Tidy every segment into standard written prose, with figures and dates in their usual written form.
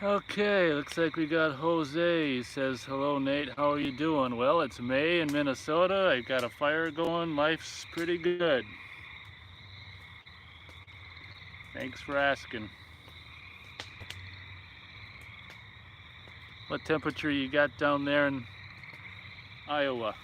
Okay, looks like we got Jose. He says, hello Nate, how are you doing? Well, it's May in Minnesota. I got a fire going. Life's pretty good. Thanks for asking. What temperature you got down there in Iowa?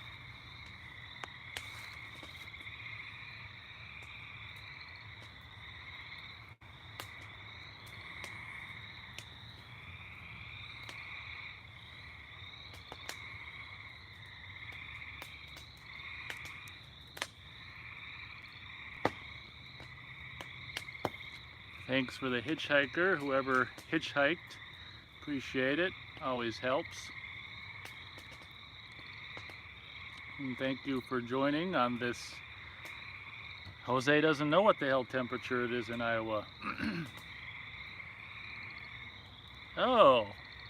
Thanks for the hitchhiker, whoever hitchhiked. Appreciate it. Always helps. And thank you for joining on this. Jose doesn't know what the hell temperature it is in Iowa. Oh,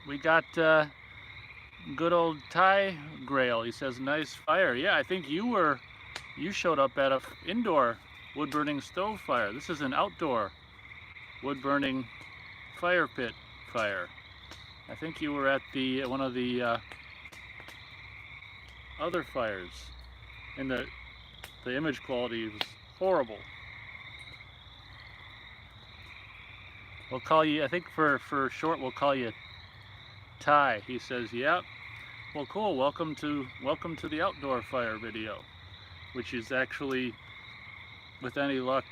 we got good old Ty Grail. He says, nice fire. Yeah, I think you showed up at a indoor wood burning stove fire. This is an outdoor wood burning fire pit fire. I think you were at the one of the other fires, and the image quality was horrible. We'll call you, I think for short, we'll call you Ty. He says, yep. Well, cool. Welcome to the outdoor fire video, which is actually, with any luck,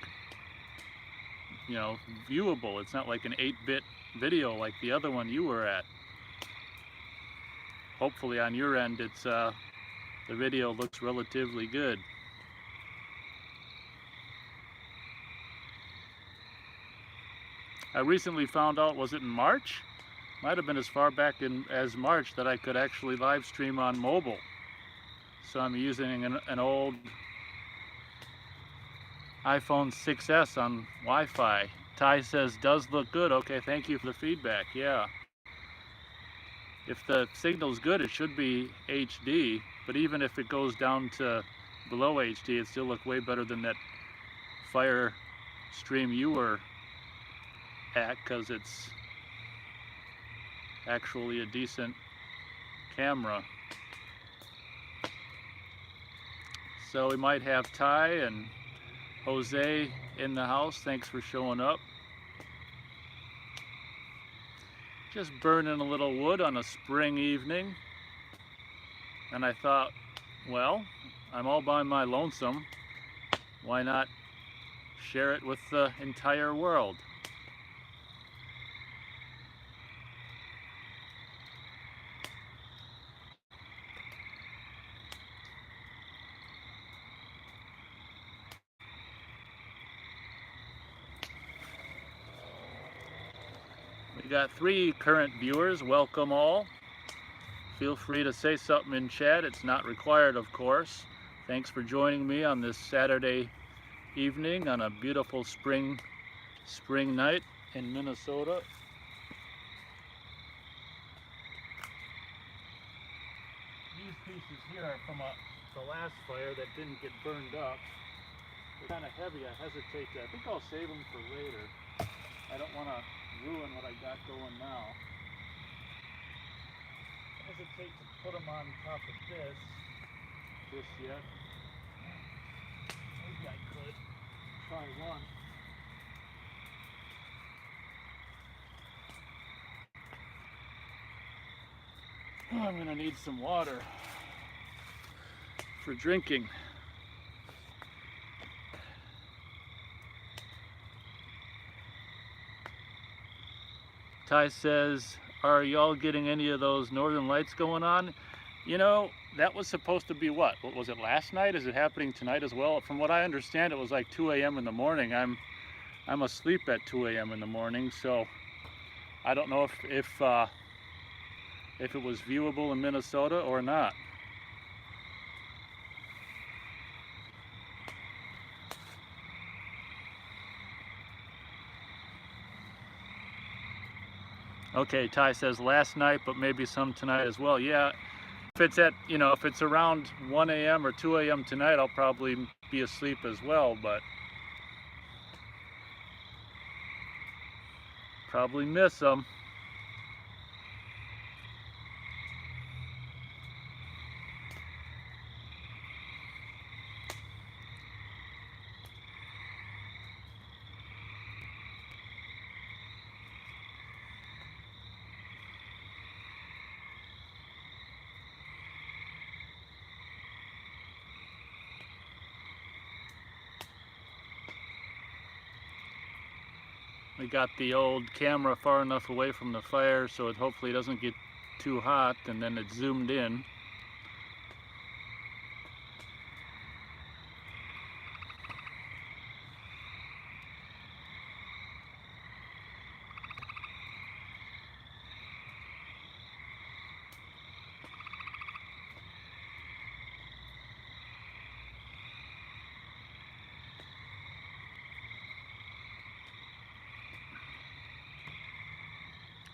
you know, viewable. It's not like an 8-bit video like the other one you were at. Hopefully on your end, it's the video looks relatively good. I recently found out, was it in March? Might have been as far back as March that I could actually live stream on mobile. So I'm using an old iPhone 6S on Wi-Fi. Ty says, does look good. Okay, thank you for the feedback. Yeah. If the signal's good, it should be HD, but even if it goes down to below HD, it still looks way better than that fire stream you were at, because it's actually a decent camera. So we might have Ty and Jose in the house. Thanks for showing up. Just burning a little wood on a spring evening. And I thought, well, I'm all by my lonesome. Why not share it with the entire world? We got 3 current viewers. Welcome all. Feel free to say something in chat. It's not required, of course. Thanks for joining me on this Saturday evening on a beautiful spring night in Minnesota. These pieces here are from the last fire that didn't get burned up. They're kind of heavy. I hesitate to. I think I'll save them for later. I don't want to ruin what I got going now. I hesitate to put them on top of this just yet. Maybe I could try one. Oh, I'm gonna need some water for drinking. Ty says, are y'all getting any of those northern lights going on? You know, that was supposed to be what was it, last night? Is it happening tonight as well? From what I understand, it was like 2 a.m. in the morning. I'm asleep at 2 a.m. in the morning, so I don't know if it was viewable in Minnesota or not. Okay, Ty says last night, but maybe some tonight as well. Yeah, if it's at, you know, if it's around 1 a.m. or 2 a.m. tonight, I'll probably be asleep as well, but probably miss them. We got the old camera far enough away from the fire so it hopefully doesn't get too hot, and then it's zoomed in.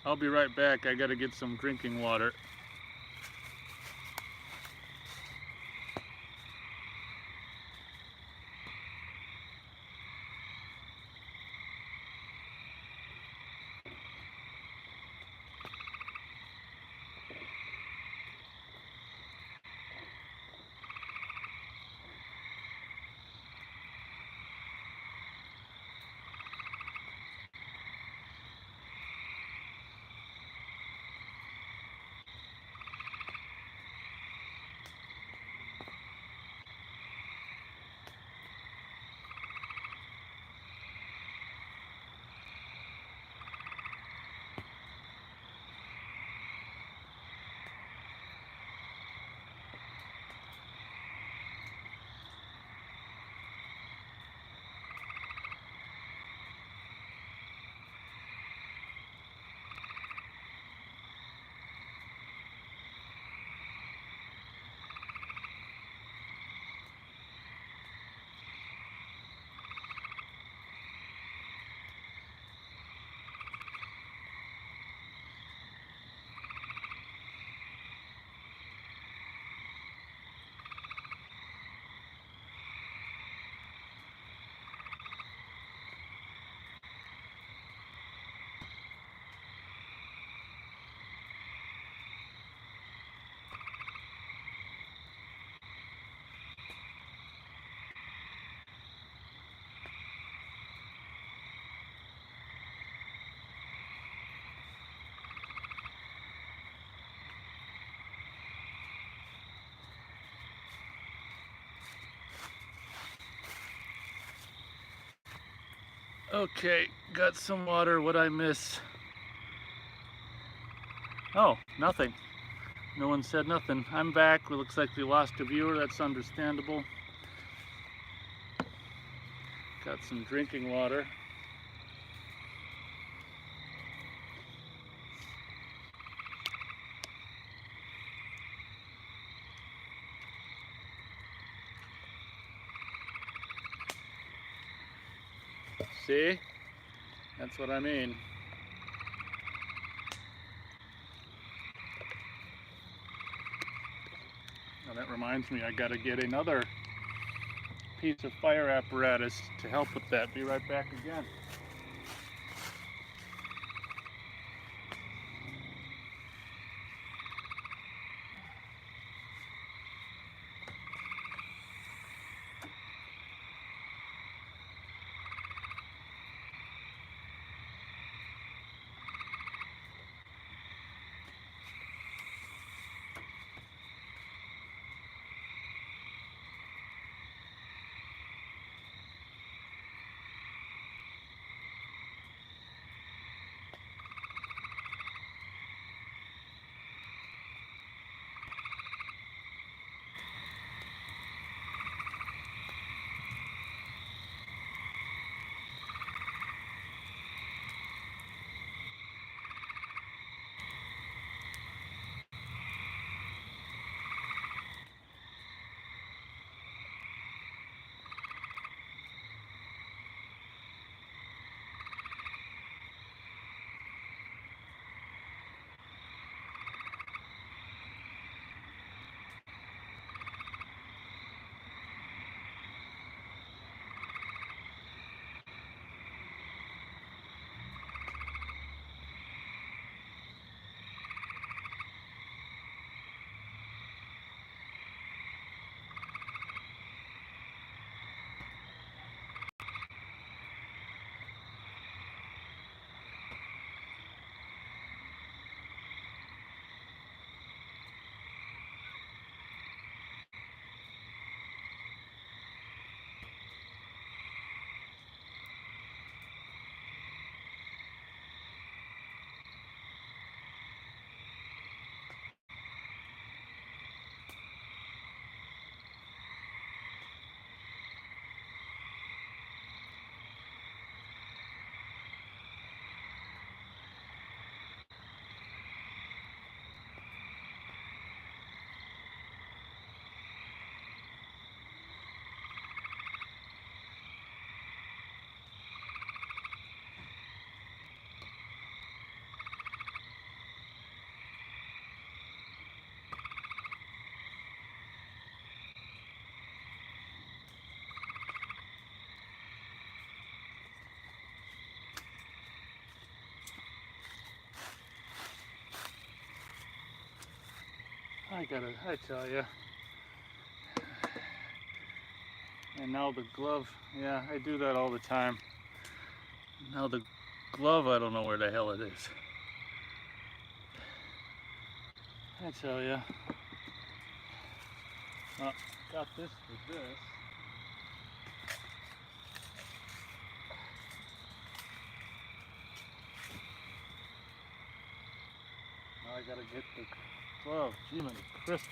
I'll be right back. I gotta get some drinking water. Okay, got some water. What'd I miss? Oh, nothing. No one said nothing. I'm back. It looks like we lost a viewer. That's understandable. Got some drinking water. See? That's what I mean. Now that reminds me, I gotta get another piece of fire apparatus to help with that. Be right back again. I tell you. And now the glove, yeah, I do that all the time. Now the glove, I don't know where the hell it is. I tell you. Well, got this for this. Now I gotta get the glove. Gee, many Christmas.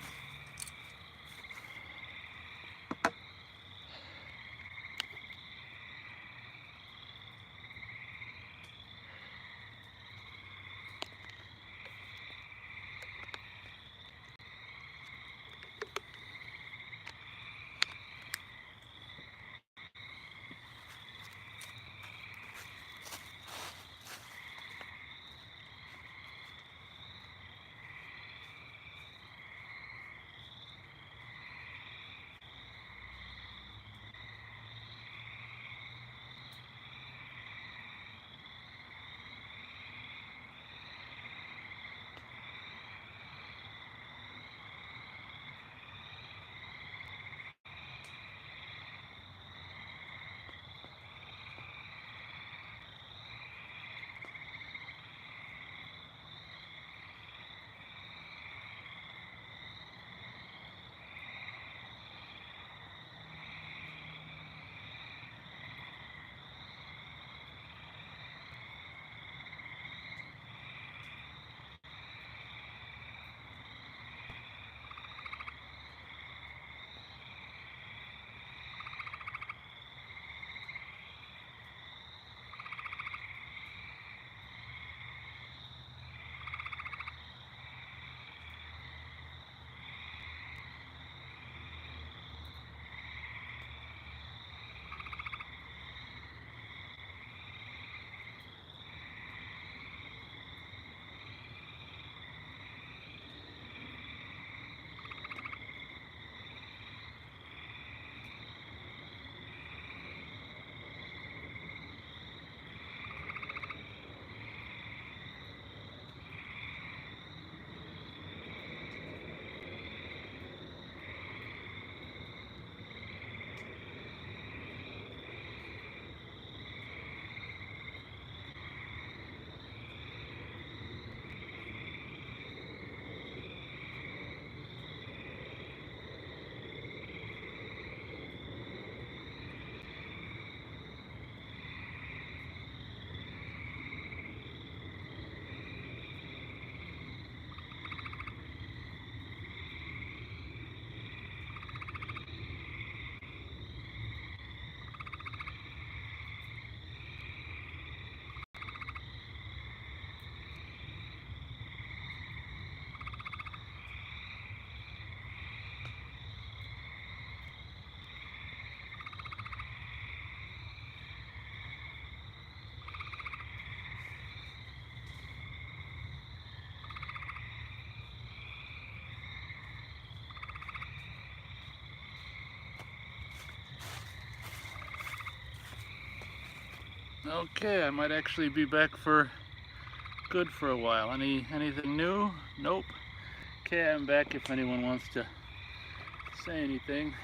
Okay, I might actually be back for good for a while. Anything new? Nope. Okay, I'm back if anyone wants to say anything.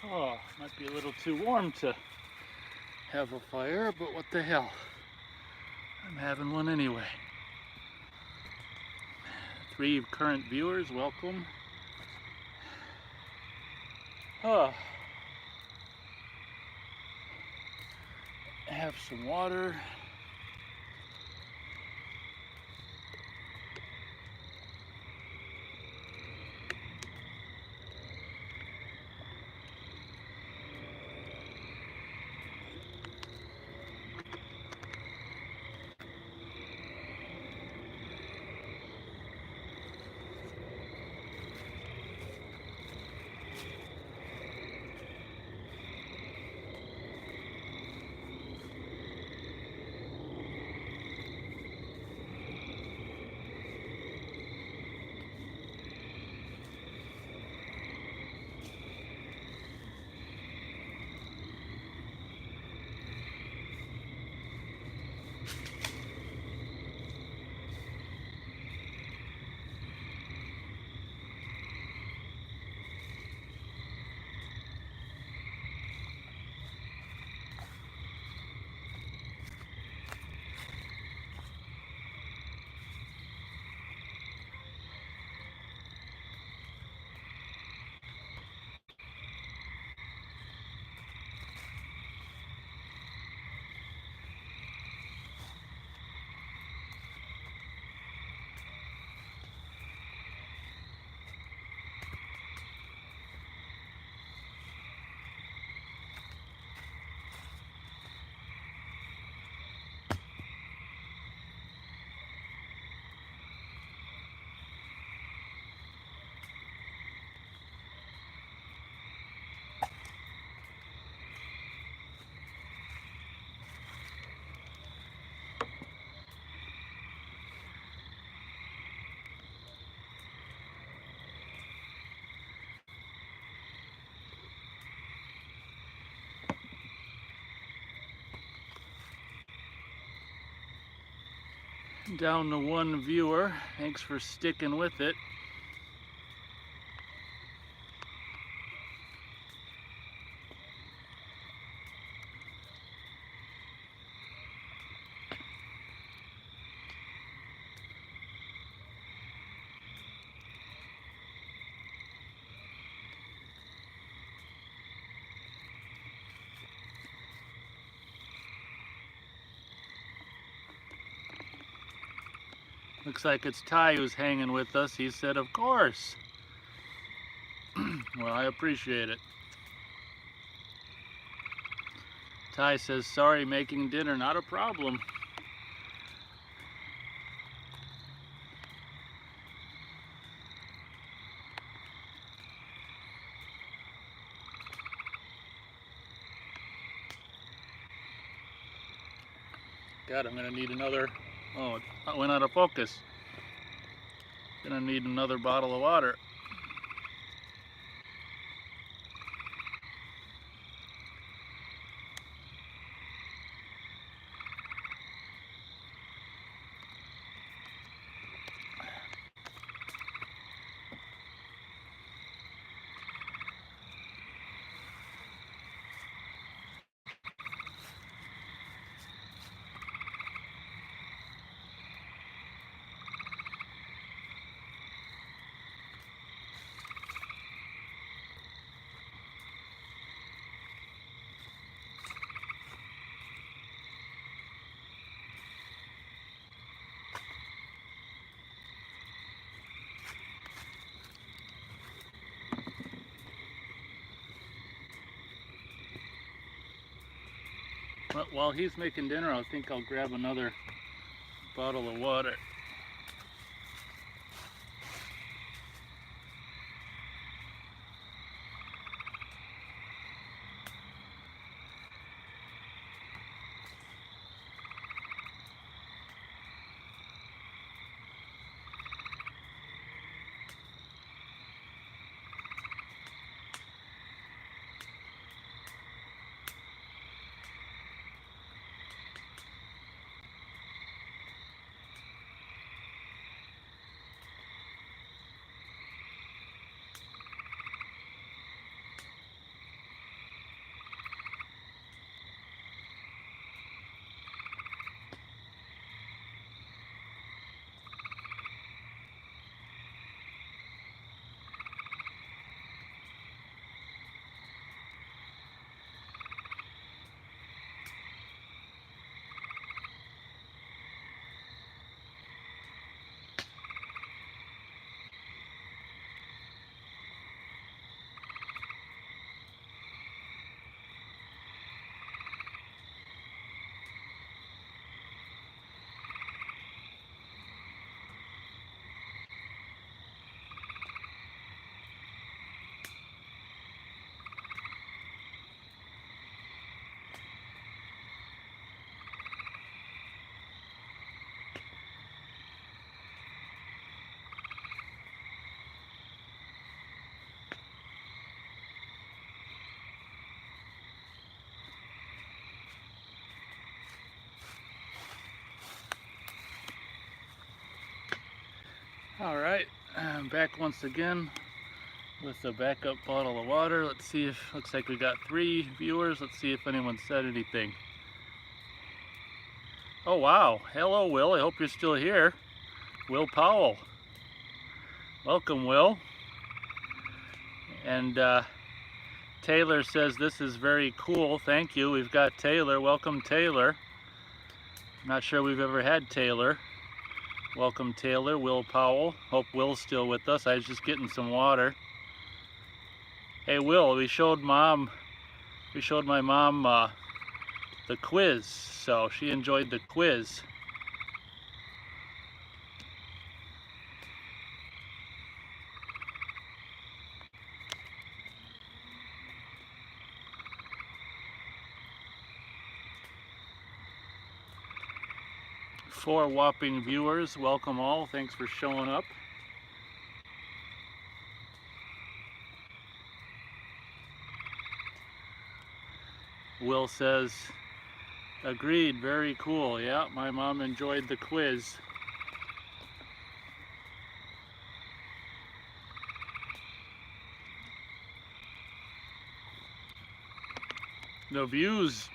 Oh, might be a little too warm to have a fire, but what the hell? I'm having one anyway. 3 current viewers, welcome. Oh. Have some water. Down to 1 viewer. Thanks for sticking with it. Looks like it's Ty who's hanging with us. He said, of course. Well, I appreciate it. Ty says, sorry, making dinner, not a problem. God, I'm gonna need another, oh, it went out of focus. Gonna need another bottle of water. But while he's making dinner, I think I'll grab another bottle of water. All right, I'm back once again with a backup bottle of water. Let's see if, looks like we got 3 viewers. Let's see if anyone said anything. Oh wow, hello Will, I hope you're still here. Will Powell. Welcome, Will. And Taylor says this is very cool. Thank you. We've got Taylor. Welcome, Taylor. Not sure we've ever had Taylor. Welcome, Taylor. Will Powell. Hope Will's still with us. I was just getting some water. Hey, Will, we showed my mom the quiz, so she enjoyed the quiz. Four whopping viewers. Welcome all. Thanks for showing up. Will says, agreed, very cool. Yeah, my mom enjoyed the quiz. The views,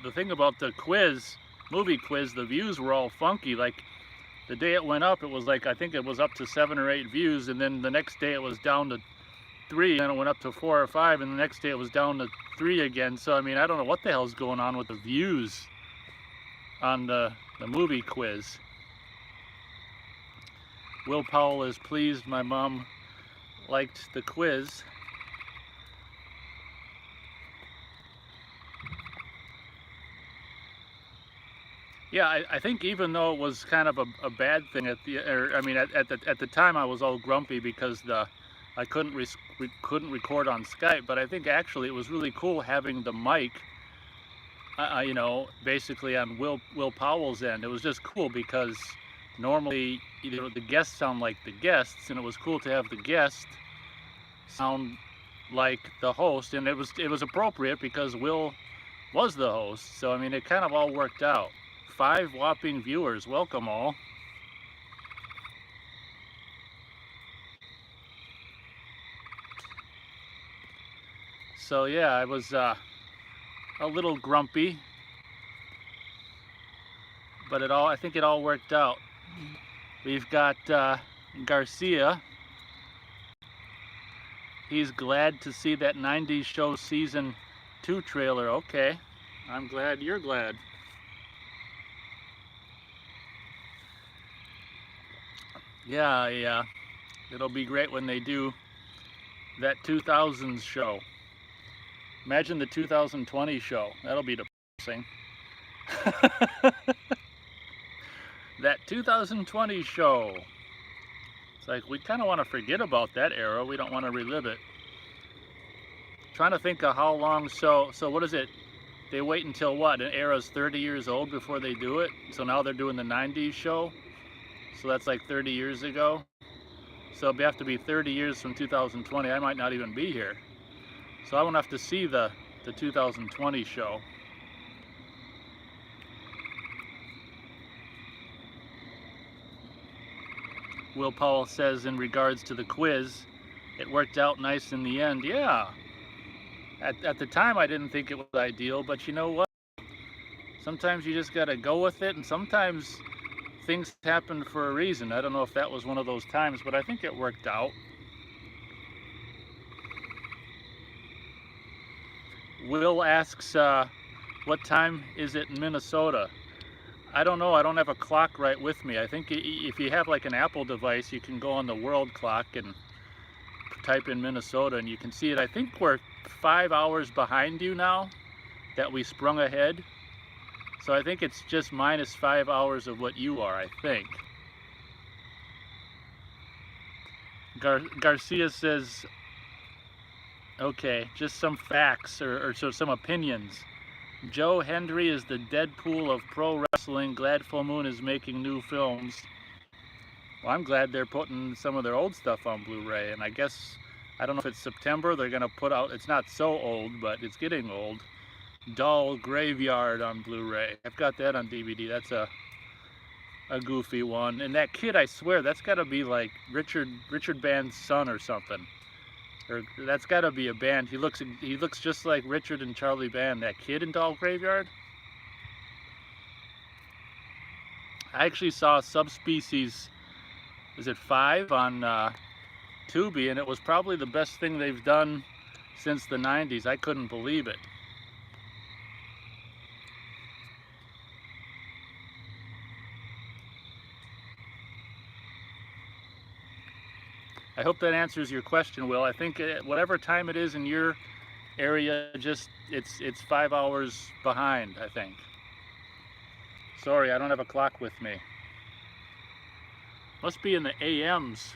the thing about the quiz, movie quiz, the views were all funky. Like the day it went up, it was like, I think it was up to 7 or 8 views, and then the next day it was down to 3, and then it went up to 4 or 5, and the next day it was down to 3 again. So I mean, I don't know what the hell's going on with the views on the movie quiz. Will Powell is pleased my mom liked the quiz. Yeah, I think even though it was kind of a bad thing at the time I was all grumpy because I couldn't record on Skype, but I think actually it was really cool having the mic, you know, basically on Will Powell's end. It was just cool because normally, you know, the guests sound like the guests, and it was cool to have the guest sound like the host, and it was appropriate because Will was the host. So I mean, it kind of all worked out. 5 whopping viewers. Welcome all. So yeah, I was a little grumpy, but I think it all worked out. We've got Garcia. He's glad to see that 90s show season 2 trailer. Okay, I'm glad you're glad. Yeah, it'll be great when they do that 2000s show. Imagine the 2020 show. That'll be depressing. That 2020 show. It's like we kind of want to forget about that era. We don't want to relive it. Trying to think of how long. So what is it? They wait until what? An era's 30 years old before they do it. So now they're doing the 90s show. So that's like 30 years ago. So it'll have to be 30 years from 2020. I might not even be here. So I won't have to see the 2020 show. Will Powell says in regards to the quiz, it worked out nice in the end. Yeah. At the time I didn't think it was ideal, but you know what? Sometimes you just gotta go with it, and sometimes things happen for a reason. I don't know if that was one of those times, but I think it worked out. Will asks, what time is it in Minnesota? I don't know. I don't have a clock right with me. I think if you have like an Apple device, you can go on the world clock and type in Minnesota and you can see it. I think we're 5 hours behind you now that we sprung ahead. So I think it's just minus 5 hours of what you are, I think. Garcia says, okay, just some facts or some opinions. Joe Hendry is the Deadpool of pro wrestling. Glad Full Moon is making new films. Well, I'm glad they're putting some of their old stuff on Blu-ray, and I guess, I don't know if it's September, they're gonna put out, it's not so old, but it's getting old, Doll Graveyard on Blu-ray. I've got that on DVD. That's a a goofy one. And that kid, I swear, that's got to be like Richard Band's son or something. Or that's got to be a Band. He looks just like Richard and Charlie Band. That kid in Doll Graveyard. I actually saw Subspecies, is it 5 on Tubi, and it was probably the best thing they've done since the 90s. I couldn't believe it. I hope that answers your question, Will. I think whatever time it is in your area, it's 5 hours behind, I think. Sorry, I don't have a clock with me. Must be in the AMs.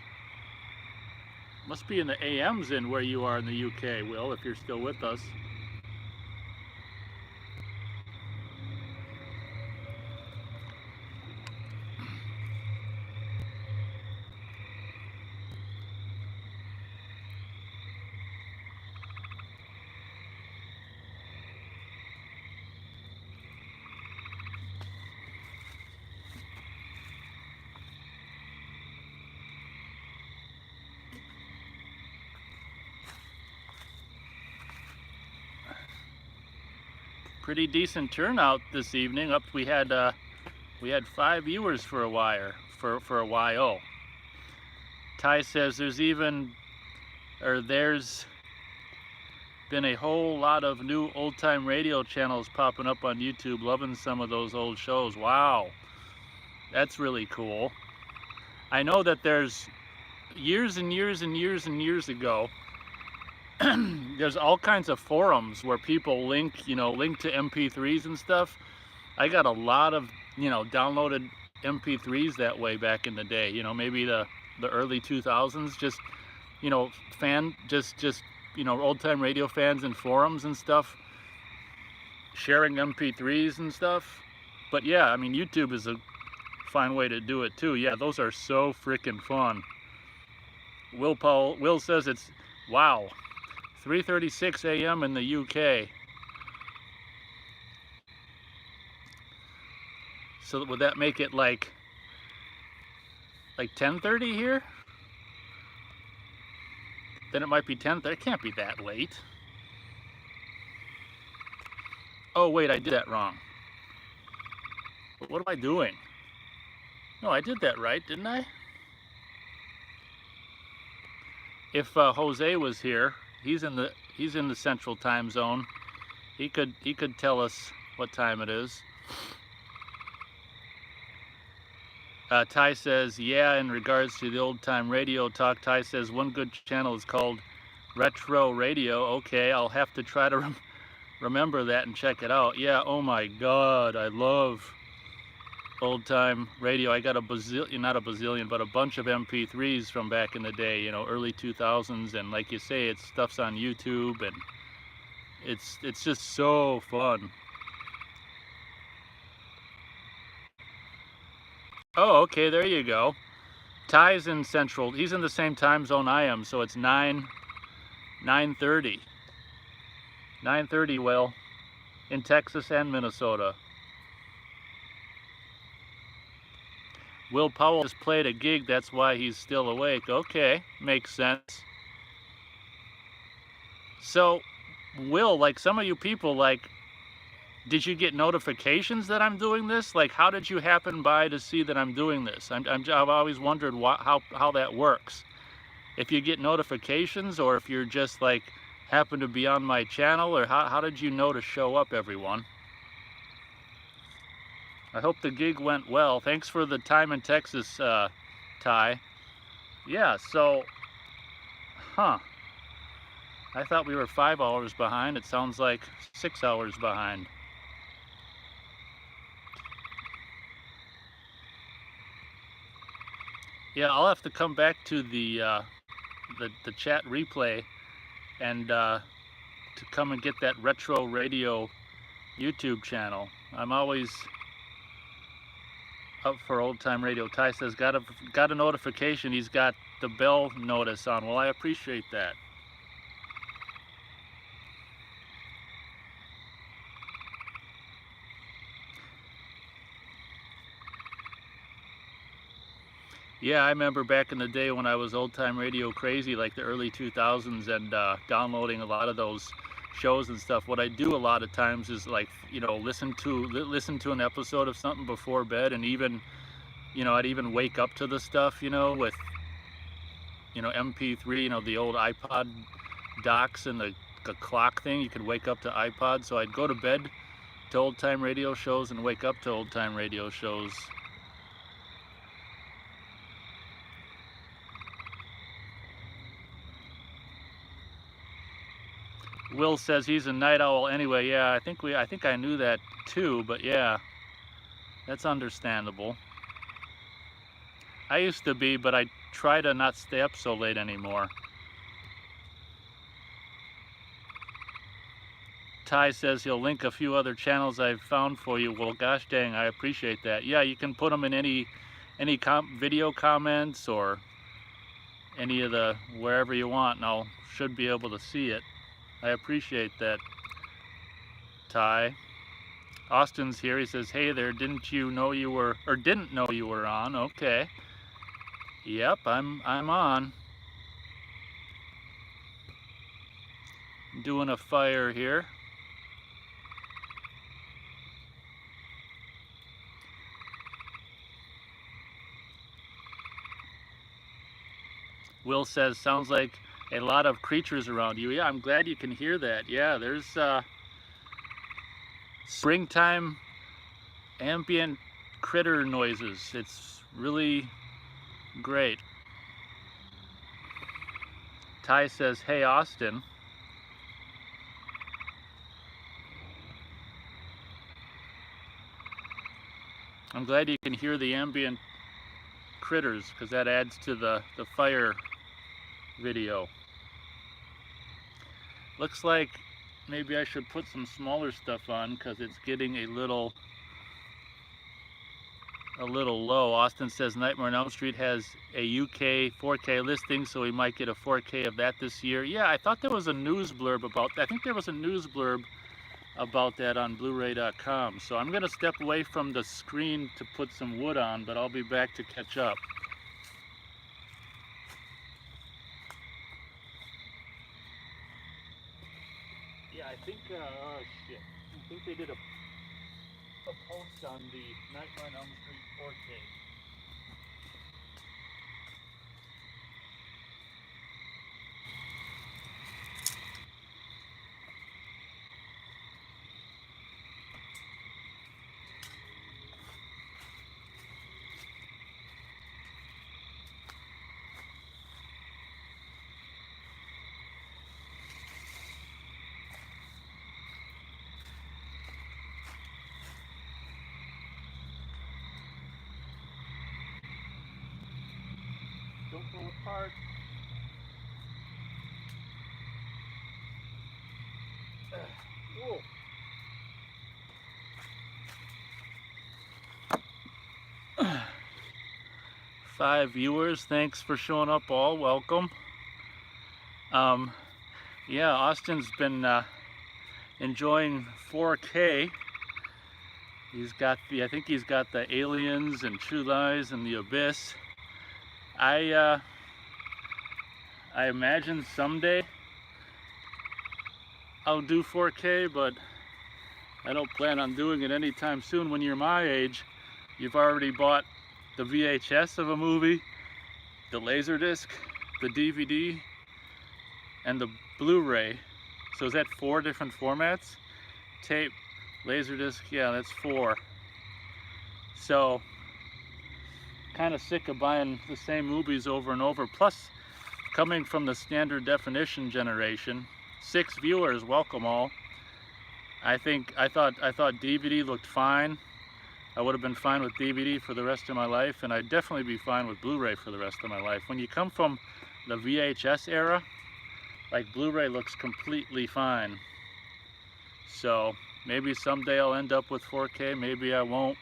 Must be in the AMs in where you are in the UK, Will, if you're still with us. Pretty decent turnout this evening. We had 5 viewers for a while. Ty says there's been a whole lot of new old-time radio channels popping up on YouTube. Loving some of those old shows. Wow, that's really cool. I know that there's years and years and years and years ago, there's all kinds of forums where people link to MP3s and stuff. I got a lot of, downloaded MP3s that way back in the day, maybe the early 2000s, just, old time radio fans and forums and stuff, sharing MP3s and stuff. But yeah, I mean, YouTube is a fine way to do it too. Yeah, those are so freaking fun. Will says it's, wow, 3:36 a.m. in the UK. So would that make it like 10:30 here? Then it might be 10:30. It can't be that late. Oh wait, I did that wrong. What am I doing? No, I did that right, didn't I? If Jose was here, he's in the central time zone. He could tell us what time it is. Ty says, yeah, in regards to the old time radio talk, Ty says one good channel is called Retro Radio. Okay, I'll have to try to remember that and check it out. Yeah, oh my God, I love old time radio. I got not a bazillion, but a bunch of MP3s from back in the day, early 2000s, and like you say, stuff's on YouTube, and it's just so fun. Oh, okay, there you go. Ty's in Central. He's in the same time zone I am, so it's 9:30. 9:30, Will, in Texas and Minnesota. Will Powell just played a gig, that's why he's still awake. Okay, makes sense. So, Will, like some of you people, did you get notifications that I'm doing this? Like, how did you happen by to see that I'm doing this? I've always wondered how that works. If you get notifications, or if you're just happen to be on my channel, or how did you know to show up, everyone? I hope the gig went well. Thanks for the time in Texas, Ty. Yeah, so, I thought we were 5 hours behind. It sounds like 6 hours behind. Yeah, I'll have to come back to the chat replay and to come and get that Retro Radio YouTube channel. I'm always up for old time radio. Ty says got a notification. He's got the bell notice on. Well, I appreciate that. Yeah, I remember back in the day when I was old time radio crazy, like the early 2000s, and downloading a lot of those shows and stuff. What I do a lot of times is, like, listen to an episode of something before bed, and even, I'd even wake up to the stuff, with, MP3, the old iPod docks and the clock thing. You could wake up to iPod. So I'd go to bed to old time radio shows and wake up to old time radio shows. Will says he's a night owl anyway. Yeah, I think I knew that too, but yeah, that's understandable. I used to be, but I try to not stay up so late anymore. Ty says he'll link a few other channels I've found for you. Well, gosh dang, I appreciate that. Yeah, you can put them in any video comments or any of the wherever you want, and I should be able to see it. I appreciate that, Ty. Austin's here. He says, "Hey there, didn't know you were on?" Okay. Yep, I'm on. Doing a fire here. Will says, "Sounds like a lot of creatures around you." Yeah, I'm glad you can hear that. Yeah, there's springtime ambient critter noises. It's really great. Ty says, "Hey Austin." I'm glad you can hear the ambient critters, because that adds to the fire video. Looks like maybe I should put some smaller stuff on, because it's getting a little low. Austin says Nightmare on Elm Street has a UK 4K listing, so we might get a 4K of that this year. Yeah, I thought there was a news blurb about that. I think there was a news blurb about that on Blu-ray.com. So I'm gonna step away from the screen to put some wood on, but I'll be back to catch up. Yeah, I think, oh shit. I think they did a post on the Nightmare on Elm Street 4K. Don't fall apart. Whoa. Five viewers, thanks for showing up all, welcome. Yeah, Austin's been enjoying 4K. I think he's got the Aliens and True Lies and The Abyss. I imagine someday I'll do 4K, but I don't plan on doing it anytime soon. When you're my age, you've already bought the VHS of a movie, the Laserdisc, the DVD, and the Blu-ray. So is that 4 different formats? Tape, Laserdisc, yeah, that's 4. So, kind of sick of buying the same movies over and over. Plus, coming from the standard definition generation, 6 viewers, welcome all. I thought DVD looked fine. I would have been fine with DVD for the rest of my life, and I'd definitely be fine with Blu-ray for the rest of my life. When you come from the VHS era, like, Blu-ray looks completely fine. So maybe someday I'll end up with 4K, maybe I won't.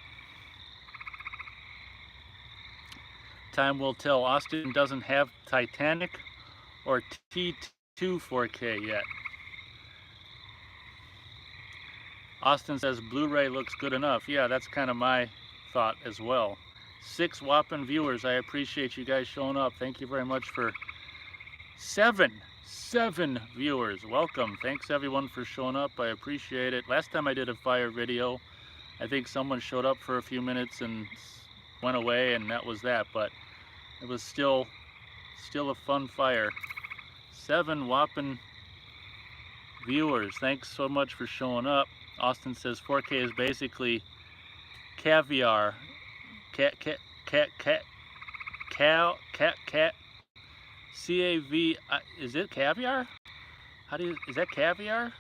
Time will tell. Austin doesn't have Titanic or T2 4K yet. Austin says Blu-ray looks good enough. Yeah, that's kind of my thought as well. 6 whopping viewers. I appreciate you guys showing up. Thank you very much for seven viewers. Welcome. Thanks everyone for showing up. I appreciate it. Last time I did a fire video, I think someone showed up for a few minutes and went away, and that was that. But it was still a fun fire. 7 whopping viewers. Thanks so much for showing up. Austin says 4K is basically caviar. Cat. C-A-V, is it caviar? Is that caviar?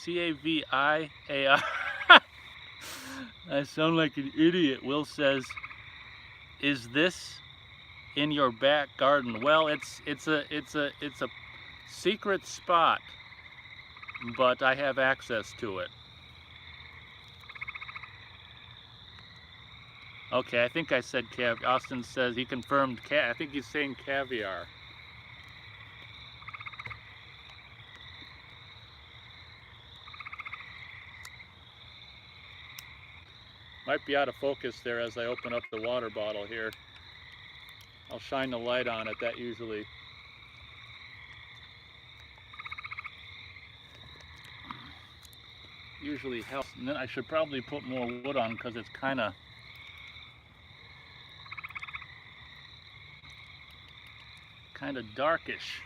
C-A-V-I-A-R. I sound like an idiot. Will says, is this in your back garden? Well, it's a secret spot, but I have access to it. Okay, I think I said caviar. Austin says he confirmed I think he's saying caviar. Might be out of focus there as I open up the water bottle here. I'll shine the light on it. That usually helps. And then I should probably put more wood on because it's kind of darkish.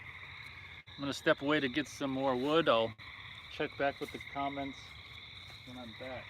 I'm going to step away to get some more wood. I'll check back with the comments when I'm back.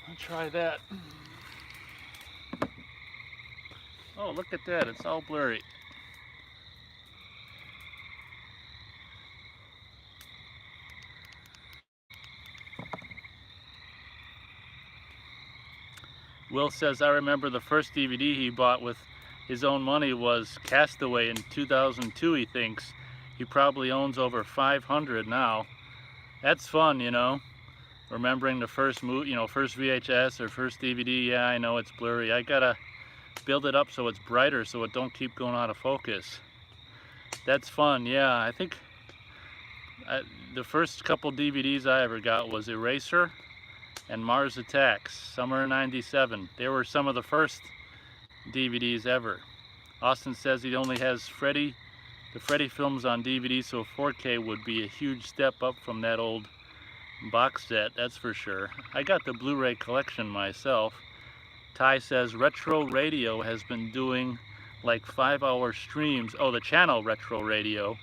I'll try that. Oh, look at that. It's all blurry. Will says, I remember the first DVD he bought with his own money was Castaway in 2002, he thinks. He probably owns over 500 now. That's fun, you know. Remembering the first movie, first VHS or first DVD. Yeah, I know it's blurry. I gotta build it up so it's brighter so it don't keep going out of focus. That's fun. Yeah, I think the first couple DVDs I ever got was Eraser and Mars Attacks, summer '97. They were some of the first DVDs ever. Austin says he only has the Freddy films on DVD, so 4K would be a huge step up from that old box set, that's for sure. I got the Blu-ray collection myself. Ty says Retro Radio has been doing like 5-hour streams. Oh, the channel Retro Radio.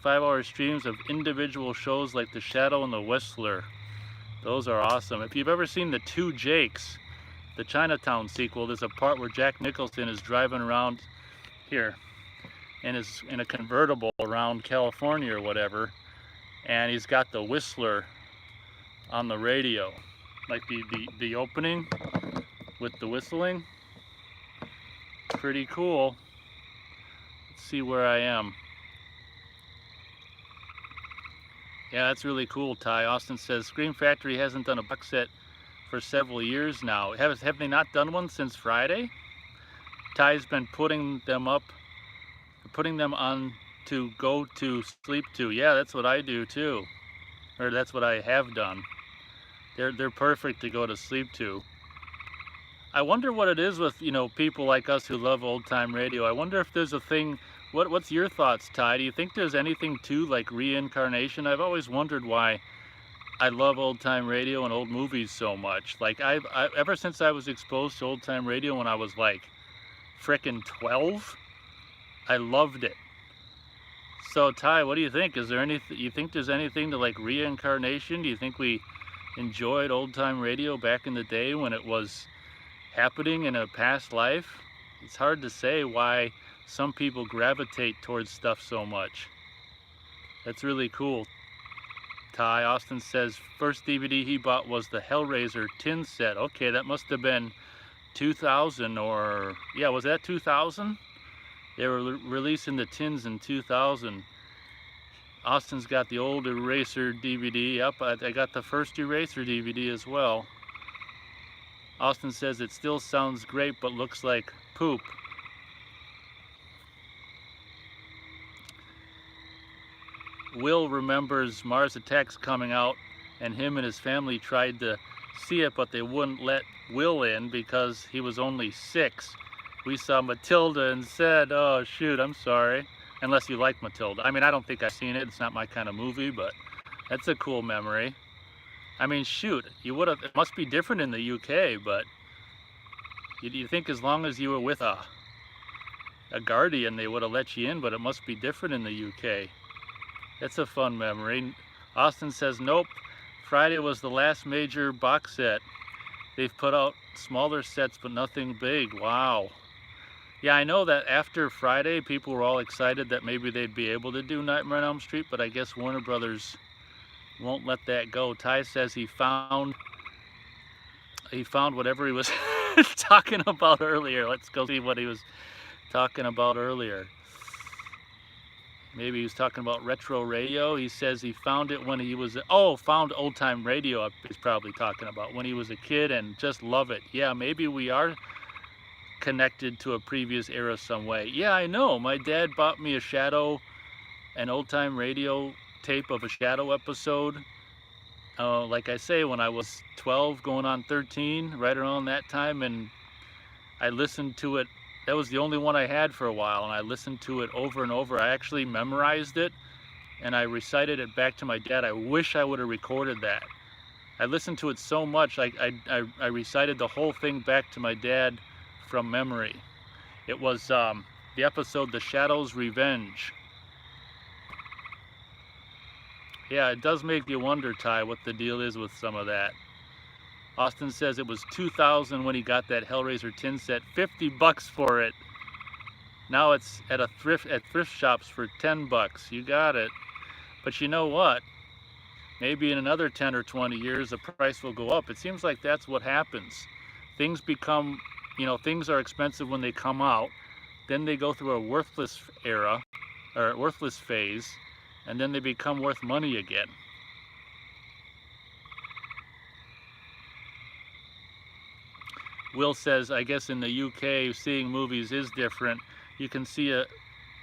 5-hour streams of individual shows like The Shadow and The Whistler. Those are awesome. If you've ever seen The Two Jakes, the Chinatown sequel, there's a part where Jack Nicholson is driving around here and is in a convertible around California or whatever, and he's got The Whistler on the radio, like the opening with the whistling. Pretty cool. Let's see where I am. Yeah, that's really cool, Ty. Austin says Scream Factory hasn't done a box set for several years now. Have they not done one since Friday? Ty's been putting them on to go to sleep to. Yeah, that's what I do too, or that's what I have done. They're perfect to go to sleep to. I wonder what it is with, people like us who love old time radio. I wonder if there's a thing. What's your thoughts, Ty? Do you think there's anything to like reincarnation? I've always wondered why I love old time radio and old movies so much. Like ever since I was exposed to old time radio when I was like frickin' 12, I loved it. So Ty, what do you think? Is there anything, you think there's anything to like reincarnation? Do you think we enjoyed old time radio back in the day when it was happening in a past life? It's hard to say why some people gravitate towards stuff so much. That's really cool. Ty Austin says first DVD he bought was the Hellraiser tin set. Okay, that must have been 2000, or yeah, was that 2000? They were releasing the tins in 2000. Austin's got the old Eraser DVD. Yep, I got the first Eraser DVD as well. Austin says it still sounds great but looks like poop. Will remembers Mars Attacks coming out, and him and his family tried to see it, but they wouldn't let Will in because he was only 6. We saw Matilda and said, oh shoot, I'm sorry. Unless you like Matilda. I mean, I don't think I've seen it. It's not my kind of movie, but that's a cool memory. I mean, shoot, you would have, it must be different in the UK, but you think as long as you were with a guardian, they would have let you in, but it must be different in the UK. That's a fun memory. Austin says, nope, Friday was the last major box set. They've put out smaller sets, but nothing big. Wow. Yeah, I know that after Friday, people were all excited that maybe they'd be able to do Nightmare on Elm Street, but I guess Warner Brothers won't let that go. Ty says he found whatever he was talking about earlier. Let's go see what he was talking about earlier. Maybe he was talking about retro radio. He says he found it when he was, found old time radio, he's probably talking about, when he was a kid and just love it. Yeah, maybe we are connected to a previous era some way. Yeah, I know. My dad bought me an old time radio tape of a Shadow episode. Like I say, when I was 12 going on 13, right around that time, and I listened to it. That was the only one I had for a while, and I listened to it over and over. I actually memorized it, and I recited it back to my dad. I wish I would have recorded that. I listened to it so much, I recited the whole thing back to my dad from memory. It was the episode The Shadow's Revenge. Yeah, it does make you wonder, Ty, what the deal is with some of that. Austin says it was 2000 when he got that Hellraiser tin set, 50 bucks for it. Now it's at thrift shops for 10 bucks. You got it. But you know what? Maybe in another 10 or 20 years the price will go up. It seems like that's what happens. Things become, things are expensive when they come out. Then they go through a worthless era, or worthless phase, and then they become worth money again. Will says, I guess in the UK, seeing movies is different. You can see a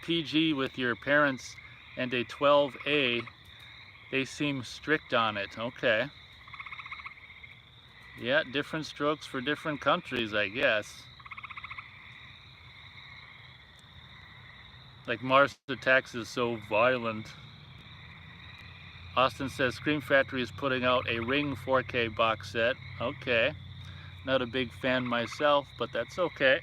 PG with your parents and a 12A. They seem strict on it. Okay. Yeah, different strokes for different countries, I guess. Like Mars Attacks is so violent. Austin says Scream Factory is putting out a Ring 4K box set. Okay. Not a big fan myself, but that's okay.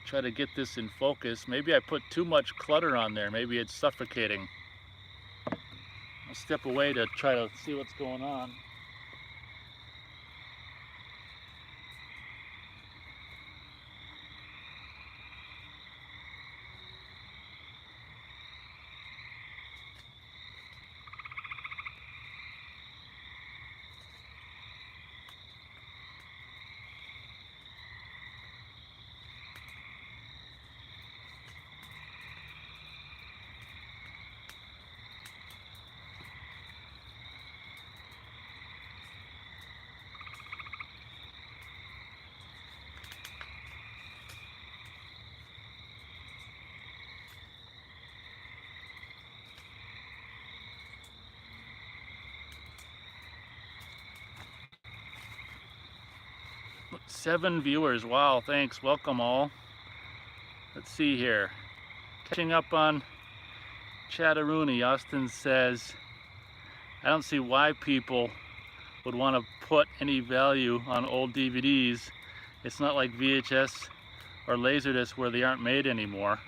Try to get this in focus. Maybe I put too much clutter on there. Maybe it's suffocating. I'll step away to try to see what's going on. Seven viewers. Wow, thanks. Welcome all. Let's see here. Catching up on Chatteroony. Austin says, I don't see why people would want to put any value on old DVDs. It's not like VHS or Laserdisc where they aren't made anymore.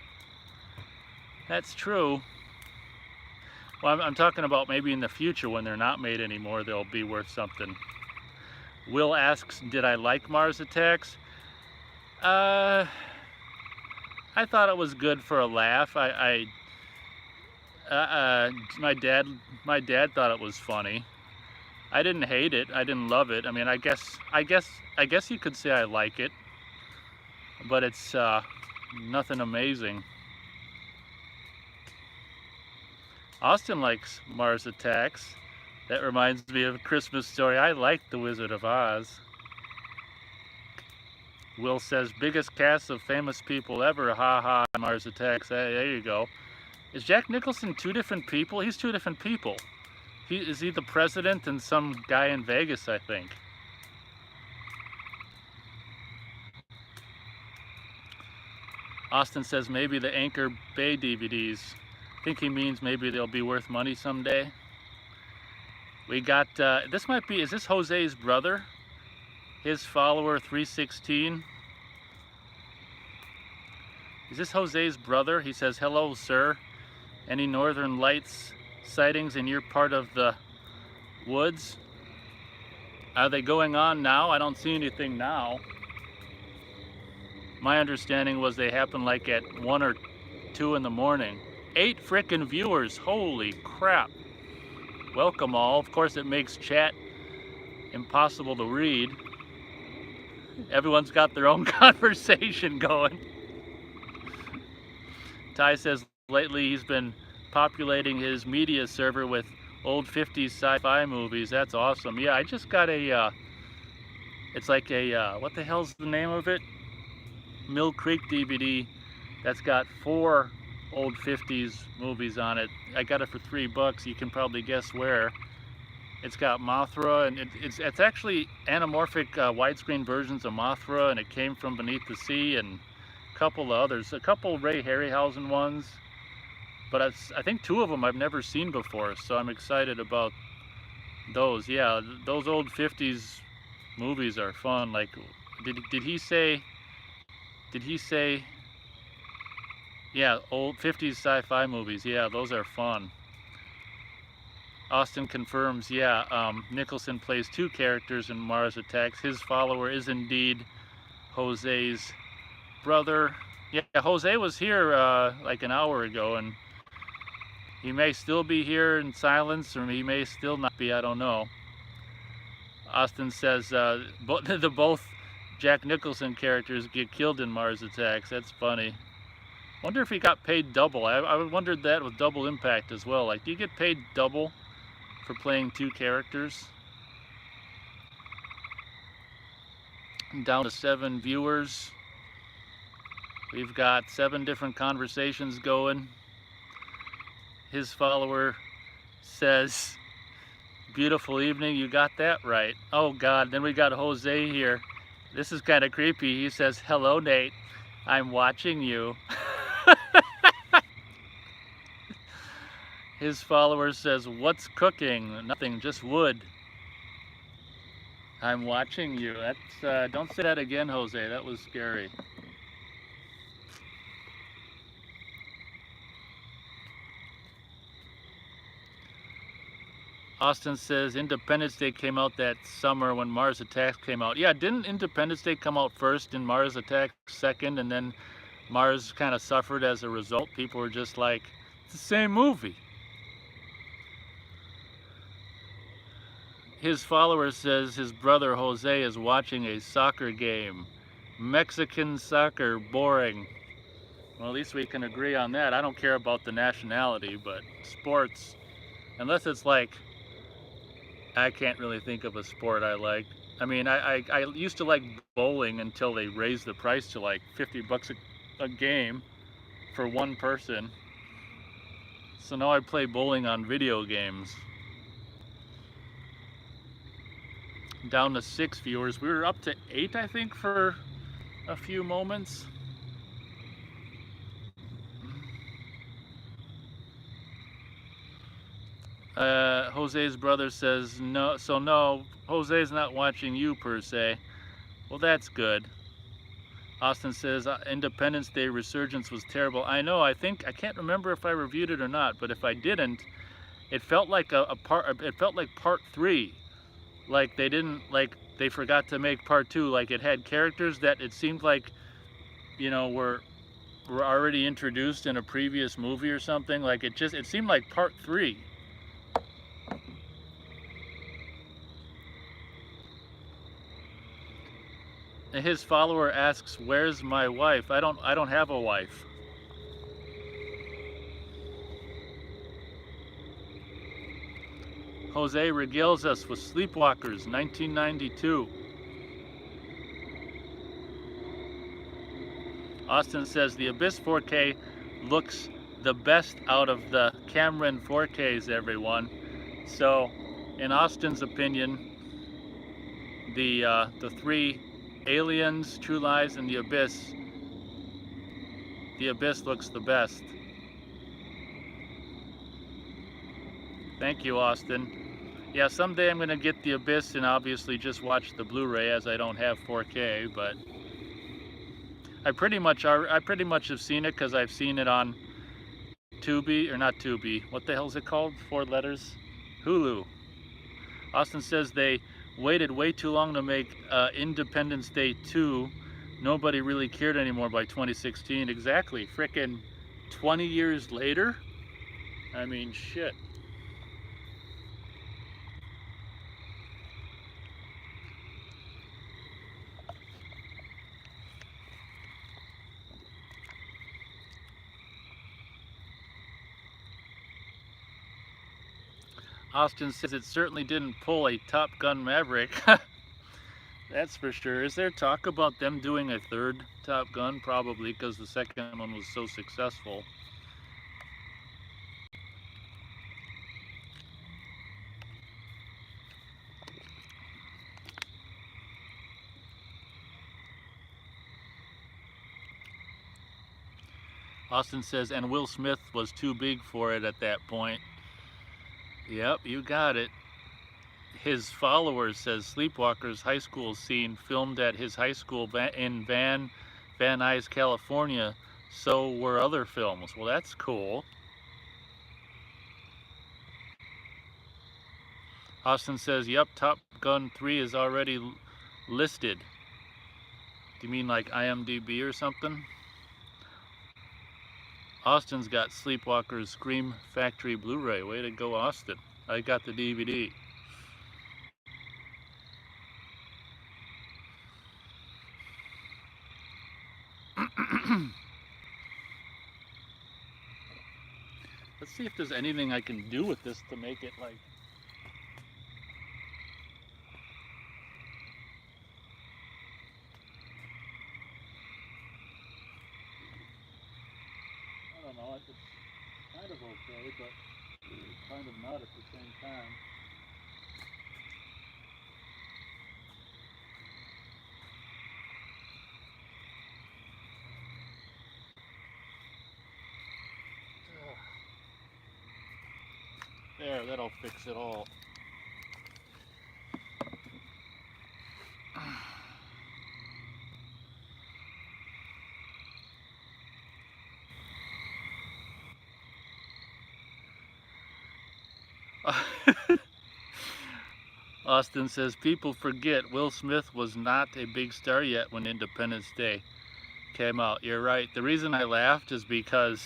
That's true. Well, I'm talking about maybe in the future when they're not made anymore, they'll be worth something. Will asks, did I like Mars Attacks? Uh, I thought it was good for a laugh. My dad thought it was funny. I didn't hate it. I didn't love it. I mean, I guess you could say I like it, but it's nothing amazing. Austin likes Mars Attacks. That reminds me of a Christmas Story. I like The Wizard of Oz. Will says, biggest cast of famous people ever. Ha ha, Mars Attacks. Hey, there you go. Is Jack Nicholson two different people? He's two different people. Is he the president and some guy in Vegas, I think. Austin says maybe the Anchor Bay DVDs. I think he means maybe they'll be worth money someday. We got, this might be, is this Jose's brother? His follower 316. Is this Jose's brother? He says, hello, sir. Any northern lights sightings in your part of the woods? Are they going on now? I don't see anything now. My understanding was they happen like at 1 or 2 in the morning. 8 frickin' viewers, holy crap. Welcome all. Of course it makes chat impossible to read. Everyone's got their own conversation going. Ty says lately he's been populating his media server with old 50s sci-fi movies. That's awesome. Yeah, I just got a, it's like a, what the hell's the name of it? Mill Creek DVD that's got 4 old 50s movies on it. I got it for $3. You can probably guess where. It's got Mothra, and it's actually anamorphic widescreen versions of Mothra, and it came from Beneath the Sea, and a couple of others. A couple Ray Harryhausen ones, but I think 2 of them I've never seen before, so I'm excited about those. Yeah, those old 50s movies are fun. Like, did he say, yeah, old 50s sci-fi movies. Yeah, those are fun. Austin confirms, yeah, Nicholson plays 2 characters in Mars Attacks. His follower is indeed Jose's brother. Yeah, Jose was here like an hour ago, and he may still be here in silence, or he may still not be, I don't know. Austin says both Jack Nicholson characters get killed in Mars Attacks. That's funny. Wonder if he got paid double. I wondered that with Double Impact as well. Like, do you get paid double for playing 2 characters? Down to 7 viewers. We've got 7 different conversations going. His follower says, beautiful evening, you got that right. Oh God, then we got Jose here. This is kind of creepy. He says, hello Nate, I'm watching you. His follower says, what's cooking? Nothing, just wood. I'm watching you. That's, don't say that again, Jose. That was scary. Austin says Independence Day came out that summer when Mars Attacks came out. Yeah, didn't Independence Day come out first and Mars Attacks second, and then Mars kind of suffered as a result? People were just like, it's the same movie. His follower says his brother Jose is watching a soccer game. Mexican soccer, boring. Well, at least we can agree on that. I don't care about the nationality, but sports, unless it's like, I can't really think of a sport I like. I mean, I used to like bowling until they raised the price to like $50 a game for one person. So now I play bowling on video games. Down to 6 viewers. We were up to 8, I think, for a few moments. Jose's brother says no, so no, Jose's not watching you per se. Well, that's good. Austin says Independence Day Resurgence was terrible. I know, I can't remember if I reviewed it or not, but if I didn't, it felt like it felt like part 3. Like they forgot to make part 2. Like it had characters that it seemed like were already introduced in a previous movie or something. Like it seemed like part 3. And his follower asks, "Where's my wife?" I don't have a wife. Jose regales us with Sleepwalkers, 1992. Austin says the Abyss 4K looks the best out of the Cameron 4Ks, everyone. So, in Austin's opinion, the three Aliens, True Lies, and the Abyss looks the best. Thank you, Austin. Yeah, someday I'm gonna get the Abyss and obviously just watch the Blu-ray, as I don't have 4K, but I pretty much have seen it because I've seen it on Tubi, or not Tubi, what the hell is it called? 4 letters? Hulu. Austin says they waited way too long to make Independence Day 2. Nobody really cared anymore by 2016. Exactly. Frickin' 20 years later? I mean, shit. Austin says it certainly didn't pull a Top Gun Maverick. That's for sure. Is there talk about them doing a third Top Gun? Probably, because the second one was so successful. Austin says, and Will Smith was too big for it at that point. Yep, you got it. His followers says Sleepwalkers high school scene filmed at his high school in Van Nuys, California. So were other films. Well, that's cool. Austin says, yep, Top Gun 3 is already listed. Do you mean like IMDb or something? Austin's got Sleepwalkers Scream Factory Blu-ray. Way to go, Austin. I got the DVD. Let's see if there's anything I can do with this to make it like... I don't know, it's kind of okay, but kind of not at the same time. There, that'll fix it all. Austin says, people forget Will Smith was not a big star yet when Independence Day came out. You're right. The reason I laughed is because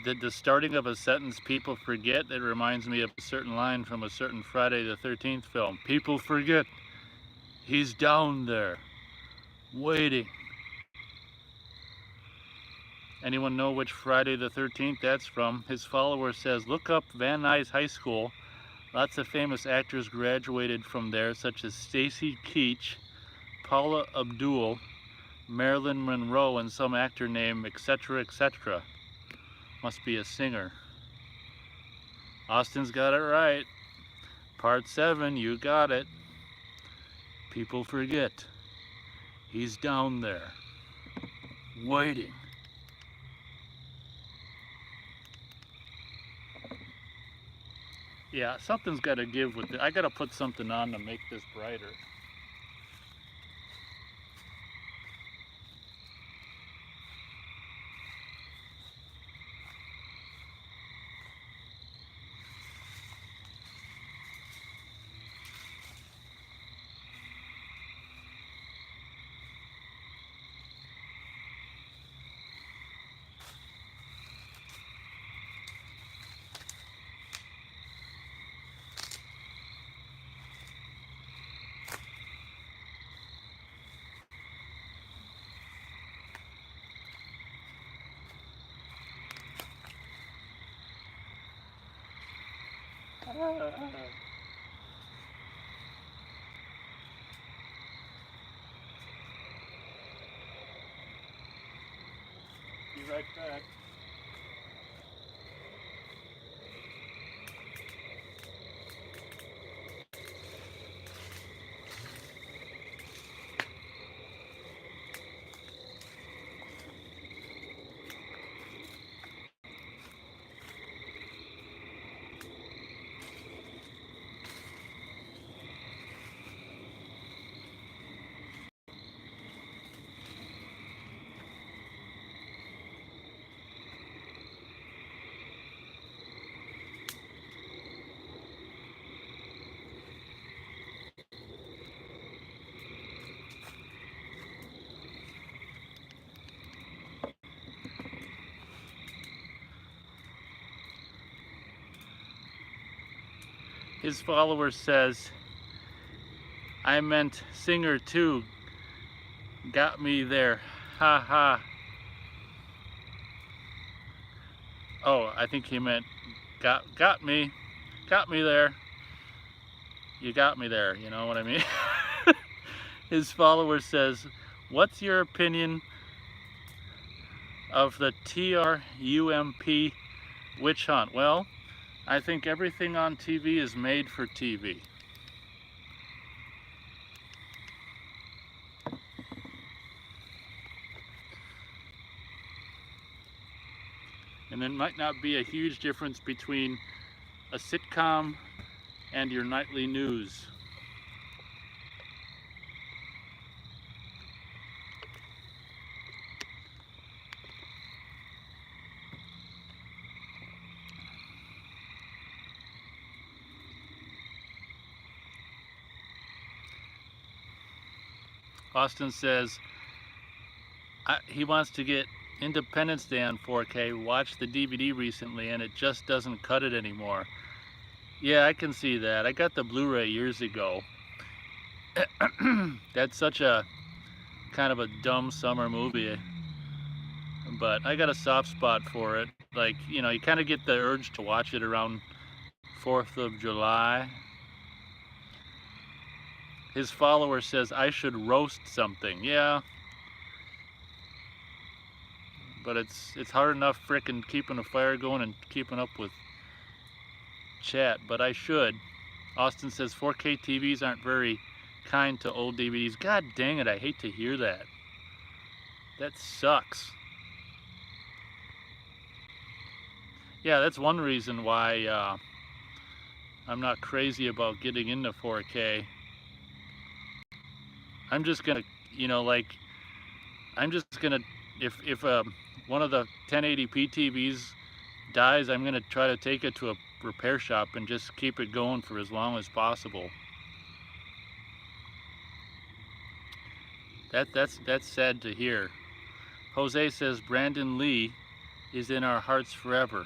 the starting of a sentence, people forget, it reminds me of a certain line from a certain Friday the 13th film. People forget. He's down there, waiting. Anyone know which Friday the 13th that's from? His follower says, look up Van Nuys High School. Lots of famous actors graduated from there, such as Stacy Keach, Paula Abdul, Marilyn Monroe, and some actor named etc. etc. Must be a singer. Austin's got it right. Part 7, you got it. People forget. He's down there, waiting. Yeah, something's got to give with it. I got to put something on to make this brighter. Be right back. His follower says, I meant singer too. Got me there. Ha ha. Oh, I think he meant got me. Got me there. You got me there, you know what I mean? His follower says, what's your opinion of the TRUMP witch hunt? Well, I think everything on TV is made for TV. And it might not be a huge difference between a sitcom and your nightly news. Austin says he wants to get Independence Day on 4K. Watched the DVD recently and it just doesn't cut it anymore. Yeah, I can see that. I got the Blu-ray years ago. That's such a kind of a dumb summer movie, but I got a soft spot for it. Like, you know, you kind of get the urge to watch it around 4th of July. His follower says I should roast something. Yeah, but it's hard enough frickin' keeping a fire going and keeping up with chat, but I should. Austin says 4K TVs aren't very kind to old DVDs. God dang it, I hate to hear that. That sucks. Yeah, that's one reason why I'm not crazy about getting into 4K. I'm just gonna, you know, like, I'm just gonna, if one of the 1080p TVs dies, I'm gonna try to take it to a repair shop and just keep it going for as long as possible. That's sad to hear. Jose says Brandon Lee is in our hearts forever.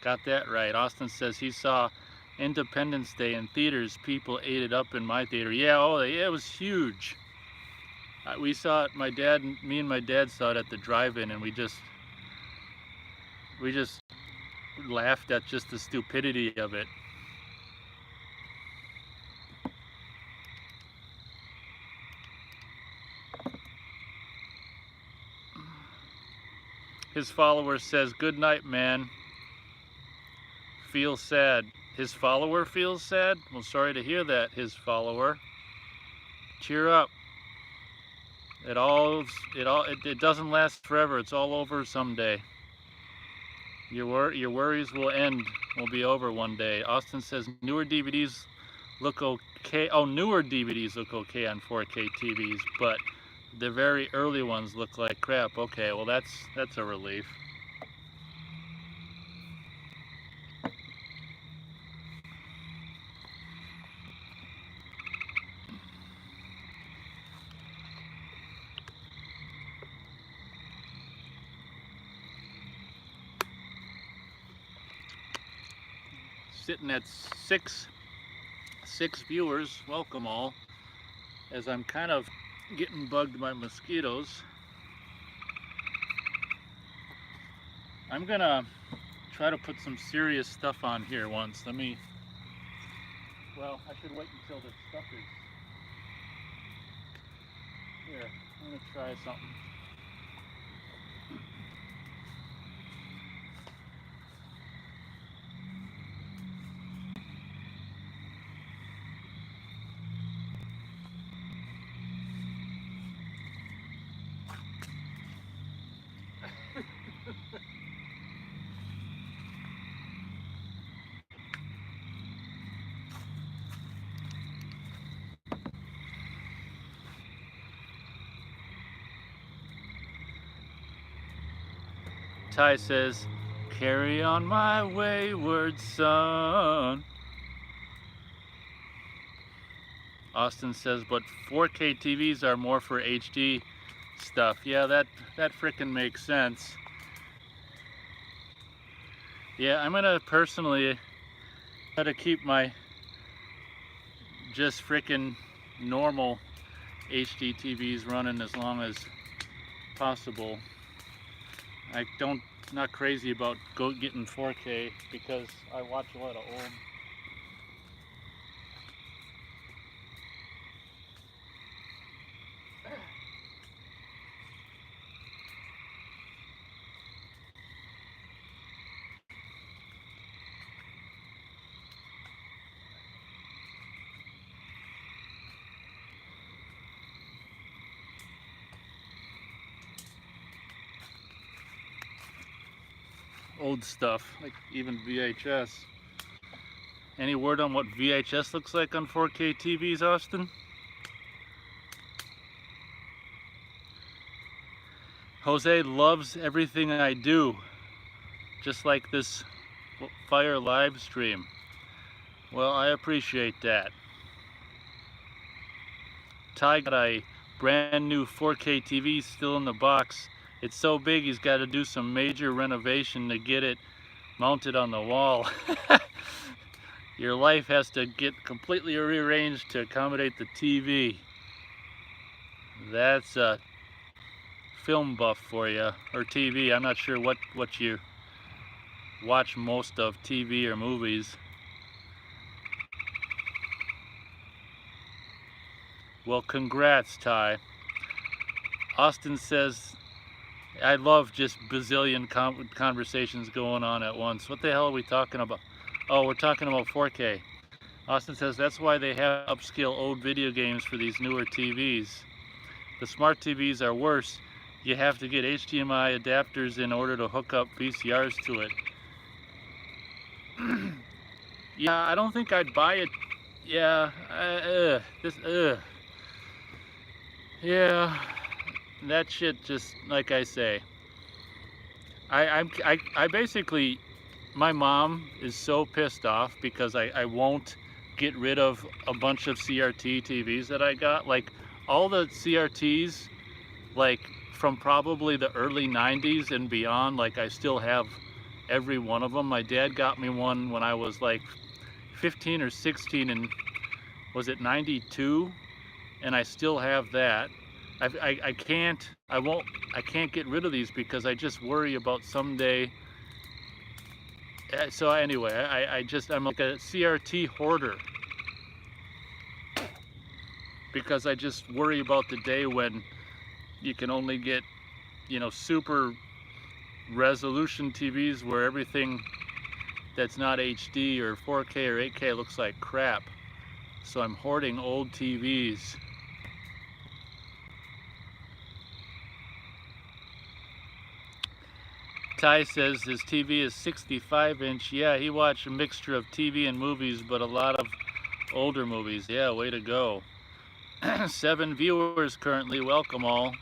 Got that right. Austin says he saw Independence Day in theaters. People ate it up in my theater. Yeah, oh yeah, it was huge. We saw it, me and my dad saw it at the drive-in, and we just laughed at just the stupidity of it. His follower says, good night, man. Feel sad. His follower feels sad? Well, sorry to hear that, his follower. Cheer up. It doesn't last forever. It's all over someday. Your worries will be over one day. Austin says newer DVDs look okay. Oh, newer DVDs look okay on 4K TVs, but the very early ones look like crap. Okay, well that's a relief. Sitting at six viewers. Welcome all. As I'm kind of getting bugged by mosquitoes, I'm gonna try to put some serious stuff on here once. Well, I should wait until the stuff is here. I'm gonna try something. Ty says, "Carry on my wayward son." Austin says, "But 4K TVs are more for HD stuff." Yeah, that frickin' makes sense. Yeah, I'm gonna personally try to keep my just frickin' normal HD TVs running as long as possible. Not crazy about getting 4K because I watch a lot of old stuff, like even VHS. Any word on what VHS looks like on 4K TVs, Austin? Jose loves everything I do, just like this fire live stream. Well, I appreciate that. Ty got a brand new 4K TV still in the box. It's so big he's got to do some major renovation to get it mounted on the wall. Your life has to get completely rearranged to accommodate the TV. That's a film buff for you, or TV. I'm not sure what you watch most of, TV or movies. Well, congrats, Ty. Austin says, I love just bazillion conversations going on at once. What the hell are we talking about? Oh, we're talking about 4K. Austin says that's why they have upscale old video games for these newer TVs. The smart TVs are worse. You have to get HDMI adapters in order to hook up VCRs to it. Yeah, I don't think I'd buy it. Yeah, yeah, that shit just, like I say, I basically, my mom is so pissed off because I won't get rid of a bunch of CRT TVs that I got. Like all the CRTs, like from probably the early 90s and beyond, like I still have every one of them. My dad got me one when I was like 15 or 16 and was it 92? And I still have that. I can't get rid of these because I just worry about someday. So anyway, I'm like a CRT hoarder because I just worry about the day when you can only get, you know, super resolution TVs where everything that's not HD or 4K or 8K looks like crap. So I'm hoarding old TVs. Ty says his TV is 65-inch. Yeah, he watched a mixture of TV and movies, but a lot of older movies. Yeah, way to go. 7 viewers currently. Welcome all.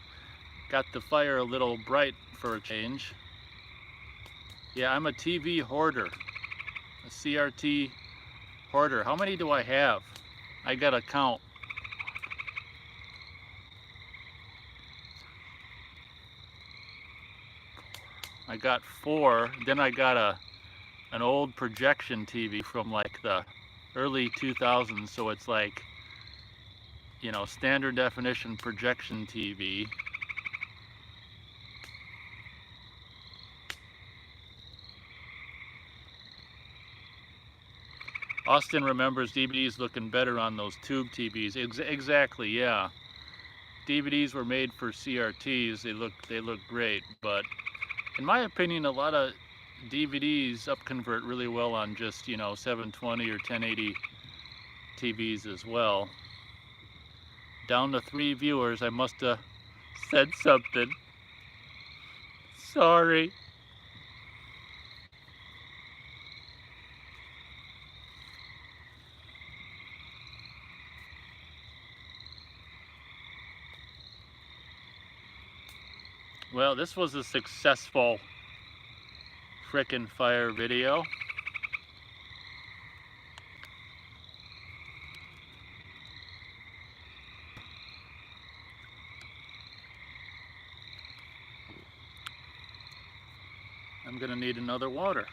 Got the fire a little bright for a change. Yeah, I'm a TV hoarder. A CRT hoarder. How many do I have? I gotta count. I got 4. Then I got an old projection TV from like the early 2000s, so it's like, you know, standard definition projection TV. Austin remembers DVDs looking better on those tube TVs. Exactly, yeah. DVDs were made for CRTs. They look great, but in my opinion, a lot of DVDs upconvert really well on just, 720 or 1080 TVs as well. Down to 3 viewers. I must have said something. Sorry. Well, this was a successful frickin' fire video. I'm gonna need another water.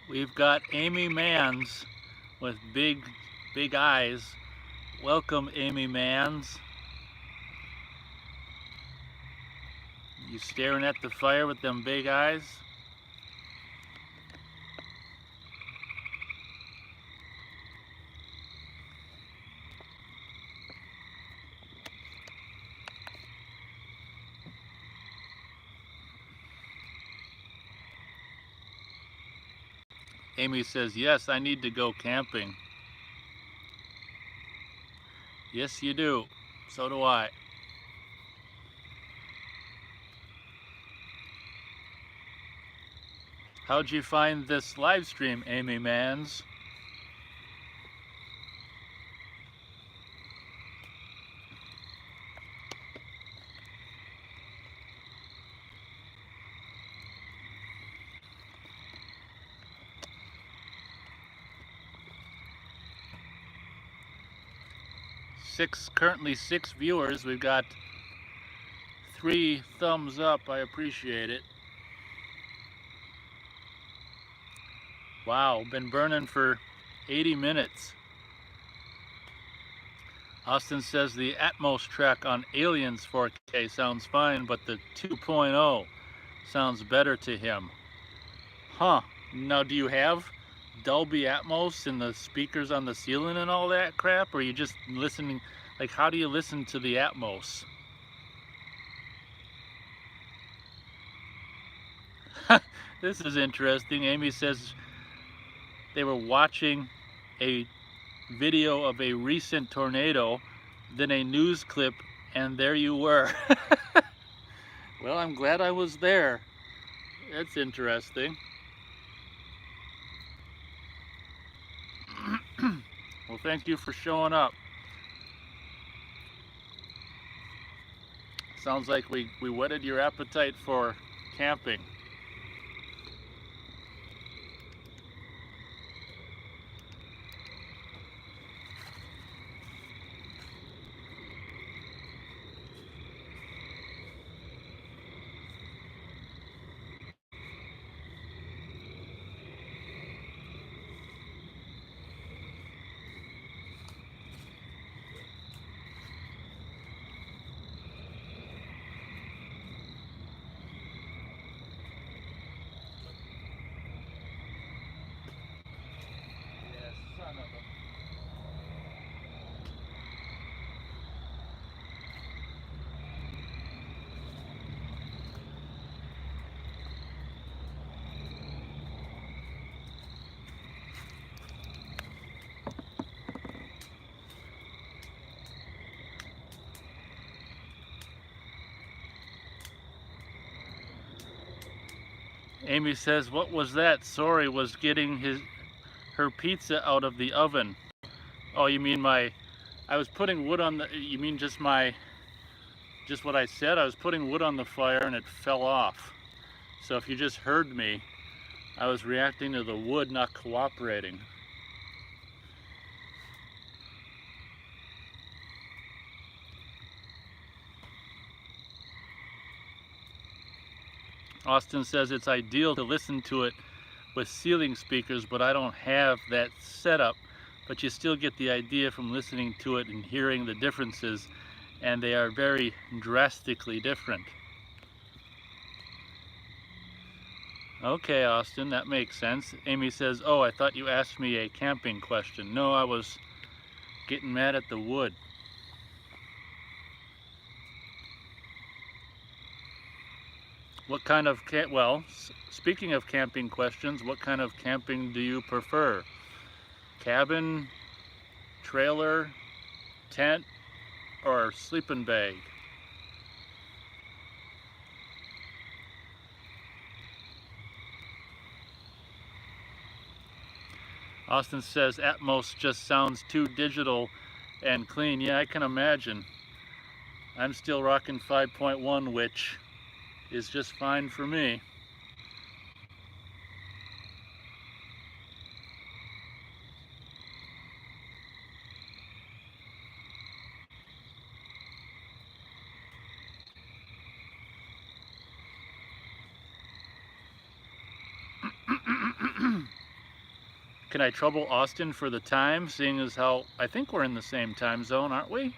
We've got Amy Mans with big eyes. Welcome, Amy Mans. You staring at the fire with them big eyes? Amy says, yes, I need to go camping. Yes, you do. So do I. How'd you find this live stream, Amy Mans? Currently 6 viewers. We've got 3 thumbs up. I appreciate it. Wow, been burning for 80 minutes. Austin says the Atmos track on Aliens 4K sounds fine, but the 2.0 sounds better to him. Huh. Now, do you have Dolby Atmos and the speakers on the ceiling and all that crap, or are you just listening? Like, how do you listen to the Atmos? This is interesting. Amy says they were watching a video of a recent tornado, then a news clip, and there you were. Well, I'm glad I was there. That's interesting. Well, thank you for showing up. Sounds like we whetted your appetite for camping. Amy says, what was that? Sorry, was getting her pizza out of the oven. Oh, you mean I was putting wood on the, you mean just what I said? I was putting wood on the fire and it fell off. So if you just heard me, I was reacting to the wood not cooperating. Austin says it's ideal to listen to it with ceiling speakers, but I don't have that setup. But you still get the idea from listening to it and hearing the differences, and they are very drastically different. Okay, Austin, that makes sense. Amy says, oh, I thought you asked me a camping question. No, I was getting mad at the wood. What kind of well, speaking of camping questions, what kind of camping do you prefer? Cabin, trailer, tent, or sleeping bag? Austin says Atmos just sounds too digital and clean. Yeah, I can imagine. I'm still rocking 5.1, which is just fine for me. Can I trouble Austin for the time, seeing as how I think we're in the same time zone, aren't we?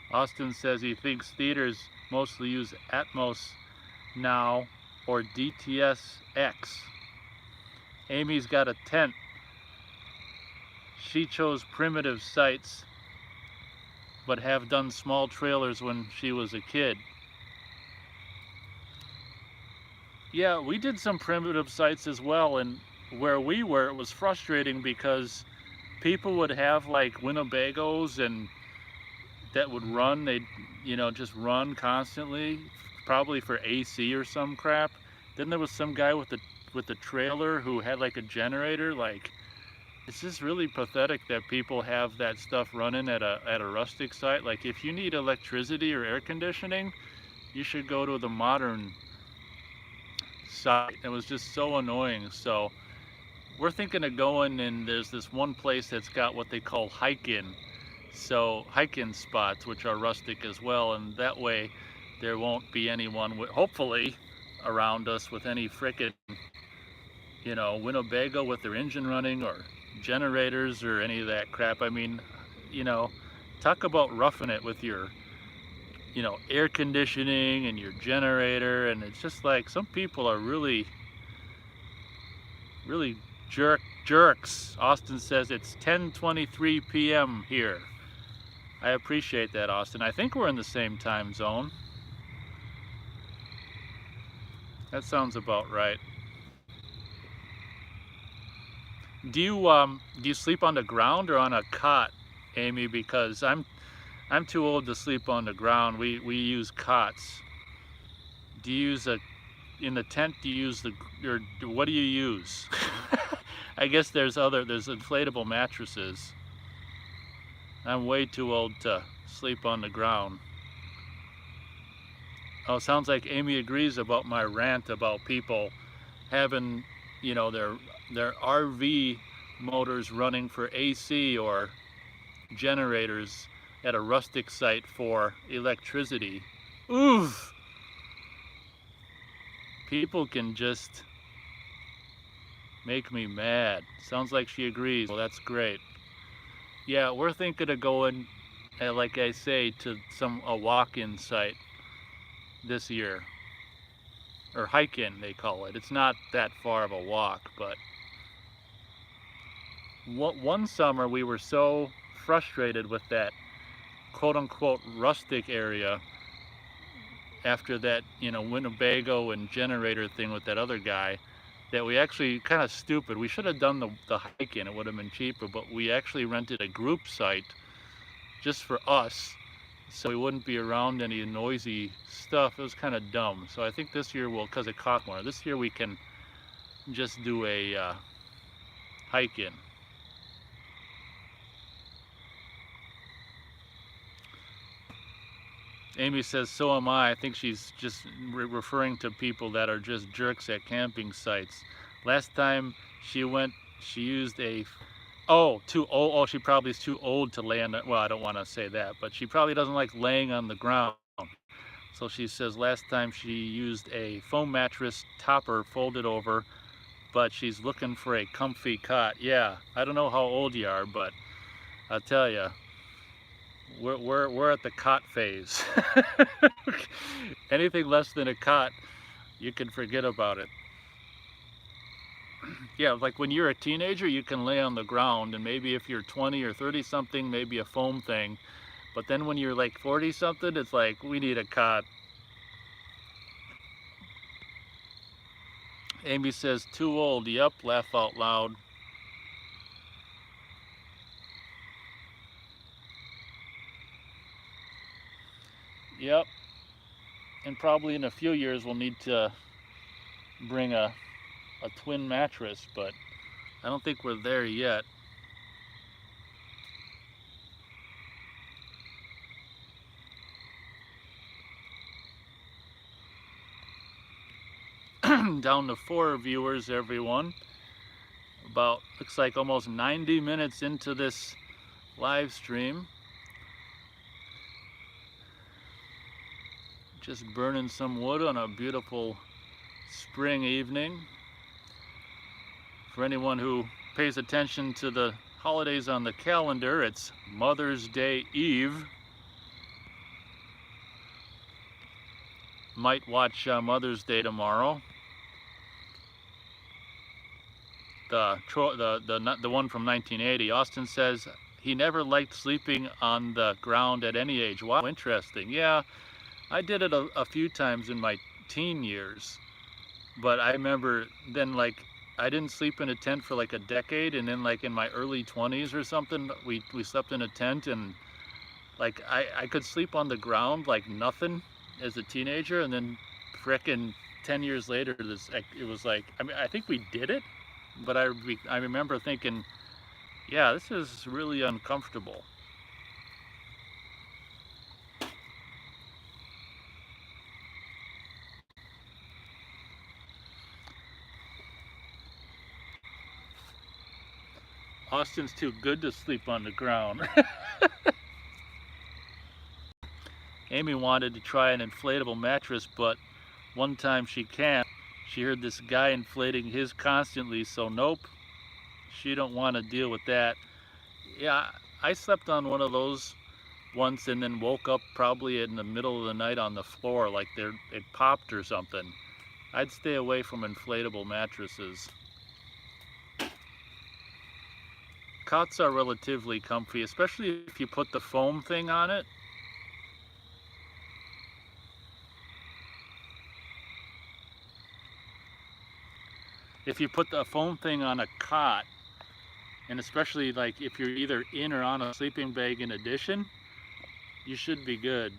Austin says he thinks theaters mostly use Atmos now or DTS-X. Amy's got a tent. She chose primitive sites, but have done small trailers when she was a kid. Yeah, we did some primitive sites as well, and where we were, it was frustrating because people would have like Winnebagos and that would run, they'd, just run constantly, probably for AC or some crap. Then there was some guy with the trailer who had like a generator. Like, it's just really pathetic that people have that stuff running at a rustic site. Like, if you need electricity or air conditioning, you should go to the modern site. It was just so annoying. So we're thinking of going, and there's this one place that's got what they call hike-in. So hike-in spots, which are rustic as well, and that way there won't be anyone, hopefully, around us with any frickin', Winnebago with their engine running or generators or any of that crap. I mean, talk about roughing it with your, air conditioning and your generator, and it's just like some people are really, really jerks. Austin says it's 10:23 p.m. here. I appreciate that, Austin. I think we're in the same time zone. That sounds about right. Do you sleep on the ground or on a cot, Amy? Because I'm too old to sleep on the ground. We use cots. Do you use in the tent? Do you use or what do you use? I guess there's inflatable mattresses. I'm way too old to sleep on the ground. Oh, sounds like Amy agrees about my rant about people having, their RV motors running for AC or generators at a rustic site for electricity. Oof! People can just make me mad. Sounds like she agrees. Well, that's great. Yeah, we're thinking of going, like I say, to a walk-in site this year. Or hike-in, they call it. It's not that far of a walk, but one summer we were so frustrated with that quote-unquote rustic area after that, Winnebago and generator thing with that other guy, that we actually, kind of stupid, we should have done the hike-in, it would have been cheaper, but we actually rented a group site just for us, so we wouldn't be around any noisy stuff. It was kind of dumb. So I think this year because it cost more, this year we can just do a hike-in. Amy says, so am I. I think she's just referring to people that are just jerks at camping sites. Last time she went, she used a, oh, too old. Oh, she probably is too old to lay on the, well, I don't want to say that, but she probably doesn't like laying on the ground. So she says last time she used a foam mattress topper folded over, but she's looking for a comfy cot. Yeah, I don't know how old you are, but I'll tell you, we're at the cot phase. Anything less than a cot, you can forget about it. Yeah, like when you're a teenager, you can lay on the ground, and maybe if you're 20 or 30 something, maybe a foam thing. But then when you're like 40 something, it's like, we need a cot. Amy says, too old. Yep, laugh out loud. Yep, and probably in a few years we'll need to bring a twin mattress, but I don't think we're there yet. Down to 4 viewers, everyone. About, looks like almost 90 minutes into this live stream. Just burning some wood on a beautiful spring evening. For anyone who pays attention to the holidays on the calendar, it's Mother's Day Eve. Might watch Mother's Day tomorrow. The one from 1980. Austin says he never liked sleeping on the ground at any age. Wow, interesting. Yeah, I did it a few times in my teen years, but I remember then, like, I didn't sleep in a tent for like a decade, and then like in my early 20s or something, we slept in a tent, and like I could sleep on the ground like nothing as a teenager, and then frickin' 10 years later, it was like, I mean, I think we did it, but I remember thinking, yeah, this is really uncomfortable. Austin's too good to sleep on the ground. Amy wanted to try an inflatable mattress, but one time she can't. She heard this guy inflating his constantly, so nope, she don't want to deal with that. Yeah, I slept on one of those once and then woke up probably in the middle of the night on the floor like it popped or something. I'd stay away from inflatable mattresses. Cots are relatively comfy, especially if you put the foam thing on it. If you put the foam thing on a cot, and especially like if you're either in or on a sleeping bag in addition, you should be good.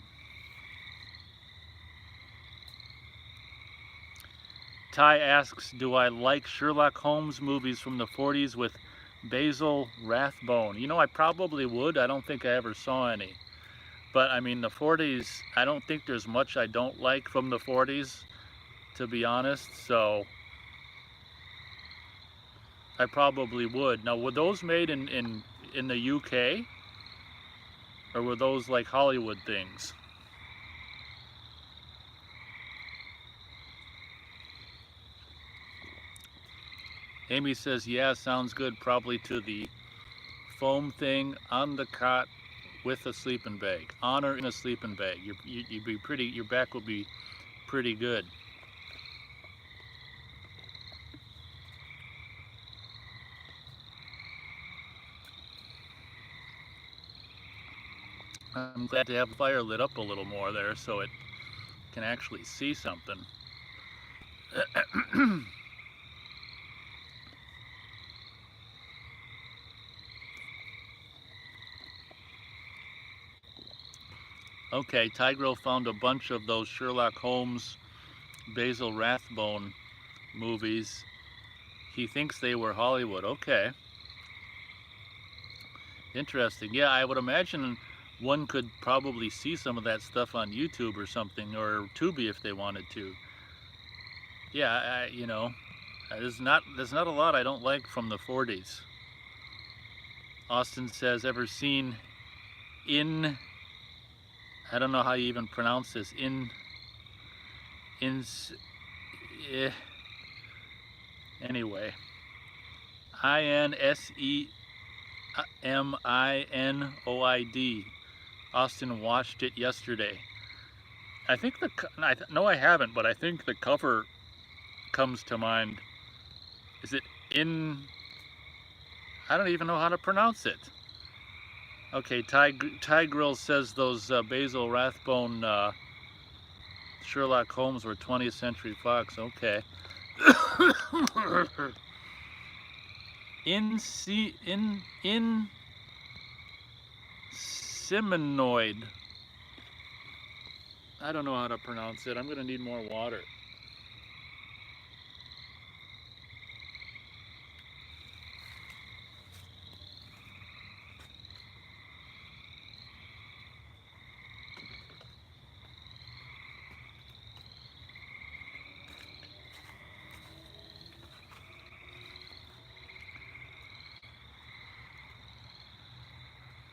Ty asks, do I like Sherlock Holmes movies from the 40s with Basil Rathbone? You know, I probably would. I don't think I ever saw any. But I mean, the 40s, I don't think there's much I don't like from the 40s, to be honest. So I probably would. Now, were those made in the UK? Or were those like Hollywood things? Amy says, yeah, sounds good. Probably to the foam thing on the cot with a sleeping bag. On or in a sleeping bag. You'd be pretty, your back will be pretty good. I'm glad to have the fire lit up a little more there so it can actually see something. Okay, Tigro found a bunch of those Sherlock Holmes, Basil Rathbone movies. He thinks they were Hollywood. Okay. Interesting. Yeah, I would imagine one could probably see some of that stuff on YouTube or something, or Tubi if they wanted to. Yeah, you know, there's not a lot I don't like from the 40s. Austin says, ever seen in, I don't know how you even pronounce this, in, eh, anyway, INSEMINOID. Austin watched it yesterday. I think no, I haven't, but I think the cover comes to mind. Is it in? I don't even know how to pronounce it. Okay, Ty Grill says those Basil Rathbone Sherlock Holmes were 20th Century Fox. Okay. in Seminoid. I don't know how to pronounce it. I'm going to need more water.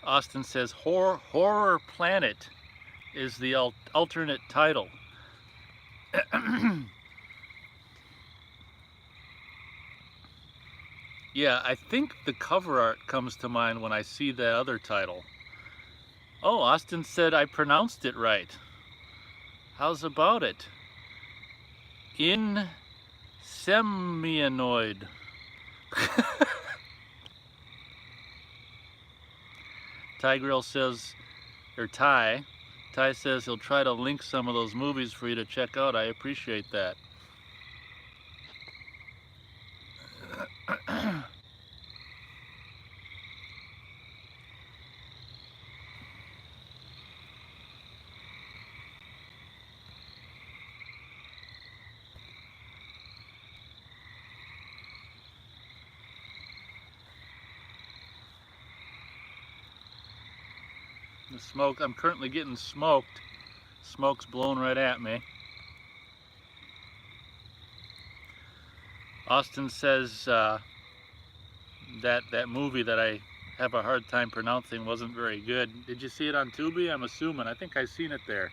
Austin says Horror Planet is the alternate title. Yeah, I think the cover art comes to mind when I see the other title. Oh, Austin said I pronounced it right. How's about it? In Seminoid. Ty Grill says, or Ty says he'll try to link some of those movies for you to check out. I appreciate that. The smoke, I'm currently getting smoked. Smoke's blowing right at me. Austin says that movie that I have a hard time pronouncing wasn't very good. Did you see it on Tubi? I'm assuming. I think I've seen it there.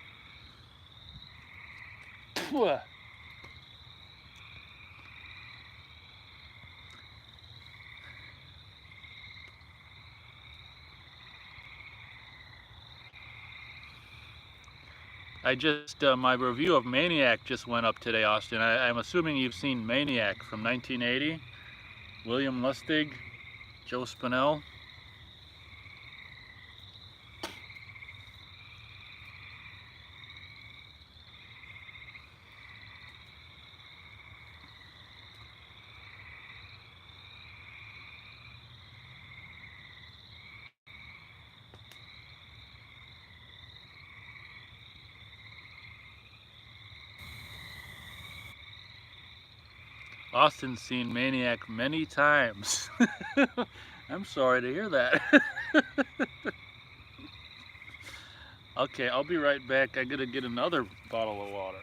I just, my review of Maniac just went up today, Austin. I'm assuming you've seen Maniac from 1980. William Lustig, Joe Spinell. Austin's seen Maniac many times. I'm sorry to hear that. Okay, I'll be right back. I gotta get another bottle of water.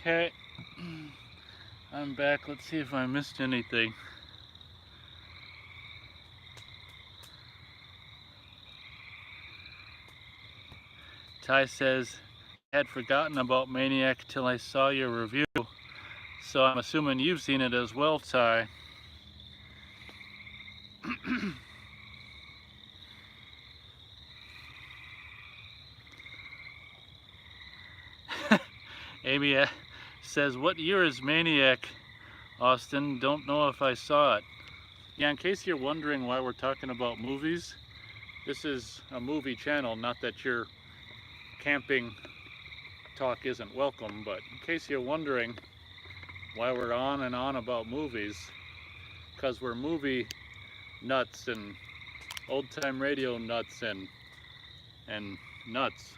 Okay, I'm back. Let's see if I missed anything. Ty says, I had forgotten about Maniac till I saw your review. So I'm assuming you've seen it as well, Ty. Amy says, what year is Maniac, Austin? Don't know if I saw it. Yeah, in case you're wondering why we're talking about movies, this is a movie channel, not that your camping talk isn't welcome, but in case you're wondering why we're on and on about movies, because we're movie nuts and old-time radio nuts and nuts.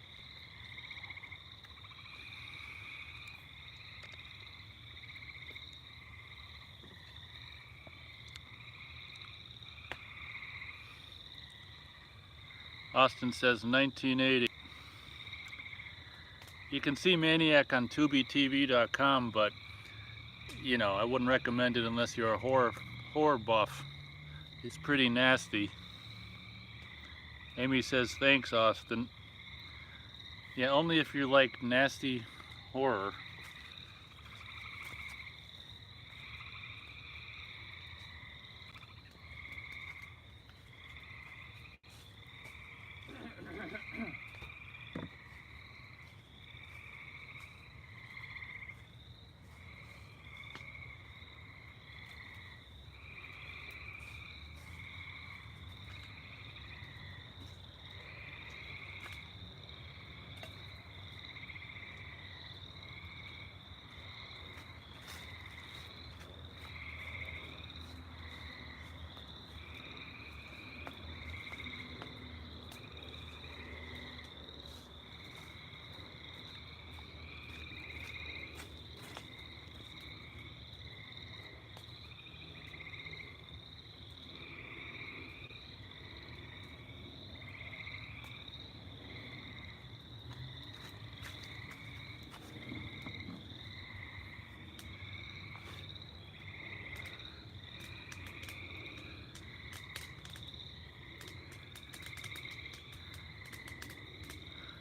Austin says 1980. You can see Maniac on TubiTV.com, but you know, I wouldn't recommend it unless you're a horror buff. It's pretty nasty. Amy says, thanks, Austin. Yeah, only if you like nasty horror.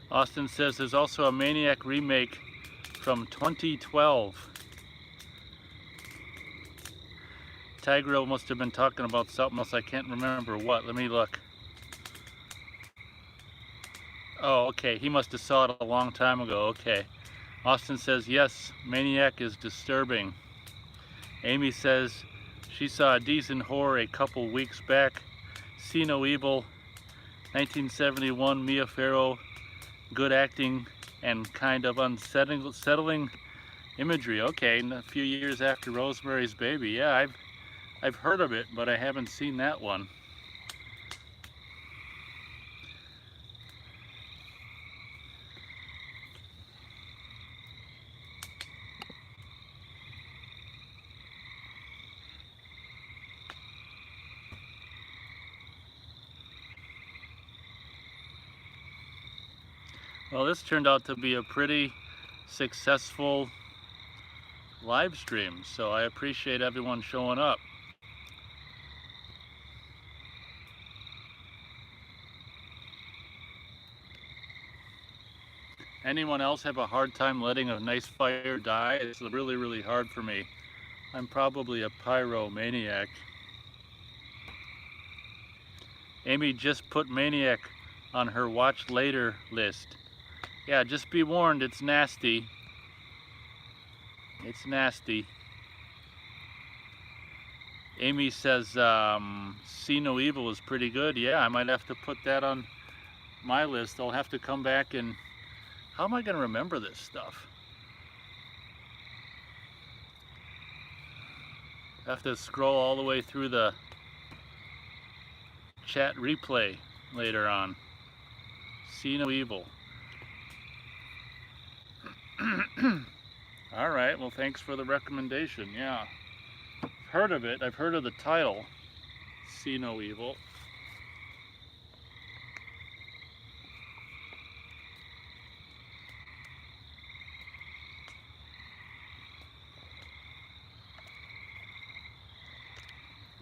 Austin says there's also a Maniac remake from 2012. Tigrill must have been talking about something else. I can't remember what. Let me look. Oh, okay. He must have saw it a long time ago. Okay. Austin says, yes, Maniac is disturbing. Amy says she saw a decent horror a couple weeks back. See No Evil, 1971, Mia Farrow, good acting and kind of unsettling imagery. Okay, and a few years after Rosemary's Baby. Yeah, I've heard of it, but I haven't seen that one. Well, this turned out to be a pretty successful live stream, so I appreciate everyone showing up. Anyone else have a hard time letting a nice fire die? It's really, really hard for me. I'm probably a pyromaniac. Amy just put Maniac on her watch later list. Yeah, just be warned, it's nasty. It's nasty. Amy says, See No Evil is pretty good. Yeah, I might have to put that on my list. I'll have to come back and... How am I going to remember this stuff? I have to scroll all the way through the chat replay later on. See No Evil. All right, well, thanks for the recommendation. Yeah, I've heard of it. I've heard of the title, See No Evil.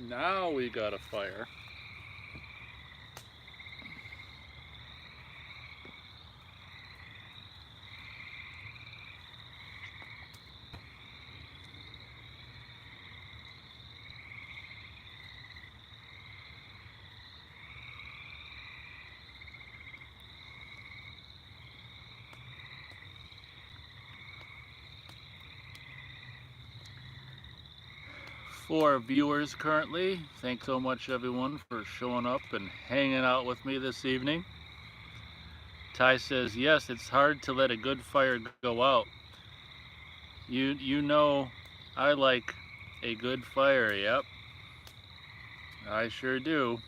Now we got a fire. For viewers currently, thanks so much everyone for showing up and hanging out with me this evening. Ty says, yes, it's hard to let a good fire go out. You know I like a good fire, yep. I sure do.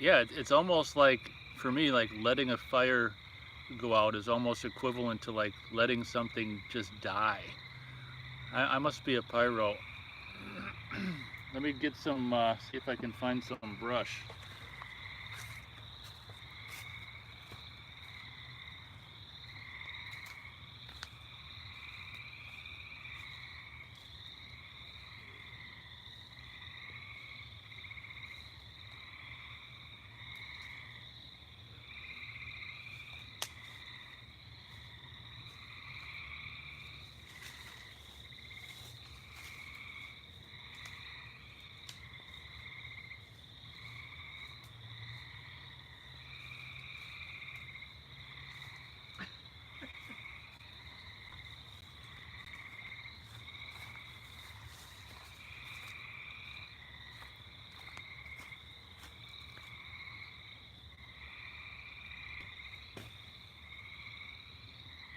Yeah, it's almost like, for me, like letting a fire go out is almost equivalent to like letting something just die. I must be a pyro. Let me get some, see if I can find some brush.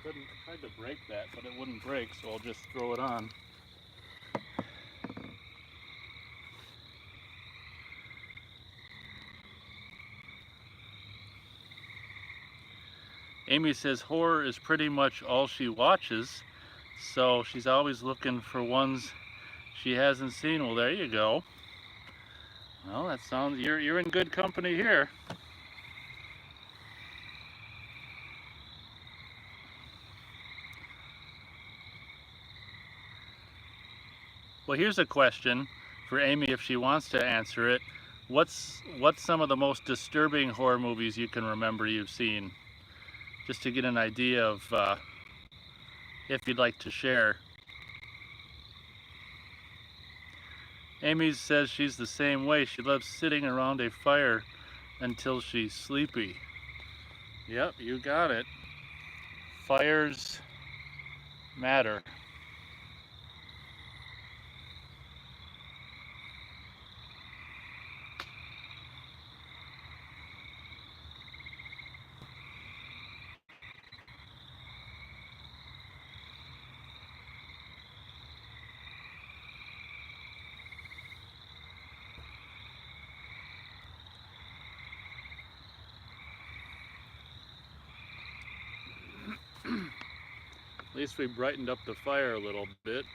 I tried to break that, but it wouldn't break, so I'll just throw it on. Amy says horror is pretty much all she watches, so she's always looking for ones she hasn't seen. Well, there you go. Well, that sounds, you're in good company here. Well, here's a question for Amy if she wants to answer it. What's some of the most disturbing horror movies you can remember you've seen? Just to get an idea of if you'd like to share. Amy says she's the same way. She loves sitting around a fire until she's sleepy. Yep, you got it. Fires matter. At least we brightened up the fire a little bit.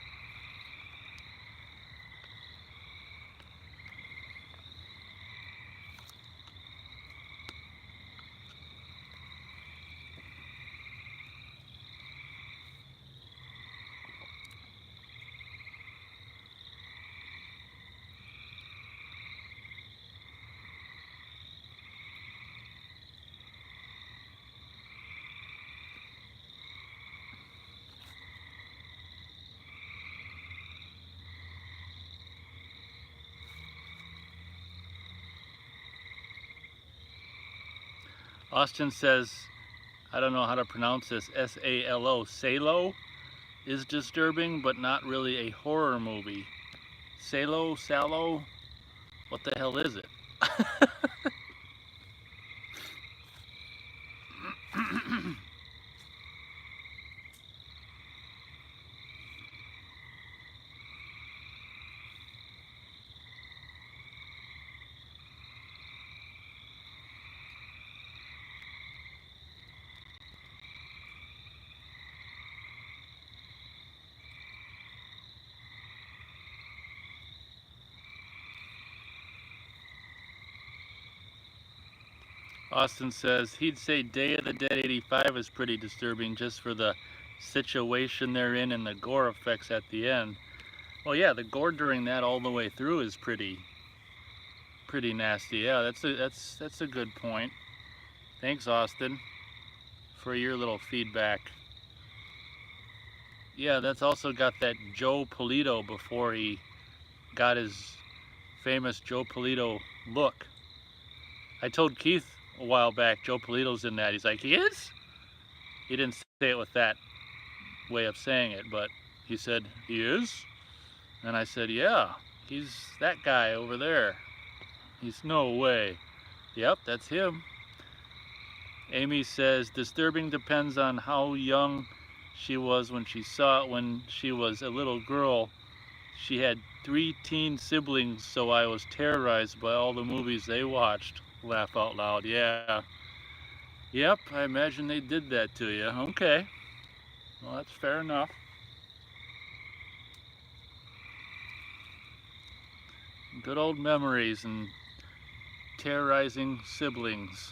Austin says, I don't know how to pronounce this, S-A-L-O, Salo is disturbing, but not really a horror movie. Salo, what the hell is it? Austin says he'd say Day of the Dead 85 is pretty disturbing just for the situation they're in and the gore effects at the end. Well, yeah, the gore during that all the way through is pretty nasty. Yeah, that's a good point. Thanks, Austin, for your little feedback. Yeah, that's also got that Joe Polito before he got his famous Joe Polito look. I told Keith a while back Joe Polito's in that. He's like, he is? He didn't say it with that way of saying it, but he said, he is? And I said, yeah, he's that guy over there. He's no way. Yep, that's him. Amy says, disturbing depends on how young she was when she saw it. When she was a little girl, she had 3 teen siblings, so I was terrorized by all the movies they watched. Laugh out loud. Yeah. Yep, I imagine they did that to you. Okay. Well, that's fair enough. Good old memories and terrorizing siblings.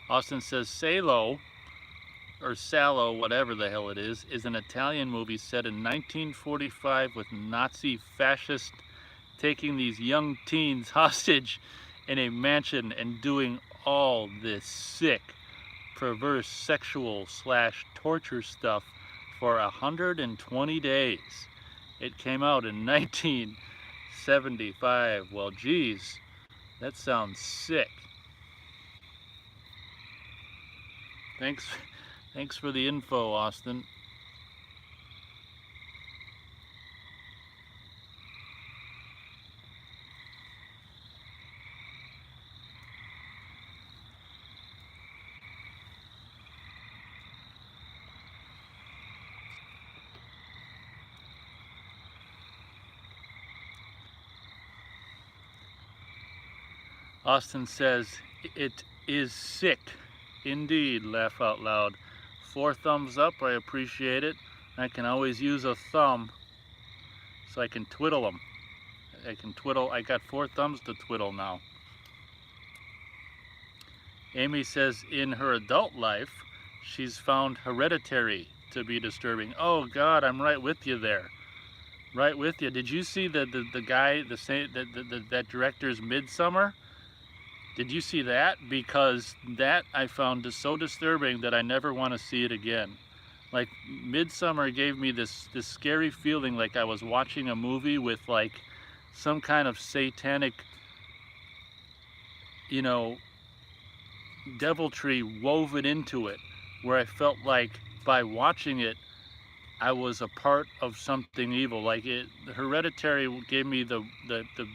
Austin says Salo, or Salo, whatever the hell it is an Italian movie set in 1945 with Nazi fascists taking these young teens hostage in a mansion and doing all this sick, perverse sexual / torture stuff for 120 days. It came out in 1975. Well, geez, that sounds sick. Thanks for the info, Austin. Austin says, it is sick. Indeed, laugh out loud. 4 thumbs up, I appreciate it. I can always use a thumb so I can twiddle them. I got 4 thumbs to twiddle now. Amy says in her adult life, she's found Hereditary to be disturbing. Oh God, I'm right with you there. Right with you. Did you see the guy, that director's Midsummer? Did you see that? Because that I found is so disturbing that I never want to see it again. Like, Midsummer gave me this scary feeling like I was watching a movie with like some kind of satanic, you know, deviltry woven into it, where I felt like by watching it I was a part of something evil. Like, Hereditary gave me the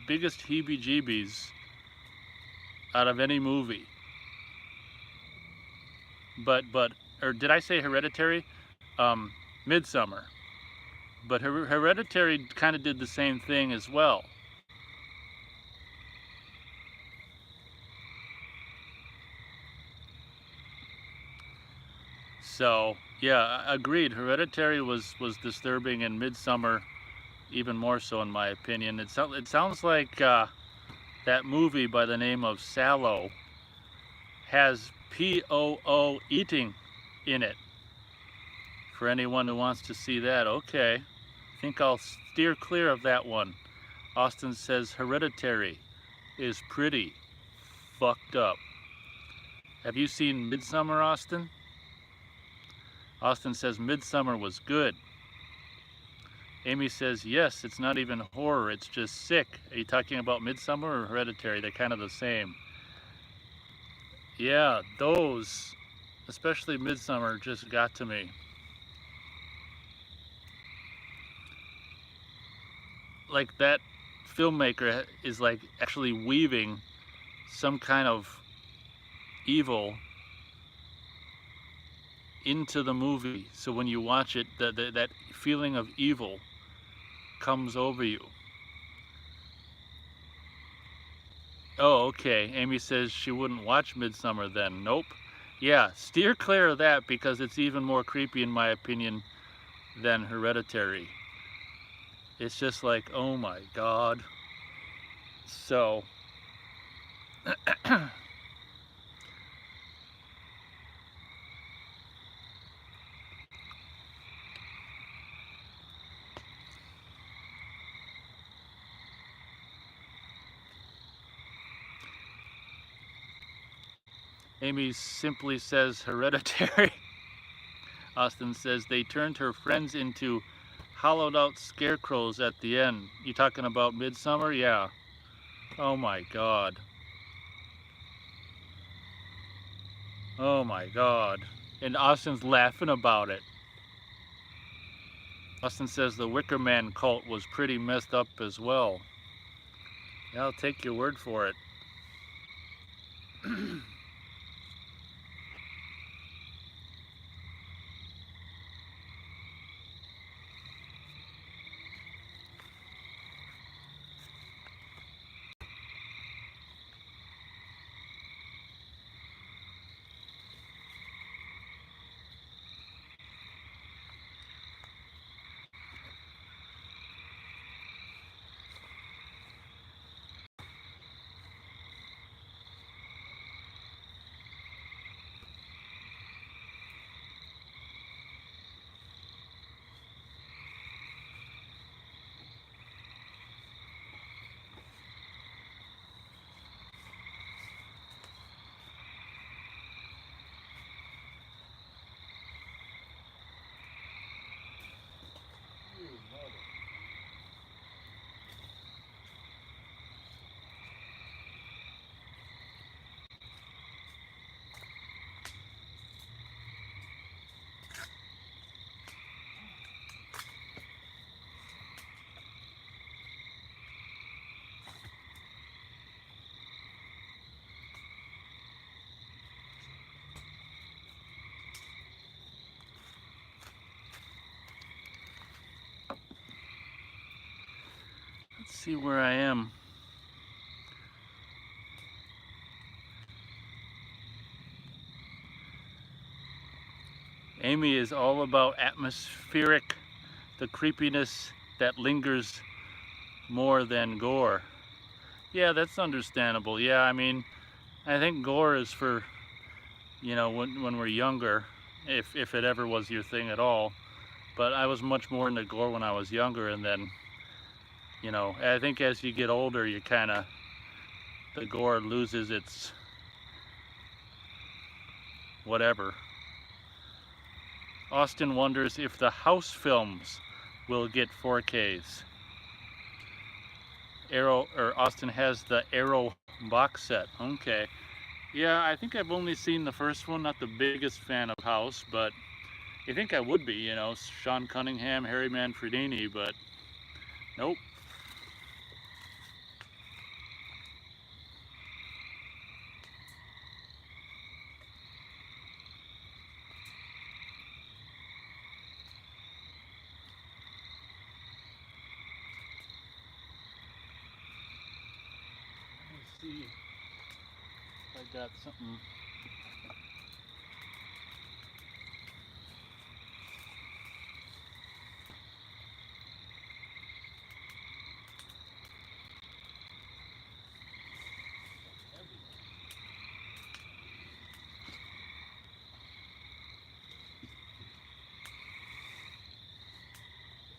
biggest heebie-jeebies out of any movie. But or did I say Hereditary? Midsummer. But Hereditary kind of did the same thing as well. So yeah, agreed. Hereditary was disturbing, and Midsummer even more so, in my opinion. It sounds like that movie by the name of Salo has POO eating in it. For anyone who wants to see that, okay. I think I'll steer clear of that one. Austin says Hereditary is pretty fucked up. Have you seen Midsummer, Austin? Austin says Midsummer was good. Amy says, yes, it's not even horror, it's just sick. Are you talking about Midsummer or Hereditary? They're kind of the same. Yeah, those, especially Midsummer, just got to me. Like, that filmmaker is like actually weaving some kind of evil into the movie, so when you watch it, that feeling of evil comes over you. Oh, okay. Amy says she wouldn't watch Midsummer then. Nope. Yeah, steer clear of that because it's even more creepy in my opinion than Hereditary. It's just like, oh my god. So, Amy simply says Hereditary. Austin says they turned her friends into hollowed out scarecrows at the end. You talking about Midsummer? Yeah. Oh my god. Oh my god. And Austin's laughing about it. Austin says the Wicker Man cult was pretty messed up as well. Yeah, I'll take your word for it. Let's see where I am. Amy is all about atmospheric, the creepiness that lingers more than gore. Yeah, that's understandable. Yeah, I mean, I think gore is for, when we're younger, if it ever was your thing at all. But I was much more into gore when I was younger, and then, I think as you get older, you kind of, the gore loses its whatever. Austin wonders if the house films will get 4Ks. Arrow, or Austin has the Arrow box set. Okay. Yeah, I think I've only seen the first one, not the biggest fan of House, but I think I would be, Sean Cunningham, Harry Manfredini, but nope. Let's see if I got something.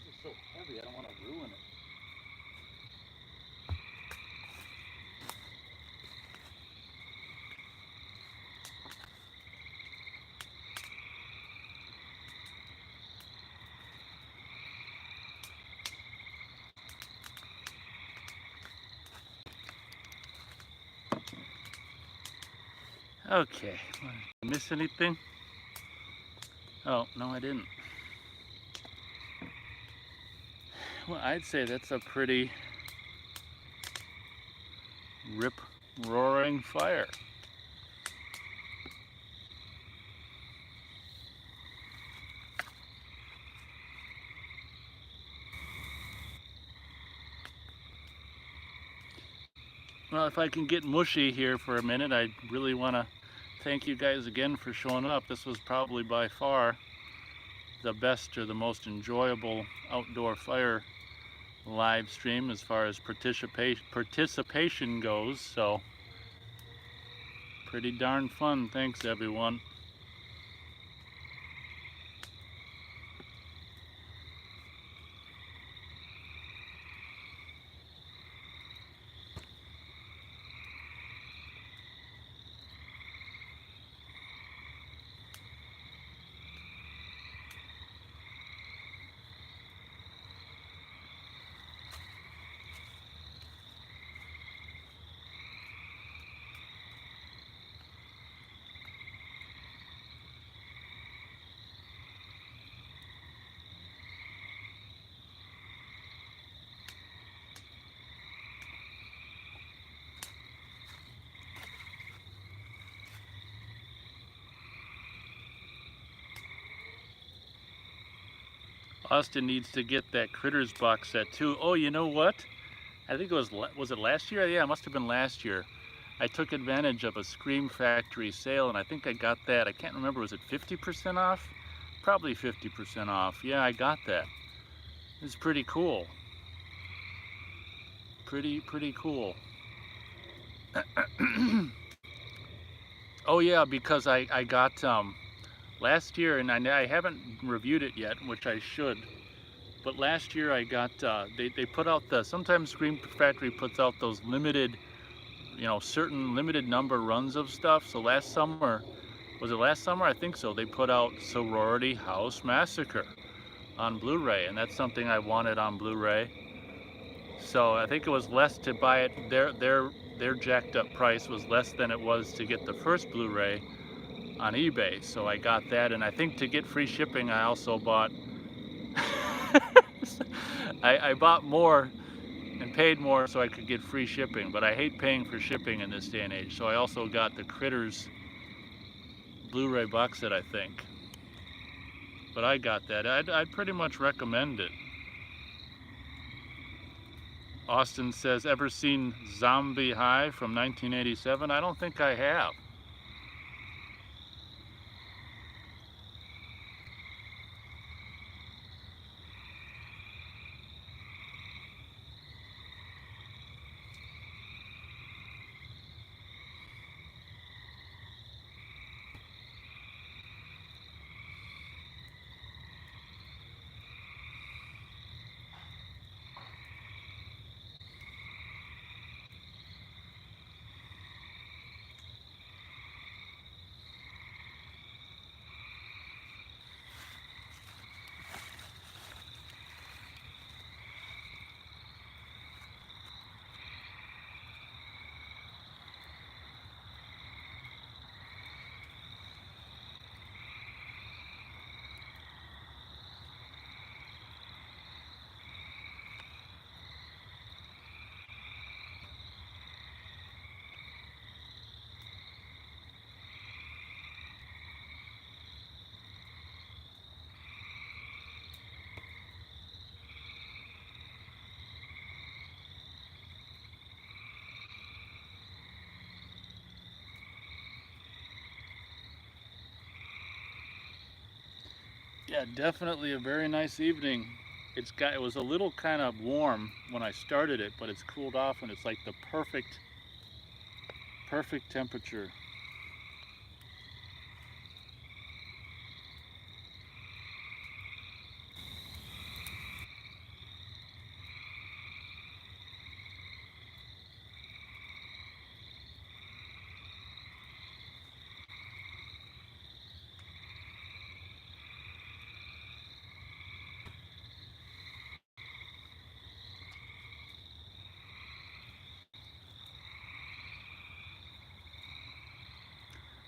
This is so heavy, I don't want to ruin it. Okay, did I miss anything? Oh, no I didn't. Well, I'd say that's a pretty rip-roaring fire. Well, if I can get mushy here for a minute, I really want to thank you guys again for showing up. This was probably by far the best or the most enjoyable outdoor fire live stream as far as participation goes. So pretty darn fun. Thanks, everyone. Austin needs to get that Critters box set too. Oh, you know what? I think it was it last year? Yeah, it must have been last year. I took advantage of a Scream Factory sale and I think I got that. I can't remember, was it 50% off? Probably 50% off. Yeah, I got that. It's pretty cool. Pretty cool. Oh yeah, because I got last year, and I haven't reviewed it yet, which I should. But last year I got, they put out sometimes Scream Factory puts out those limited, certain limited number runs of stuff. So last summer, was it last summer? I think so. They put out Sorority House Massacre on Blu-ray, and that's something I wanted on Blu-ray. So I think it was less to buy it. Their jacked up price was less than it was to get the first Blu-ray on eBay. So I got that, and I think to get free shipping, I also bought. I bought more and paid more so I could get free shipping, but I hate paying for shipping in this day and age. So I also got the Critters Blu-ray box set, I think. But I got that. I'd pretty much recommend it. Austin says, ever seen Zombie High from 1987? I don't think I have. Yeah, definitely a very nice evening. It was a little kind of warm when I started it, but it's cooled off and it's like the perfect temperature.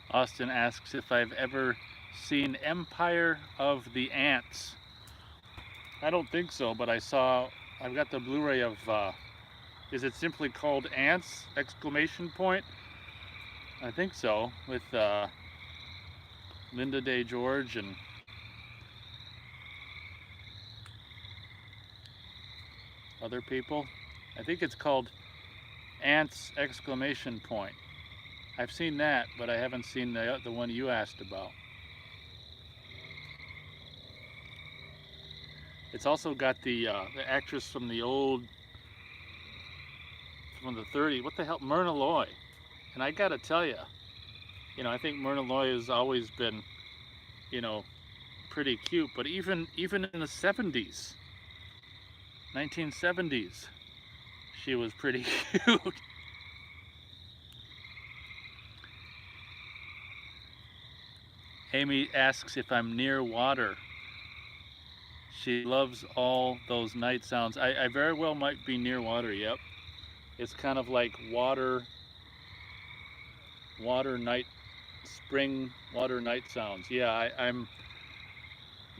Austin asks if I've ever seen Empire of the Ants. I don't think so, but I've got the Blu-ray of, is it simply called Ants, exclamation point? I think so, with Linda Day George and other people. I think it's called ants exclamation point. I've seen that, but I haven't seen the one you asked about. It's also got the actress from the old, from the 30s. What the hell, Myrna Loy. And I gotta tell you, I think Myrna Loy has always been, you know, pretty cute. But even in the 70s, 1970s, she was pretty cute. Amy asks if I'm near water. She loves all those night sounds. I very well might be near water, yep. It's kind of like water night, spring water night sounds. Yeah, I'm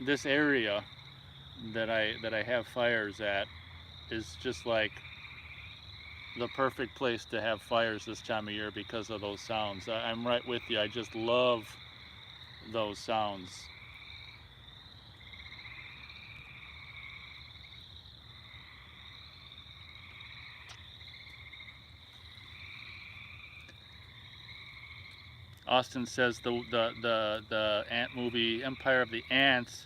this area that I have fires at is just like the perfect place to have fires this time of year because of those sounds. I'm right with you. I just love those sounds. Austin says the ant movie Empire of the Ants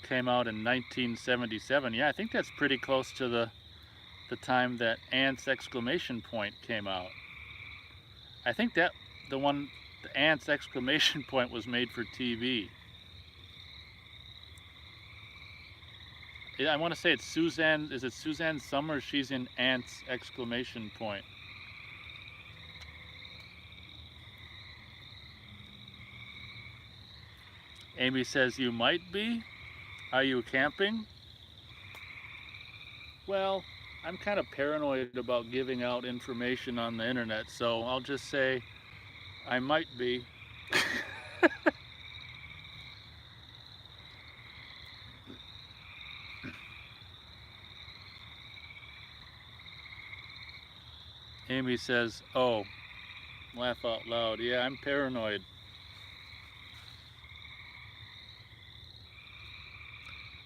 came out in 1977. Yeah, I think that's pretty close to the time that Ants exclamation point came out. I think that the Ants exclamation point was made for TV. I want to say it's Suzanne. Is it Suzanne Summers? She's in Ants exclamation point. Amy says you might be. Are you camping? Well, I'm kind of paranoid about giving out information on the internet, so I'll just say I might be. Amy says, oh, laugh out loud. Yeah, I'm paranoid.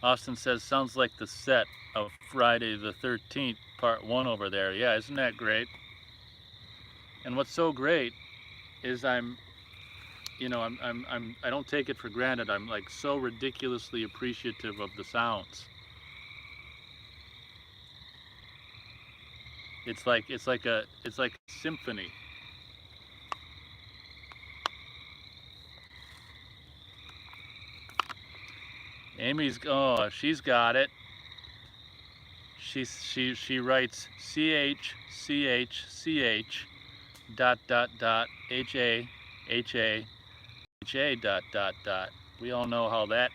Austin says, sounds like the set of Friday the 13th, part 1 over there. Yeah, isn't that great? And what's so great is I don't take it for granted. I'm like so ridiculously appreciative of the sounds. It's like a symphony. She's got it. She writes CHCHCH dot HAHA dot. We all know how that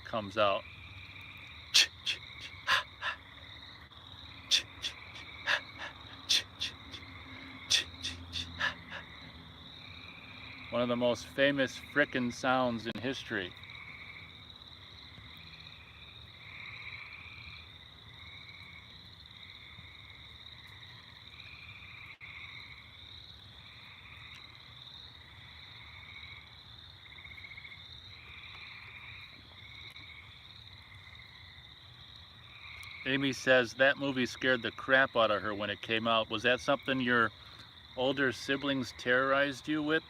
comes out. One of the most famous frickin' sounds in history. Amy says that movie scared the crap out of her when it came out. Was that something your older siblings terrorized you with?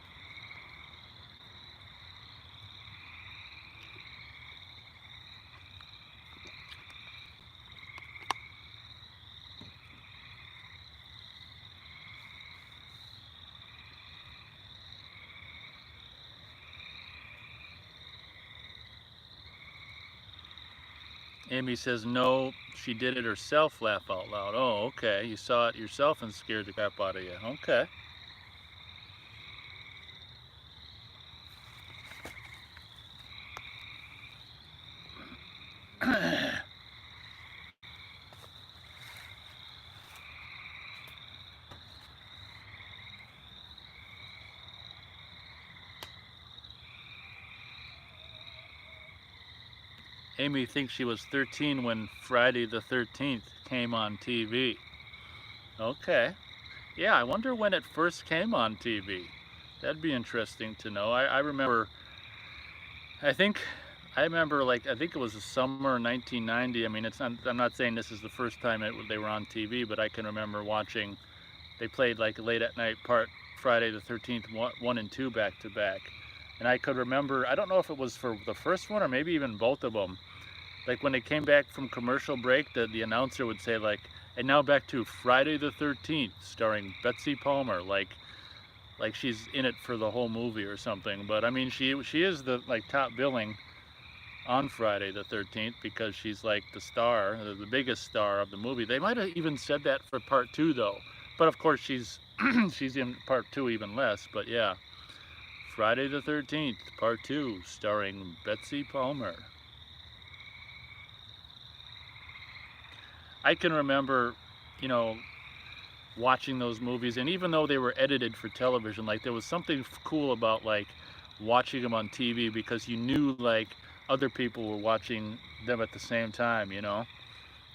Amy says, no, she did it herself, laugh out loud. Oh, okay. You saw it yourself and scared the crap out of you. Okay. Amy thinks she was 13 when Friday the 13th came on TV. Okay. Yeah, I wonder when it first came on TV. That'd be interesting to know. I remember, I think, I remember I think it was the summer of 1990. I mean, I'm not saying this is the first time they were on TV, but I can remember watching they played like late at night part Friday the 13th 1 and 2 back to back. And I could remember, I don't know if it was for the first one or maybe even both of them. Like when they came back from commercial break, the announcer would say like, and now back to Friday the 13th, starring Betsy Palmer, like she's in it for the whole movie or something. But I mean, she is the like top billing on Friday the 13th because she's like the star, the biggest star of the movie. They might have even said that for part 2 though. But of course she's she's in part 2 even less. But yeah, Friday the 13th, part 2, starring Betsy Palmer. I can remember, you know, watching those movies, and even though they were edited for television, like there was something cool about like watching them on TV because you knew like other people were watching them at the same time, you know.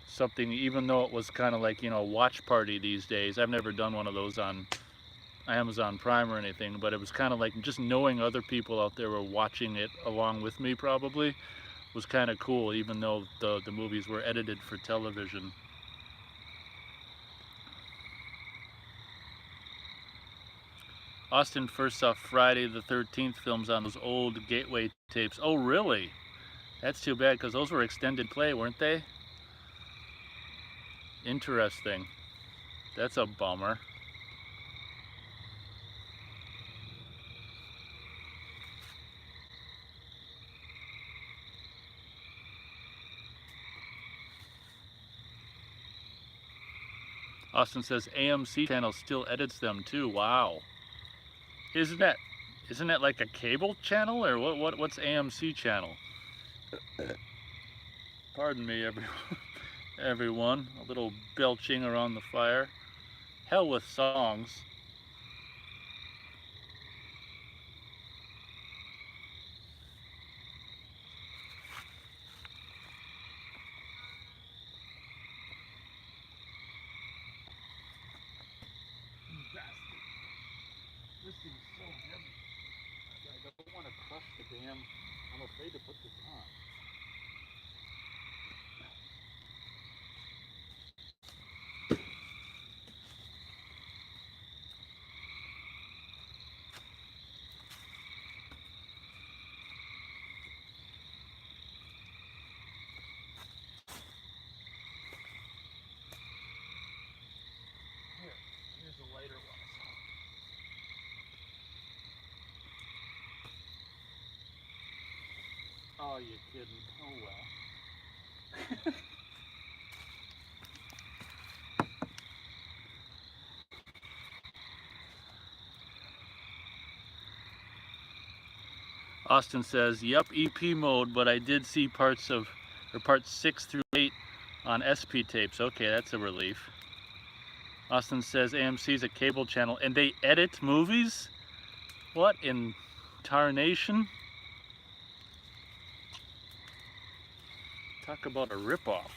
Something, even though it was kind of like, you know, watch party these days. I've never done one of those on Amazon Prime or anything, but it was kind of like just knowing other people out there were watching it along with me probably was kind of cool, even though the movies were edited for television. Austin first saw Friday the 13th films on those old Gateway tapes. Oh, really? That's too bad because those were extended play, weren't they? Interesting. That's a bummer. Austin says AMC channel still edits them too. Wow. Isn't that like a cable channel or what's AMC channel? Pardon me, everyone. A little belching around the fire. Hell with songs. This thing's so heavy. I don't want to crush the damn. I'm afraid to put this on. Here's a lighter one. Oh, you kidding? Oh well. Austin says, "Yup, EP mode, but I did see parts 6 through 8 on SP tapes. Okay, that's a relief." Austin says AMC is a cable channel and they edit movies? What in tarnation? Talk about a ripoff.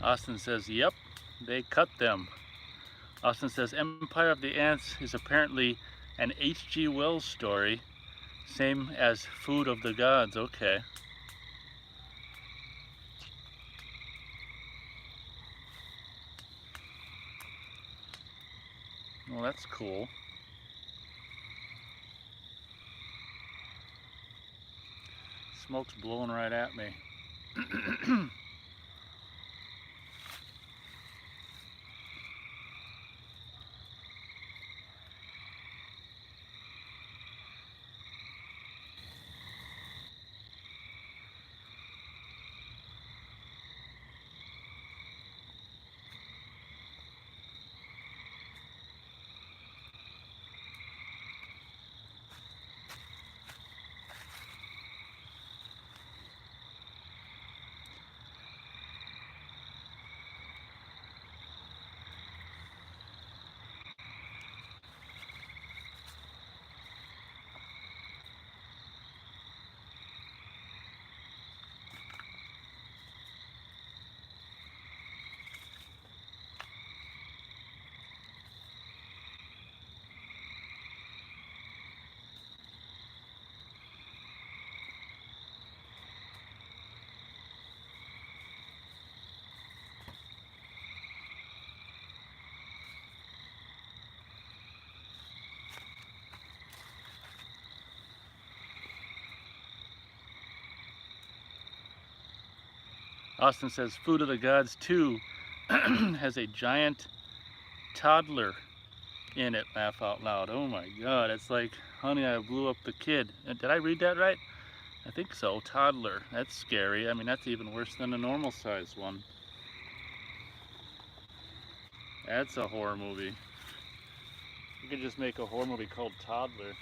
Austin says, "Yep, they cut them." Austin says, "Empire of the Ants is apparently an H.G. Wells story, same as Food of the Gods." Okay. Well, that's cool. Smoke's blowing right at me. Austin says Food of the Gods 2 has a giant toddler in it. Laugh out loud. Oh my god, it's like Honey, I Blew Up the Kid. Did I read that right? I think so. Toddler. That's scary. I mean, that's even worse than a normal sized one. That's a horror movie. You could just make a horror movie called Toddler.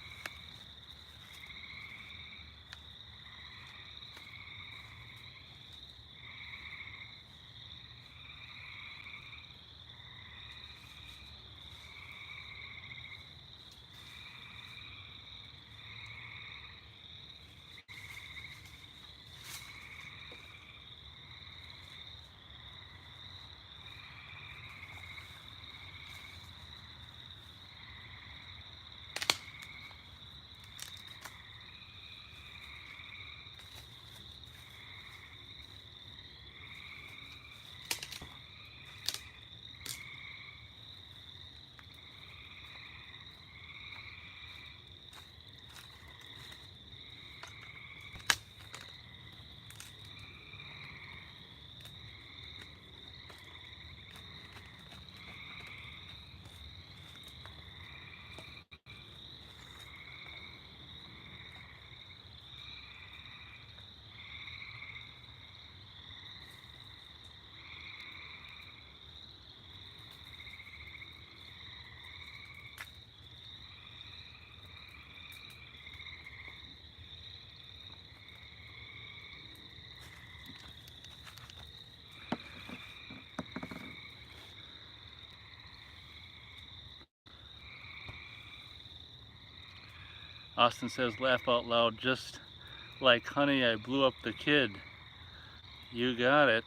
Austin says, laugh out loud, just like Honey, I Blew Up the Kid. You got it.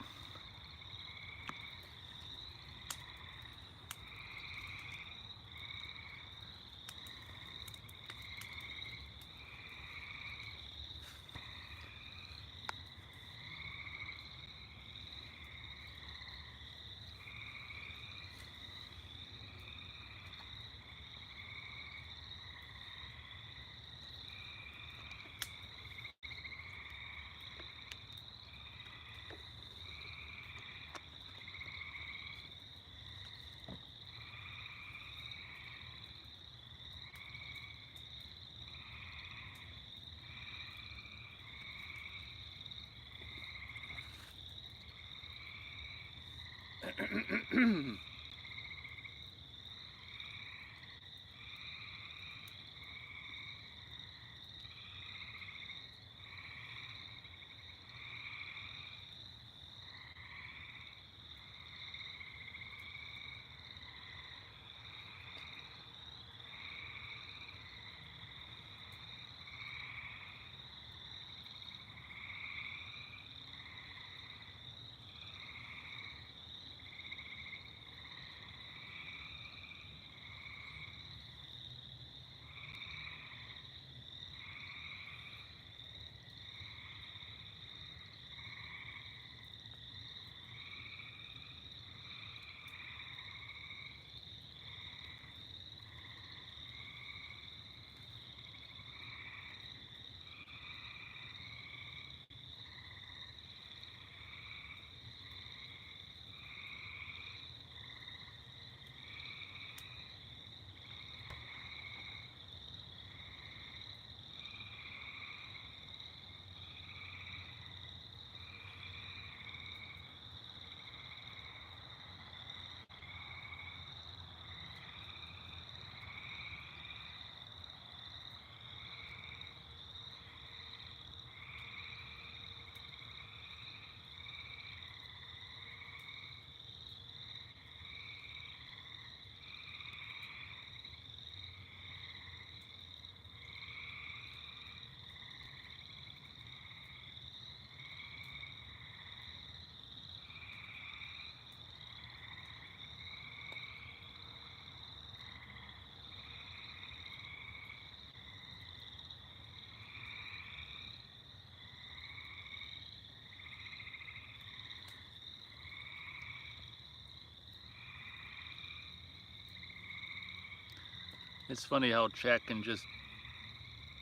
It's funny how chat can just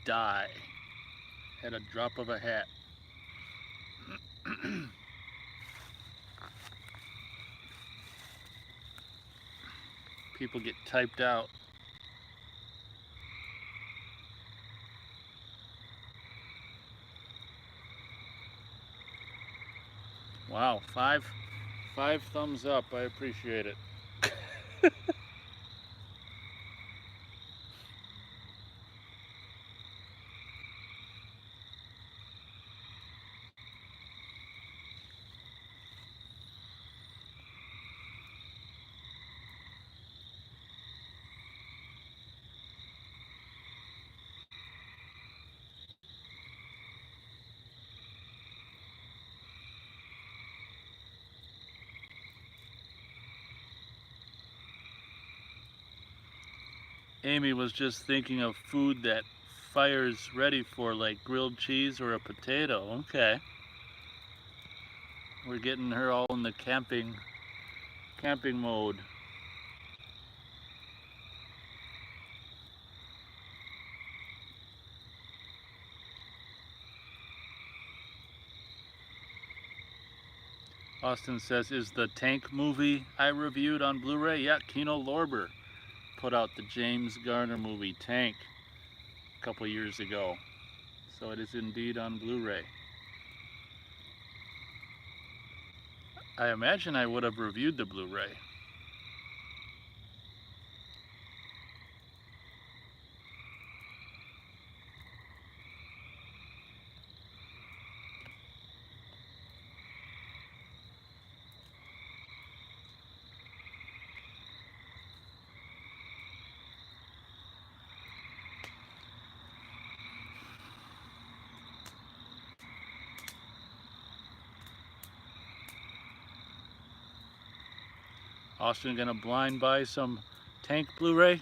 die at a drop of a hat. People get typed out. Wow, five thumbs up. I appreciate it. Amy was just thinking of food that fire's ready for, like grilled cheese or a potato. Okay. We're getting her all in the camping mode. Austin says, is the Tank movie I reviewed on Blu-ray? Yeah, Kino Lorber put out the James Garner movie Tank a couple years ago. So it is indeed on Blu-ray. I imagine I would have reviewed the Blu-ray. Austin gonna blind buy some Tank Blu-ray.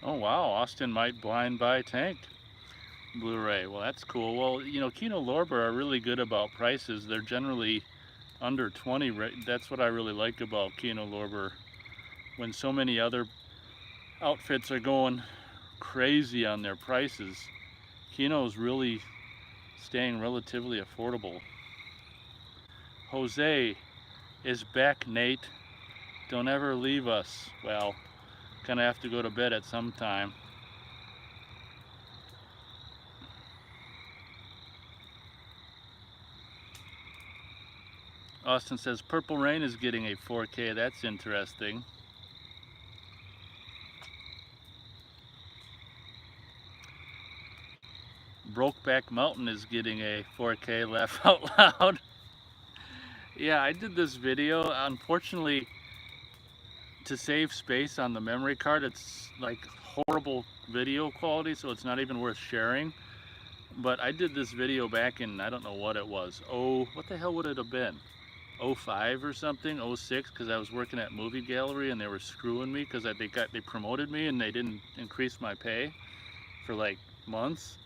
Oh wow, Austin might blind buy Tank Blu-ray. Well, that's cool. Well, you know, Kino Lorber are really good about prices. They're generally under 20. That's what I really like about Kino Lorber. When so many other outfits are going crazy on their prices, Kino's really staying relatively affordable. Jose is back, Nate. Don't ever leave us. Well, gonna have to go to bed at some time. Austin says Purple Rain is getting a 4K. That's interesting. Brokeback Mountain is getting a 4K. Laugh out loud. Yeah, I did this video. Unfortunately, to save space on the memory card, it's like horrible video quality, so it's not even worth sharing. But I did this video back in, I don't know what it was. Oh, what the hell would it have been? 05 or something, 06, because I was working at Movie Gallery and they were screwing me because they promoted me and they didn't increase my pay for like months.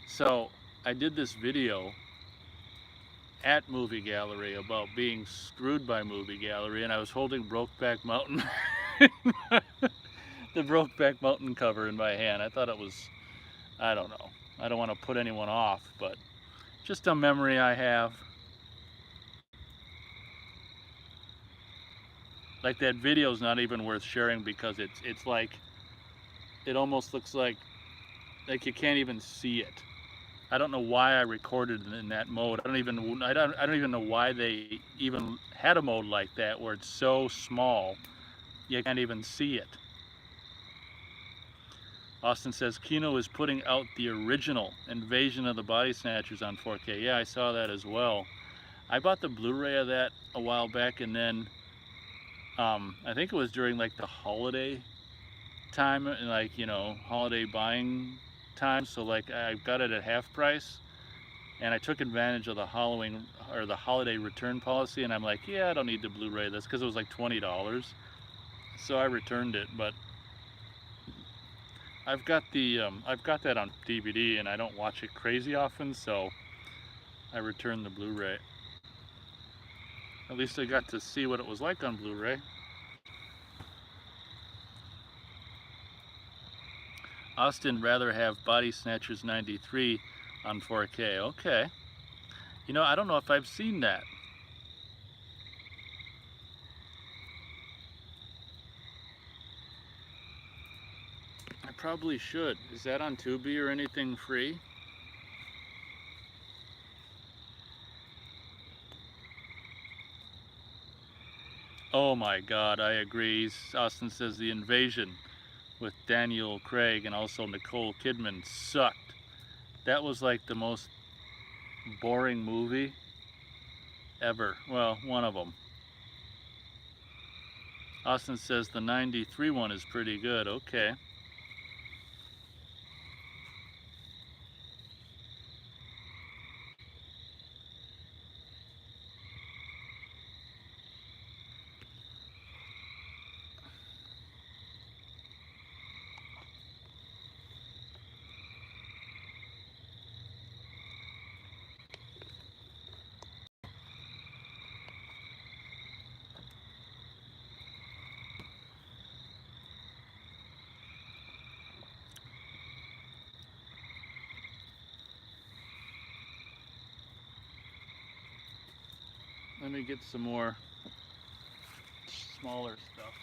So I did this video at Movie Gallery about being screwed by Movie Gallery, and I was holding Brokeback Mountain, the Brokeback Mountain cover in my hand. I thought it was, I don't know, I don't want to put anyone off, but just a memory I have. Like, that video is not even worth sharing because it's like, it almost looks like you can't even see it. I don't know why I recorded it in that mode. I don't even know why they even had a mode like that where it's so small you can't even see it. Austin says Kino is putting out the original Invasion of the Body Snatchers on 4K. Yeah, I saw that as well. I bought the Blu-ray of that a while back, and then I think it was during like the holiday time, like, you know, holiday buying time. So like I got it at half price, and I took advantage of the Halloween or the holiday return policy, and I'm like, yeah, I don't need to Blu-ray this because it was like $20. So I returned it, but I've got that on DVD, and I don't watch it crazy often, so I returned the Blu-ray. At least I got to see what it was like on Blu-ray. Austin rather have Body Snatchers 93 on 4K. Okay. You know, I don't know if I've seen that. I probably should. Is that on Tubi or anything free? Oh my God, I agree. Austin says The Invasion with Daniel Craig and also Nicole Kidman sucked. That was like the most boring movie ever. Well, one of them. Austin says the 93 one is pretty good. Okay. Let me get some more smaller stuff.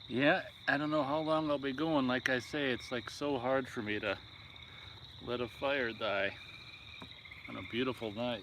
Yeah, I don't know how long I'll be going. Like I say, it's like so hard for me to let a fire die on a beautiful night.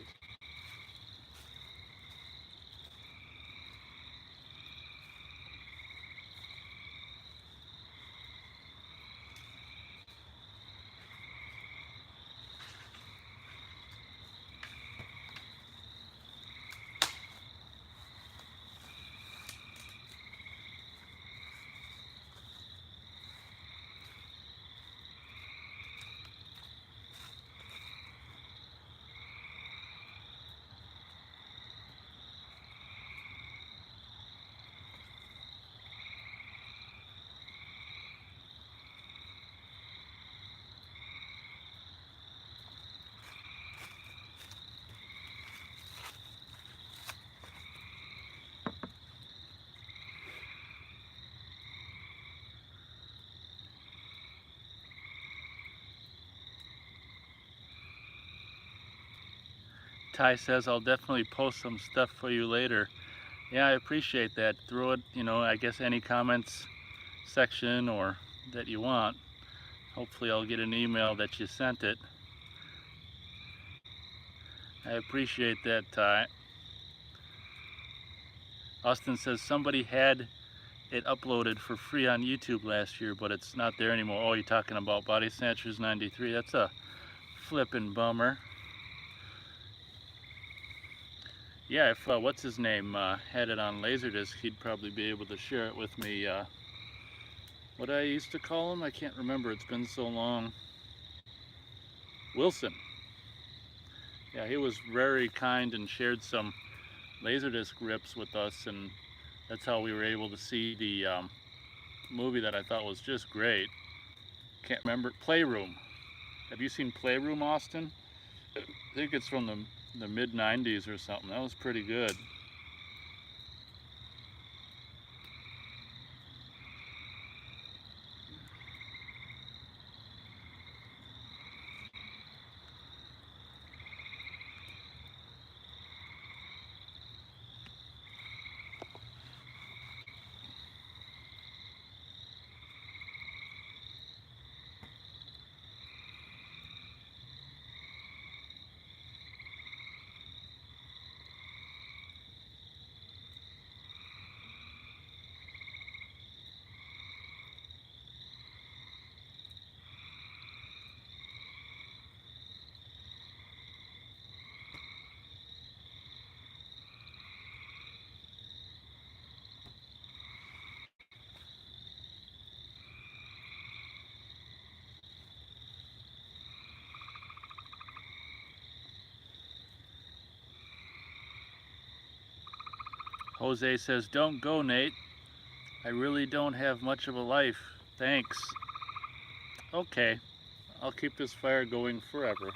Ty says I'll definitely post some stuff for you later. Yeah, I appreciate that. Throw it, you know, I guess any comments section or that you want. Hopefully I'll get an email that you sent it. I appreciate that, Ty. Austin says somebody had it uploaded for free on YouTube last year, but it's not there anymore. Oh, you're talking about Body Snatchers 93? That's a flippin' bummer. Yeah, if what's his name had it on Laserdisc, he'd probably be able to share it with me. What I used to call him, I can't remember. It's been so long. Wilson. Yeah, he was very kind and shared some Laserdisc rips with us, and that's how we were able to see the movie that I thought was just great. Can't remember. Playroom. Have you seen Playroom, Austin? I think it's from the mid 90s or something. That was pretty good. Jose says, "Don't go, Nate. I really don't have much of a life. Thanks." Okay, I'll keep this fire going forever.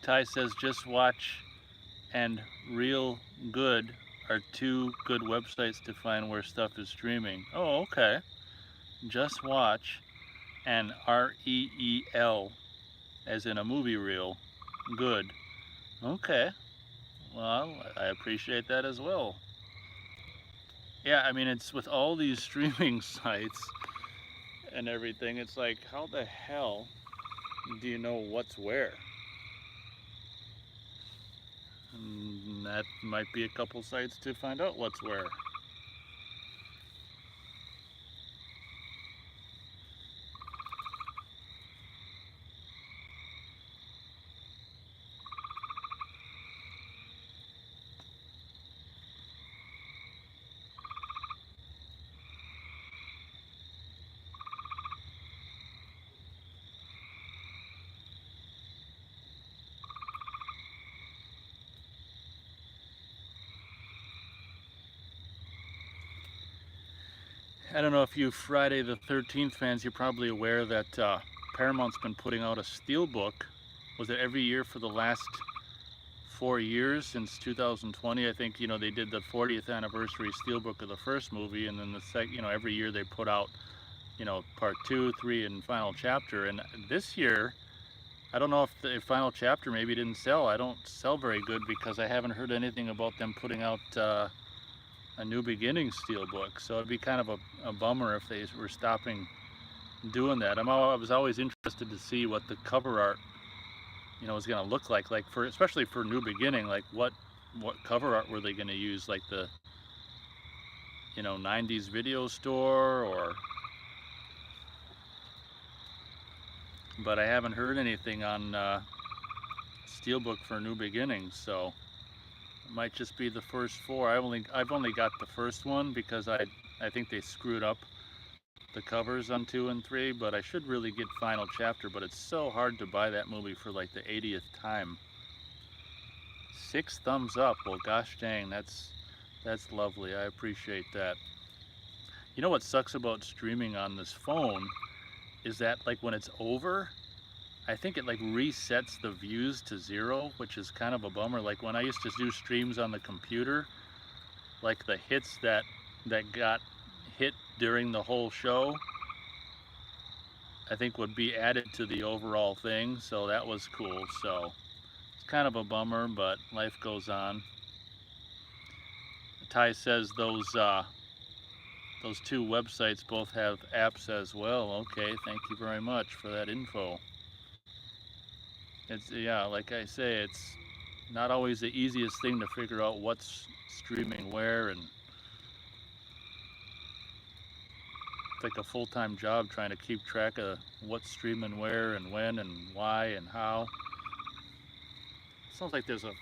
Ty says, "Just Watch and Real Good are two good websites to find where stuff is streaming." Oh, okay. Just Watch and REEL, as in a movie reel. Good. Okay. Well, I appreciate that as well. Yeah, I mean, it's with all these streaming sites and everything, it's like, how the hell do you know what's where? And that might be a couple sites to find out what's where. I don't know if you Friday the 13th fans, you're probably aware that Paramount's been putting out a steelbook. Was it every year for the last 4 years since 2020? I think, they did the 40th anniversary steelbook of the first movie, and then the second, every year they put out, part 2, 3, and final chapter. And this year, I don't know if the final chapter maybe didn't sell. I don't sell very good because I haven't heard anything about them putting out a New Beginning steelbook. So it'd be kind of a bummer if they were stopping doing that. I was always interested to see what the cover art, was going to look like for, especially for New Beginning, like what cover art were they going to use, like the 90s video store, or, but I haven't heard anything on steelbook for New Beginnings, so it might just be the first four. I've only got the first one because I think they screwed up the covers on 2 and 3, but I should really get final chapter. But it's so hard to buy that movie for like the 80th time. 6 thumbs up. Well, gosh dang, that's lovely. I appreciate that. You know what sucks about streaming on this phone is that like when it's over, I think it like resets the views to 0, which is kind of a bummer. Like when I used to do streams on the computer, like the hits that got hit during the whole show, I think would be added to the overall thing, so that was cool. So it's kind of a bummer, but life goes on. Ty says those two websites both have apps as well. Okay, thank you very much for that info. It's, yeah, like I say, it's not always the easiest thing to figure out what's streaming where, and it's like a full-time job trying to keep track of what's streaming where and when and why and how. It sounds like there's a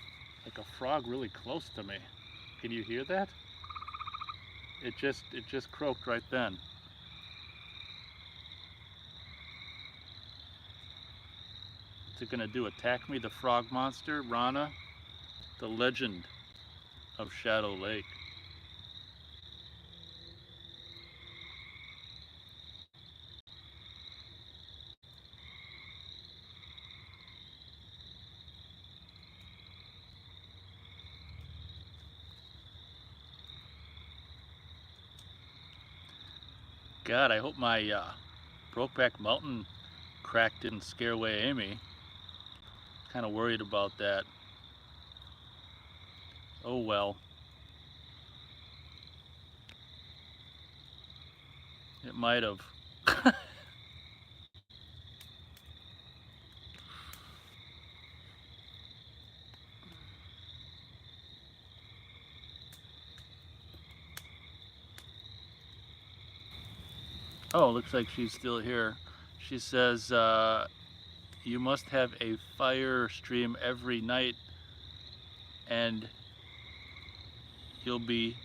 frog really close to me. Can you hear that? It just croaked right then. What's it gonna do? Attack me, the frog monster? Rana, the legend of Shadow Lake. God, I hope my Brokeback Mountain crack didn't scare away Amy. Kind of worried about that. Oh well. It might have. Oh, looks like she's still here. She says, you must have a fire stream every night and you'll be,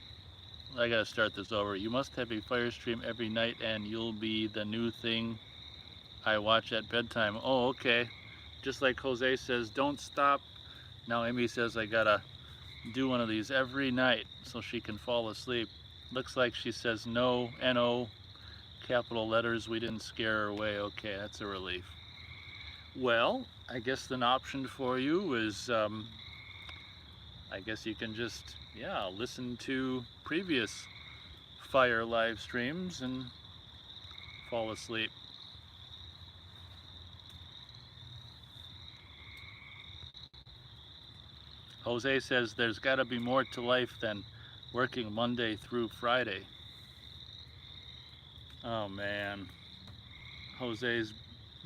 I gotta start this over. You must have a fire stream every night and you'll be the new thing I watch at bedtime. Oh, okay. Just like Jose says, don't stop. Now Amy says I gotta do one of these every night so she can fall asleep. Looks like she says no, N-O, capital letters. We didn't scare her away. Okay, that's a relief. Well, I guess an option for you is, I guess you can just, yeah, listen to previous fire live streams and fall asleep. Jose says there's got to be more to life than working Monday through Friday. Oh man, Jose's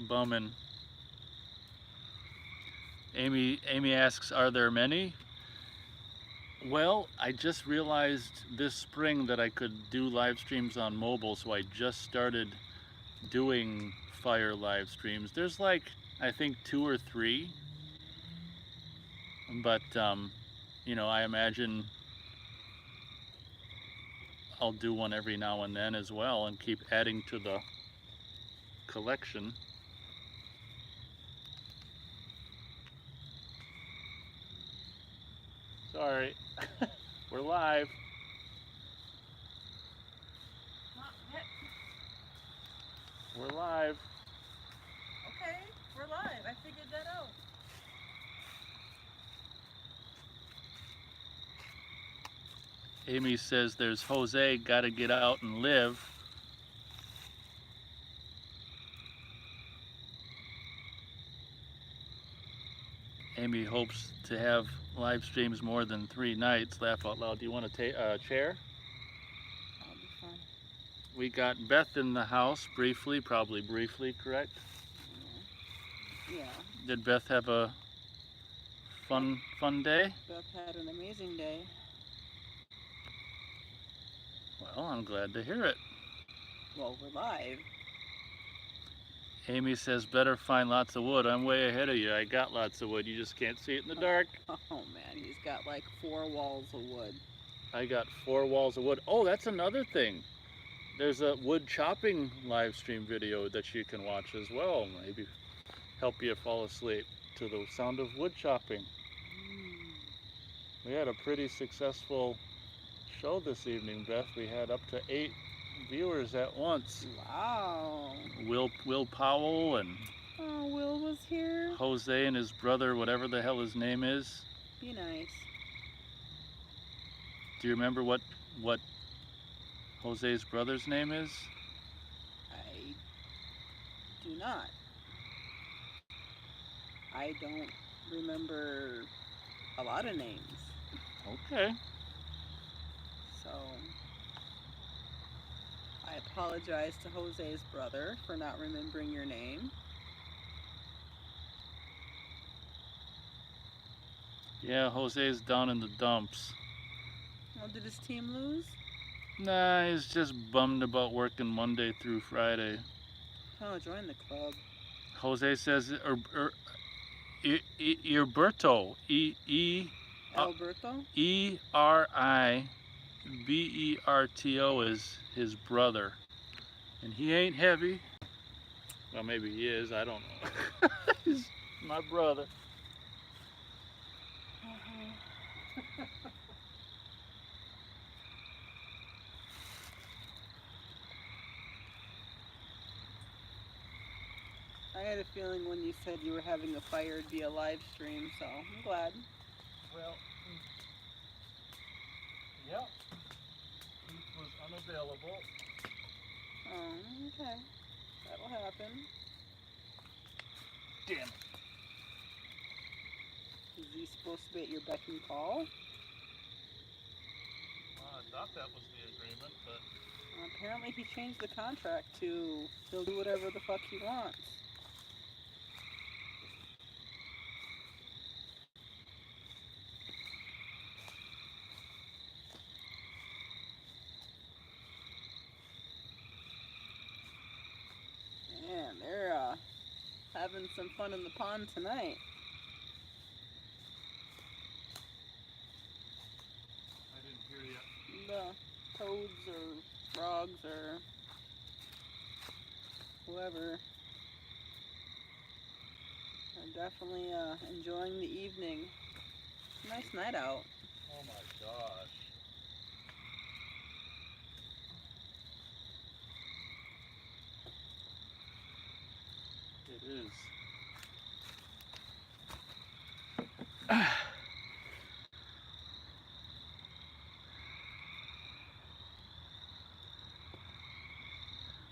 bumming. Amy asks, are there many? Well, I just realized this spring that I could do live streams on mobile, so I just started doing fire live streams. There's like, I think 2 or 3, but you know, I imagine I'll do one every now and then as well and keep adding to the collection. Sorry, we're live. We're live. Okay, we're live. I figured that out. Amy says there's Jose, gotta get out and live. Amy hopes to have live streams more than 3 nights. Laugh out loud. Do you want to take a chair? I'll be fine. We got Beth in the house briefly, probably briefly, correct? Yeah. Did Beth have a fun day? Beth had an amazing day. Well, I'm glad to hear it. Well, we're live. Amy says, better find lots of wood. I'm way ahead of you. I got lots of wood. You just can't see it in the dark. Oh man, he's got like 4 walls of wood. I got 4 walls of wood. Oh, that's another thing. There's a wood chopping live stream video that you can watch as well. Maybe help you fall asleep to the sound of wood chopping. We had a pretty successful show this evening, Beth. We had up to 8 viewers at once. Wow. Will Powell and Oh, Will was here. Jose and his brother, whatever the hell his name is. Be nice. Do you remember what Jose's brother's name is? I do not. I don't remember a lot of names. Okay. So I apologize to Jose's brother for not remembering your name. Yeah, Jose's down in the dumps. Oh, did his team lose? Nah, he's just bummed about working Monday through Friday. Oh, join the club. Jose says, Erberto, Alberto? Eriberto is his brother. And he ain't heavy. Well, maybe he is, I don't know. He's my brother. I had a feeling when you said you were having a fire, it'd be a live stream, so I'm glad. Well, yep. Keith was unavailable. Oh, okay. That'll happen. Damn it. Is he supposed to be at your beck and call? I thought that was the agreement, but Apparently he changed the contract to he'll do whatever the fuck he wants. Man, they're having some fun in the pond tonight. I didn't hear you. The toads or frogs or whoever are definitely enjoying the evening. Nice night out. Oh my gosh. It is.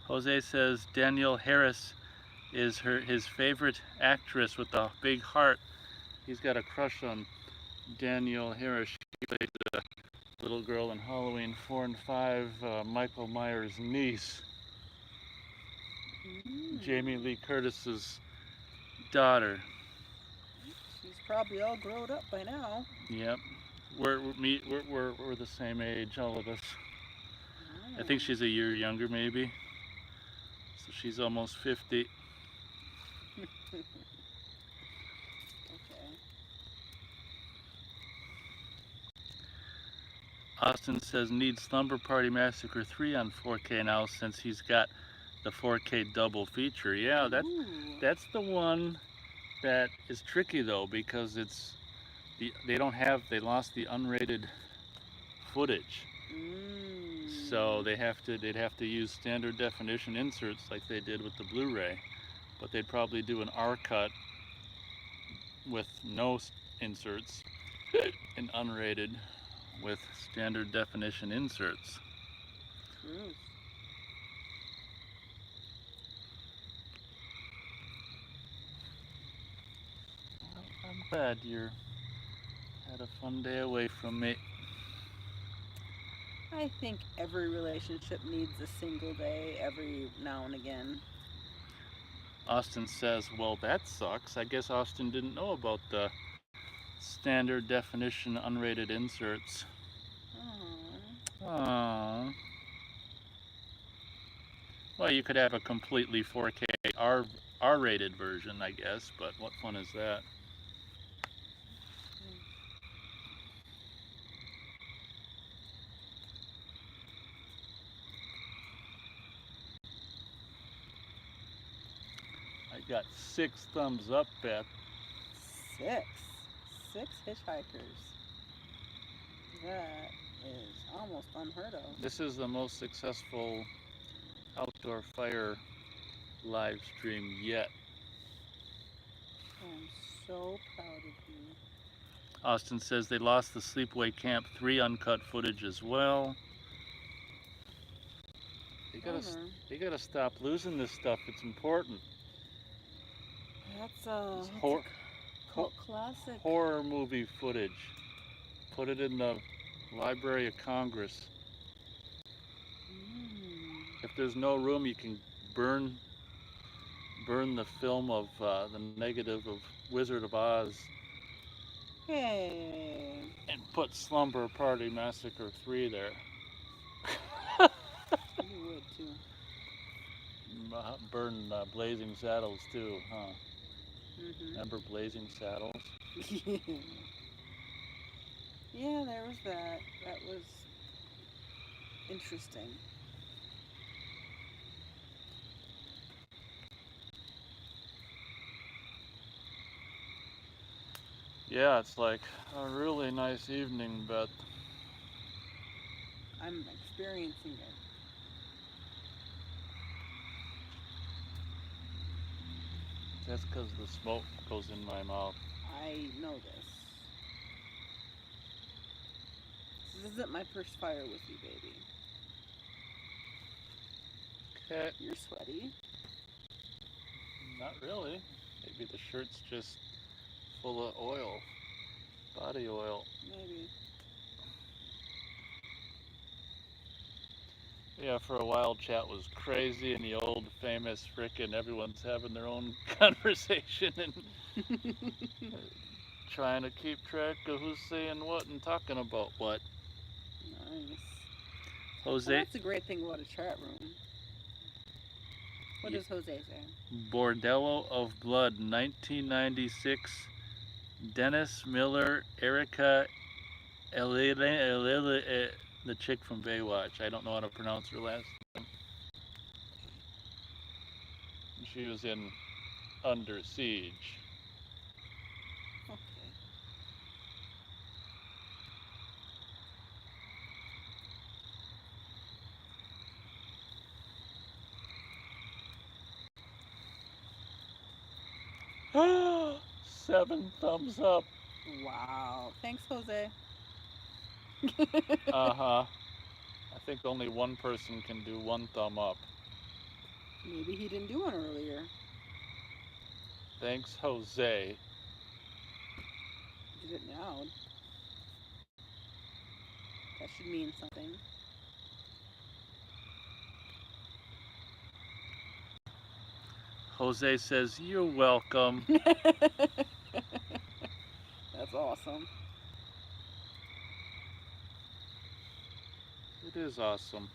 Jose says Danielle Harris is his favorite actress with the big heart. He's got a crush on Danielle Harris. She played the little girl in Halloween 4 and 5, Michael Myers' niece. Jamie Lee Curtis's daughter. She's probably all grown up by now. Yep. We're the same age, all of us. I think she's a year younger, maybe. So she's almost 50. Okay. Austin says needs Slumber Party Massacre 3 on 4K now since he's got the 4K double feature. Yeah, that's the one that is tricky though, because it's they lost the unrated footage. So they'd have to use standard definition inserts like they did with the Blu-ray, but they'd probably do an R cut with no inserts and unrated with standard definition inserts. I'm glad you had a fun day away from me. I think every relationship needs a single day every now and again. Austin says, well, that sucks. I guess Austin didn't know about the standard definition unrated inserts. Aww. Well, you could have a completely 4K R-rated version, I guess, but what fun is that? I got 6 thumbs up, Beth. 6 hitchhikers. That is almost unheard of. This is the most successful outdoor fire live stream yet. I'm so proud of you. Austin says they lost the Sleepaway Camp 3 uncut footage as well. They gotta stop losing this stuff. It's important. That's It's a cult classic. horror movie footage. Put it in the Library of Congress. If there's no room, you can burn the film of the negative of Wizard of Oz Hey. and put Slumber Party Massacre 3 there. You would too. Burn Blazing Saddles too, huh? Mhm. Remember Blazing Saddles? Yeah, there was that. That was interesting. Yeah, it's like a really nice evening, Beth. I'm experiencing it. That's because the smoke goes in my mouth. I know this. This isn't my first fire with you, baby. Okay. You're sweaty. Not really. Maybe the shirt's just full of oil. Body oil. Maybe. Yeah, for a while chat was crazy and the old famous frickin' everyone's having their own conversation and trying to keep track of who's saying what and talking about what. Nice. Jose. Well, that's a great thing about a chat room. What does Jose say? Bordello of Blood, 1996. Dennis Miller, Erica Elele, the chick from Baywatch. I don't know how to pronounce her last name. She was in Under Siege. Okay. Seven thumbs up. Wow. Thanks, Jose. Uh-huh. I think only one person can do one thumb up. Maybe he didn't do one earlier. Thanks, Jose. Did it now. That should mean something. Jose says, "You're welcome." That's awesome. It is awesome.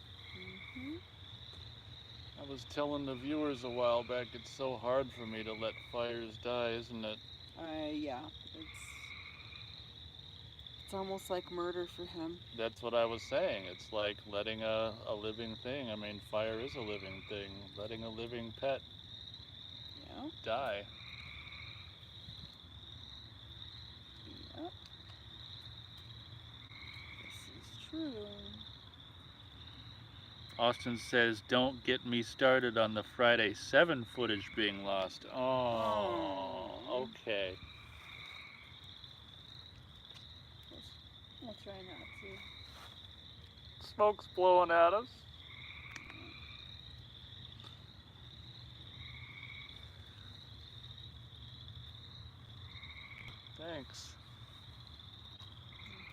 Mm-hmm. I was telling the viewers a while back, it's so hard for me to let fires die, isn't it? Yeah. It's almost like murder for him. That's what I was saying. It's like letting a living thing, I mean, fire is a living thing, letting a living pet Yeah. die. Yep. This is true. Austin says, "Don't get me started on the Friday 7 footage being lost." Oh, okay. We'll try not to. Smoke's blowing at us. Thanks.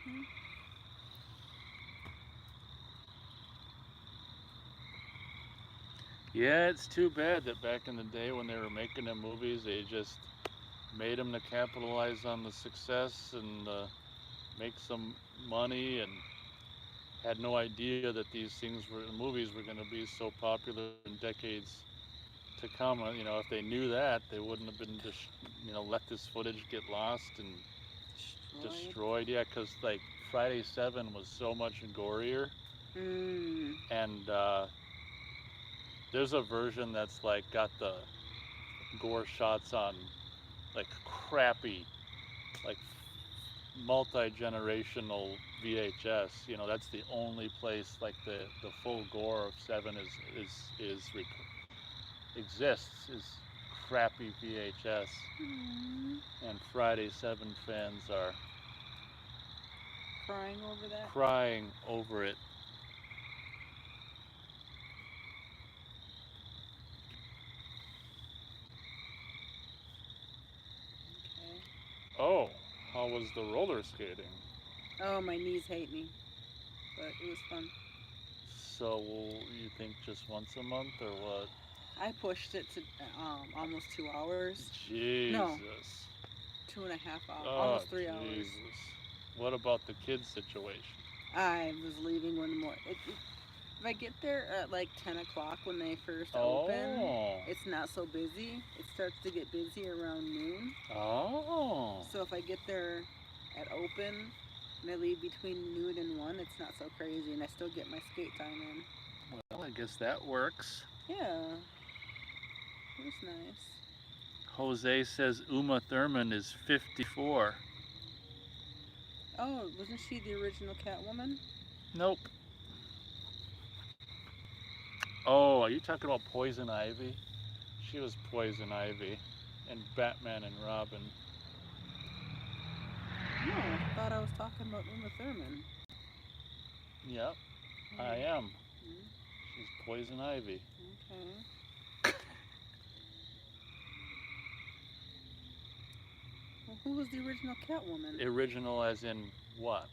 Mm-hmm. Yeah, it's too bad that back in the day when they were making them movies, they just made them to capitalize on the success and make some money, and had no idea that these movies were going to be so popular in decades to come. You know, if they knew that, they wouldn't have been just, let this footage get lost and destroyed. Yeah, because like Friday 7 was so much gorier, and there's a version that's like got the gore shots on like crappy, like multi-generational VHS. You know, that's the only place like the full gore of Seven exists is crappy VHS, and Friday 7 fans are Crying over that. crying over it. Okay. Oh, how was the roller skating? Oh, my knees hate me, but it was fun. So you think just once a month or what? I pushed it to almost 2 hours. No, Jesus. 2.5 hours, Oh, almost 3 hours. Jesus. What about the kids situation? I was leaving one more. If I get there at like 10 o'clock when they first open, Oh. it's not so busy. It starts to get busy around noon. Oh. So if I get there at open and I leave between noon and 1, it's not so crazy, and I still get my skate time in. Well, I guess that works. Yeah, it was nice. Jose says Uma Thurman is 54. Oh, wasn't she the original Catwoman? Nope. Oh, are you talking about Poison Ivy? She was Poison Ivy in Batman and Robin. No, I thought I was talking about Uma Thurman. Yep, I am. Mm, She's Poison Ivy. okay. Well, who was the original Catwoman? Original as in what?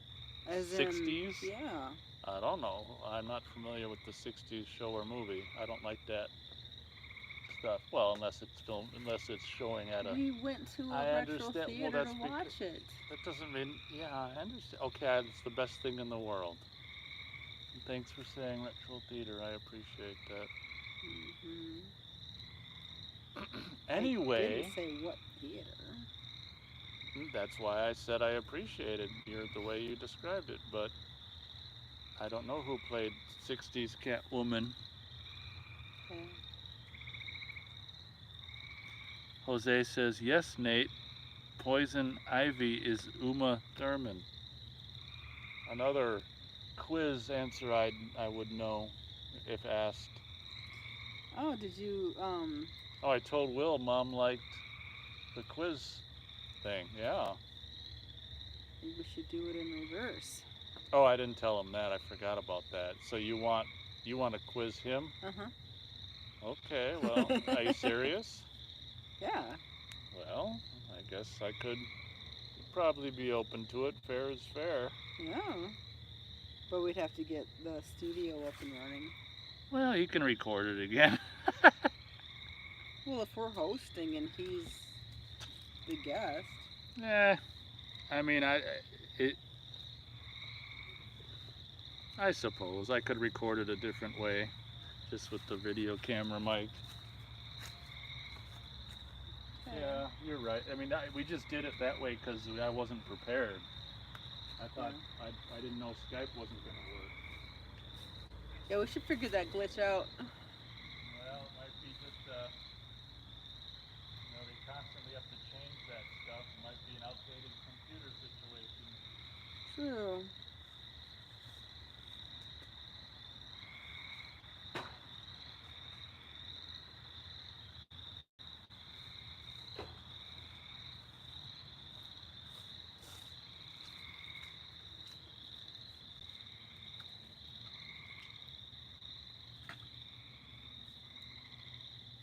As 60s? in, yeah. I don't know. I'm not familiar with the 60s show or movie. I don't like that stuff. Well, unless it's showing at a. We went to I a retro understand. theater Well, that's to watch it. that doesn't mean. Yeah, I understand. Okay, it's the best thing in the world. Thanks for saying retro theater. I appreciate that. Hmm. Anyway, I didn't say what theater. that's why I said I appreciated the way you described it. But I don't know who played 60s Catwoman. Okay. Jose says, yes, Nate. Poison Ivy is Uma Thurman. Another quiz answer I would know if asked. Oh, did you Oh, I told Will Mom liked the quiz thing. Yeah. maybe we should do it in reverse. Oh, I didn't tell him that. I forgot about that. So you want to quiz him? Uh-huh. Okay. Well, are you serious? Yeah. Well, I guess I could probably be open to it. Fair is fair. Yeah. But we'd have to get the studio up and running. Well, you can record it again. Well, if we're hosting and he's the guest. Nah. I mean, it. I suppose I could record it a different way, just with the video camera mic. Okay. Yeah, you're right. I mean, we just did it that way because I wasn't prepared. I thought I didn't know Skype wasn't going to work. Yeah, we should figure that glitch out. Well, it might be just they constantly have to change that stuff. It might be an outdated computer situation. True.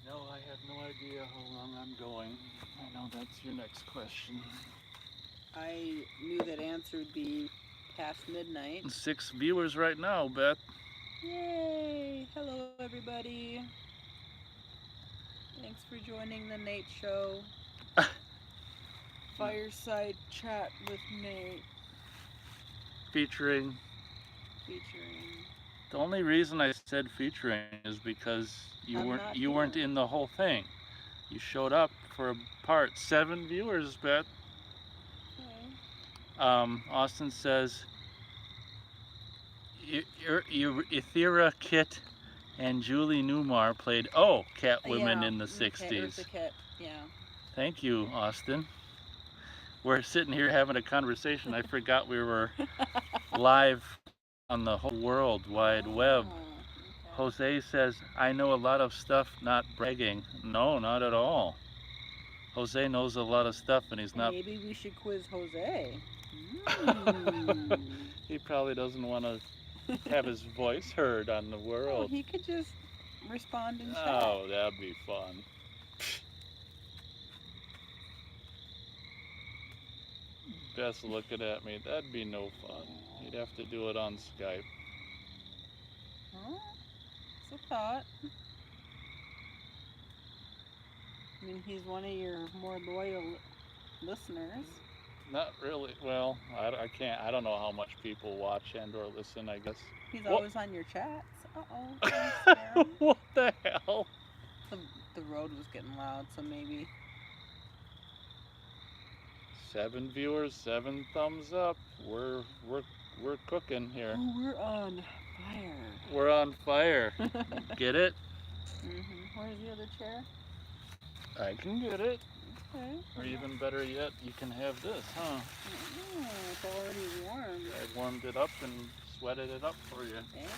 No, I have no idea how long I'm going. I know that's your next question. I knew that answer would be past midnight. 6 viewers right now, Beth. Yay! Hello, everybody. Thanks for joining the Nate Show. Fireside chat with Nate. Featuring. The only reason I said featuring is because you weren't in the whole thing. You showed up for a part. 7 viewers, Beth. Okay. Austin says, Ethera Kitt and Julie Newmar played Catwomen in the 60s. Eartha Kitt, yeah. Thank you, Austin. we're sitting here having a conversation. I forgot we were live on the whole World Wide Web. Okay. Jose says, I know a lot of stuff, not bragging. No, not at all. Jose knows a lot of stuff and he's not. Maybe we should quiz Jose. Mm. He probably doesn't want to have his voice heard on the Oh, world. he could just respond in chat. Oh, that'd be fun. Beth's looking at me. That'd be no fun. You'd have to do it on Skype. Huh? It's a thought. I mean, he's one of your more loyal listeners. Not really. Well, I can't. I don't know how much people watch and or listen, I guess. He's Whoa. always on your chats. Uh-oh. What the hell? The road was getting loud, so maybe. 7 viewers, 7 thumbs up. We're cooking here. Oh, we're on fire. We're on fire. Get it? Where's the other chair? I can get it. Okay. Or even better yet, you can have this, huh? Oh, it's already warm. I warmed it up and sweated it up for you. Thanks.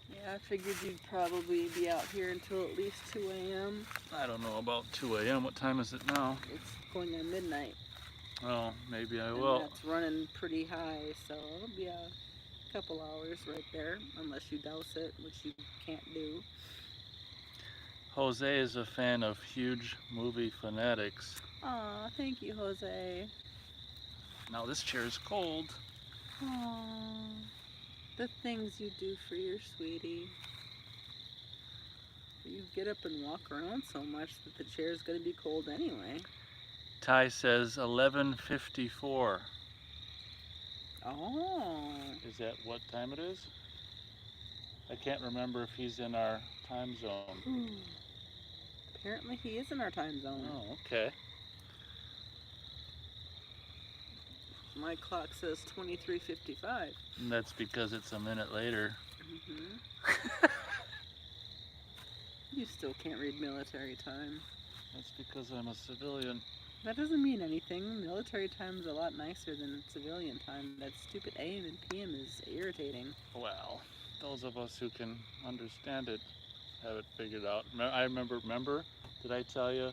Yeah, I figured you'd probably be out here until at least 2 a.m. I don't know about 2 a.m. What time is it now? It's going on midnight. Oh, maybe I And will. that's running pretty high, so it'll be a couple hours right there, unless you douse it, which you can't do. Jose is a fan of huge movie fanatics. Aw, thank you, Jose. Now this chair is cold. Aw, the things you do for your sweetie. You get up and walk around so much that the chair's gonna be cold anyway. Ty says 11:54. Oh. Is that what time it is? I can't remember if he's in our time zone. Apparently he is in our time zone. Oh, okay. My clock says 23:55. And that's because it's a minute later. You still can't read military time. That's because I'm a civilian. That doesn't mean anything. Military time is a lot nicer than civilian time. That stupid AM and PM is irritating. Well, those of us who can understand it have it figured out. I remember, did I tell you,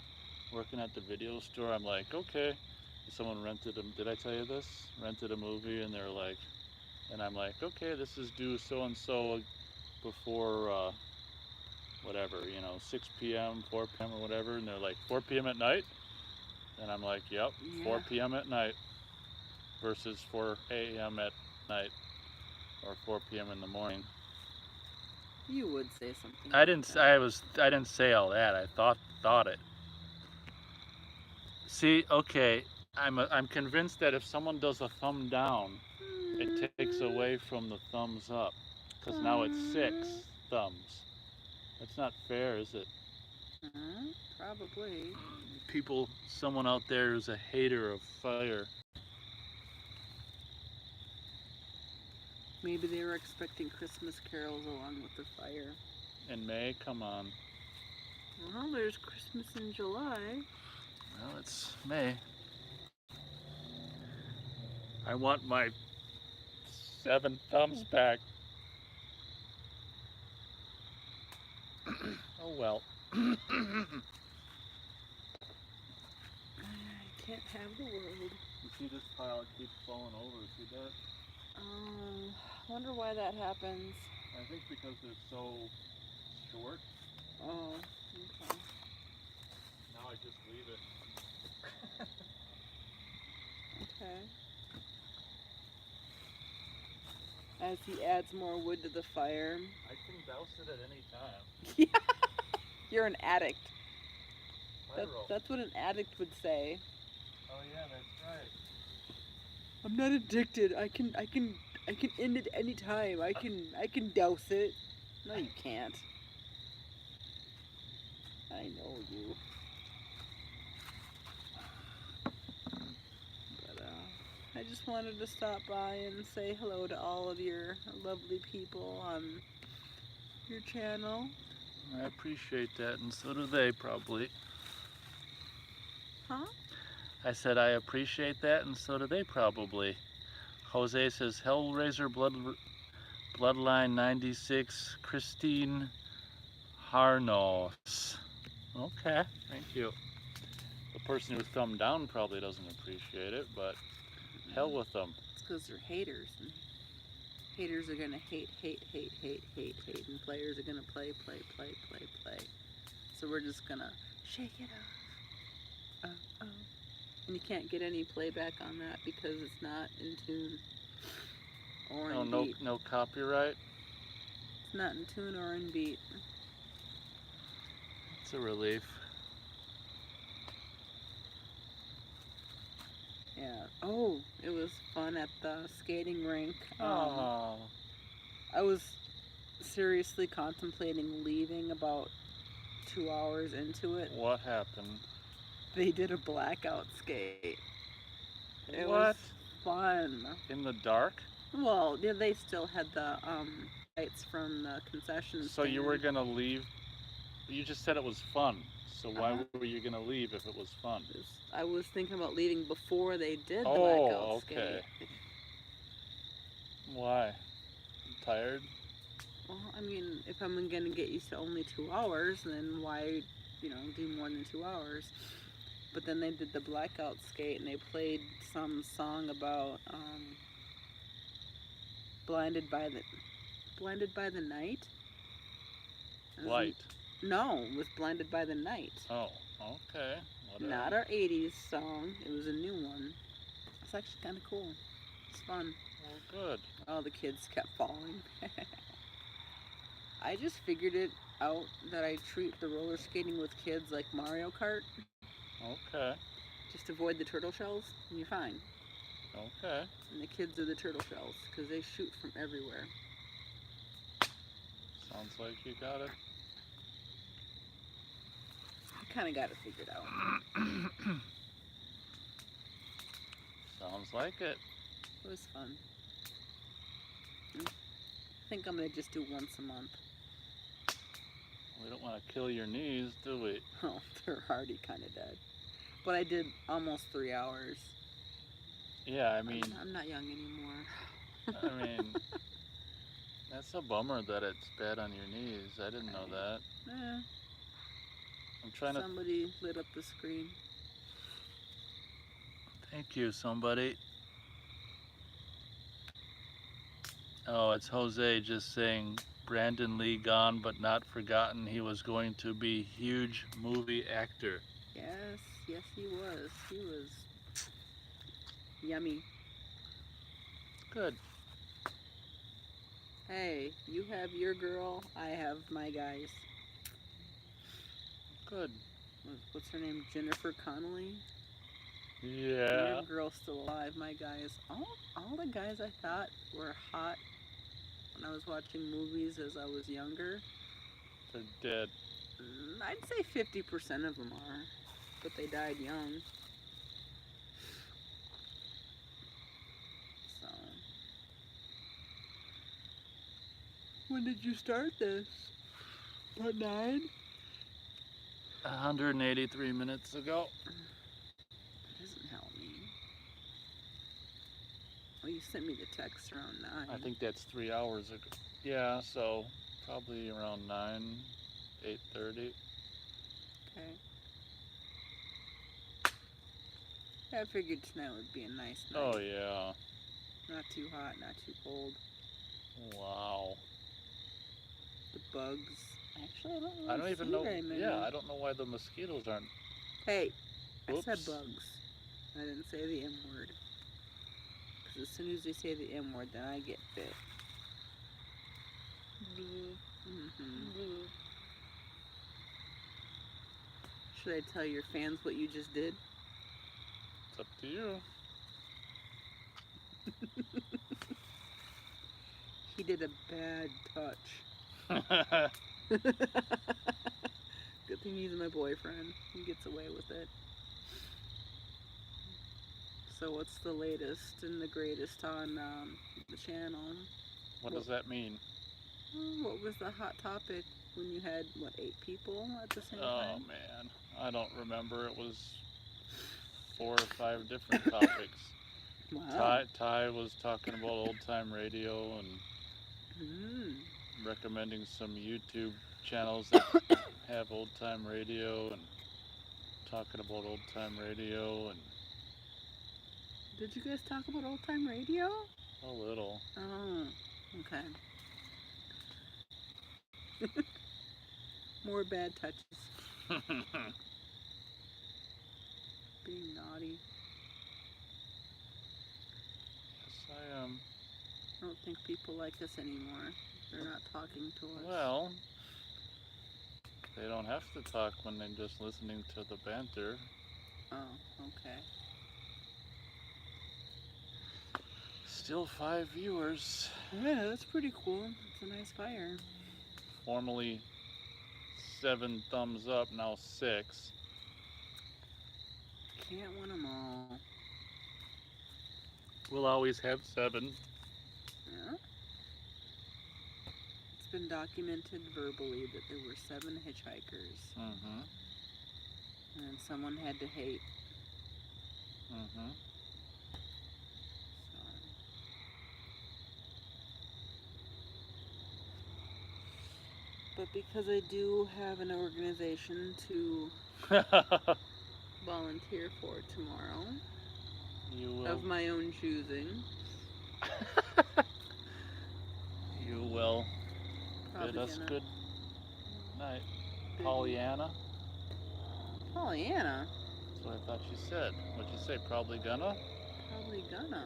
working at the video store, I'm like, okay, someone rented did I tell you this? Rented a movie and they're like, and I'm like, okay, this is due so-and-so before, whatever, 6 p.m., 4 p.m. or whatever, and they're like, 4 p.m. at night? And I'm like, yep, Yeah. 4 p.m. at night versus 4 a.m. at night or 4 p.m. in the morning. You would say something. I didn't say all that. I thought it. See, okay, I'm convinced that if someone does a thumb down, it takes away from the thumbs up, because now it's 6 thumbs. That's not fair, is it? Probably. Someone out there who's a hater of fire. Maybe they were expecting Christmas carols along with the fire. In May, come on. Well, there's Christmas in July. Well, it's May. I want my 7 thumbs back. Oh well. I can't have the world. You see this pile keeps falling over, see that? I wonder why that happens. I think because they're so short. Oh, okay. Now I just leave it. Okay. As he adds more wood to the fire. I can douse it at any time. Yeah. You're an addict. Viral. That's what an addict would say. Oh yeah, that's right. I'm not addicted. I can end it any time. I can douse it. No, you can't. I know you. But I just wanted to stop by and say hello to all of your lovely people on your channel. I appreciate that, and so do they probably. Huh? I said I appreciate that, and so do they probably. Jose says Hellraiser Bloodline 96, Christine Harnos. Okay, thank you. The person who thumbed down probably doesn't appreciate it, but hell with them. It's because they're haters. And haters are going to hate, and players are going to play. So we're just going to shake it off. Oh. And you can't get any playback on that because it's not in tune or in beat. No copyright? It's not in tune or in beat. It's a relief. Yeah. Oh, it was fun at the skating rink. Oh. I was seriously contemplating leaving about 2 hours into it. What happened? They did a blackout skate. It What? was fun. In the dark? Well, yeah, they still had the lights from the concession stand. So you were gonna leave? You just said it was fun. So why were you gonna leave if it was fun? I was thinking about leaving before they did the blackout skate. Why? You tired? Well, I mean, if I'm gonna get used to only 2 hours, then why, do more than 2 hours? But then they did the blackout skate and they played some song about blinded by the night. Light. No, it was Blinded by the Night. Oh, okay. Whatever. Not our 80s song. It was a new one. It's actually kind of cool. It's fun. Well, good. All the kids kept falling. I just figured it out that I treat the roller skating with kids like Mario Kart. Okay. Just avoid the turtle shells and you're fine. Okay. And the kids are the turtle shells because they shoot from everywhere. Sounds like you got it. I kind of got it figured out. Sounds like it. It was fun. I think I'm going to just do once a month. We don't want to kill your knees, do we? Oh, they're already kind of dead. But I did almost 3 hours. Yeah, I mean... I'm not young anymore. I mean... That's a bummer that it's bad on your knees. I didn't know that. I'm trying Somebody lit up the screen. Thank you, somebody. Oh, it's Jose just saying Brandon Lee gone but not forgotten. He was going to be huge movie actor. Yes, he was. He was yummy. Good. Hey, you have your girl, I have my guys. Good. What's her name? Jennifer Connelly? Yeah. Your girl's still alive, my guys. All the guys I thought were hot when I was watching movies as I was younger. They're dead. I'd say 50% of them are, but they died young. So, when did you start this? What, 9? 183 minutes ago. That doesn't help me. Well, you sent me the text around 9. I think that's 3 hours ago. Yeah, so probably around 9, 8:30. Okay. I figured tonight would be a nice night. Oh, yeah. Not too hot, not too cold. Wow. The bugs. Actually, I don't really I don't even know. very many. Yeah, I don't know why the mosquitoes aren't. Hey, Oops. I said bugs. I didn't say the M word. Because as soon as they say the M word, then I get bit. Should I tell your fans what you just did? It's up to you. He did a bad touch. Good thing he's my boyfriend. He gets away with it. So what's the latest and the greatest on the channel? What What, does that mean? what was the hot topic when you had, what, 8 people at the same Oh time? man, I don't remember. It was 4 or 5 different topics. Wow. Ty was talking about old time radio and Mm. recommending some YouTube channels that have old time radio and talking about old time radio and Did you guys talk about old time radio? a little. Oh, okay. More bad touches. Being naughty. Yes, I am. I don't think people like us anymore. They're not talking to us. Well, they don't have to talk when they're just listening to the banter. Oh, okay. Still 5 viewers. Yeah, that's pretty cool. It's a nice fire. Formerly 7 thumbs up, now 6. Can't win them all. We'll always have 7. Yeah. It's been documented verbally that there were 7 hitchhikers, Mm-hmm. and someone had to hate. Mm-hmm. So. But because I do have an organization to volunteer for tomorrow You will. of my own choosing, You will. probably Bid us gonna good night. bid- Pollyanna? Pollyanna. That's what I thought you said. What'd you say? Probably gonna? Probably gonna.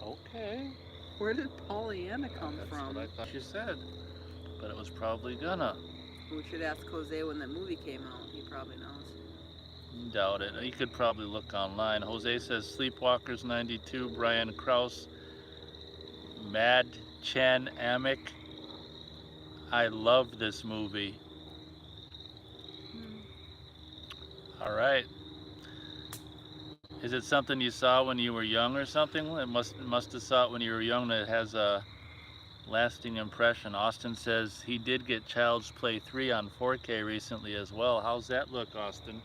Okay. Where did Pollyanna come That's from? what I thought you said. But it was probably gonna. We should ask Jose when that movie came out. He probably knows. Doubt it. You could probably look online. Jose says Sleepwalkers 92, Brian Krause, Mad Chan Amick. I love this movie. All right. Is it something you saw when you were young or something? It must have saw it when you were young that it has a lasting impression. Austin says he did get Child's Play 3 on 4K recently as well. How's that look, Austin?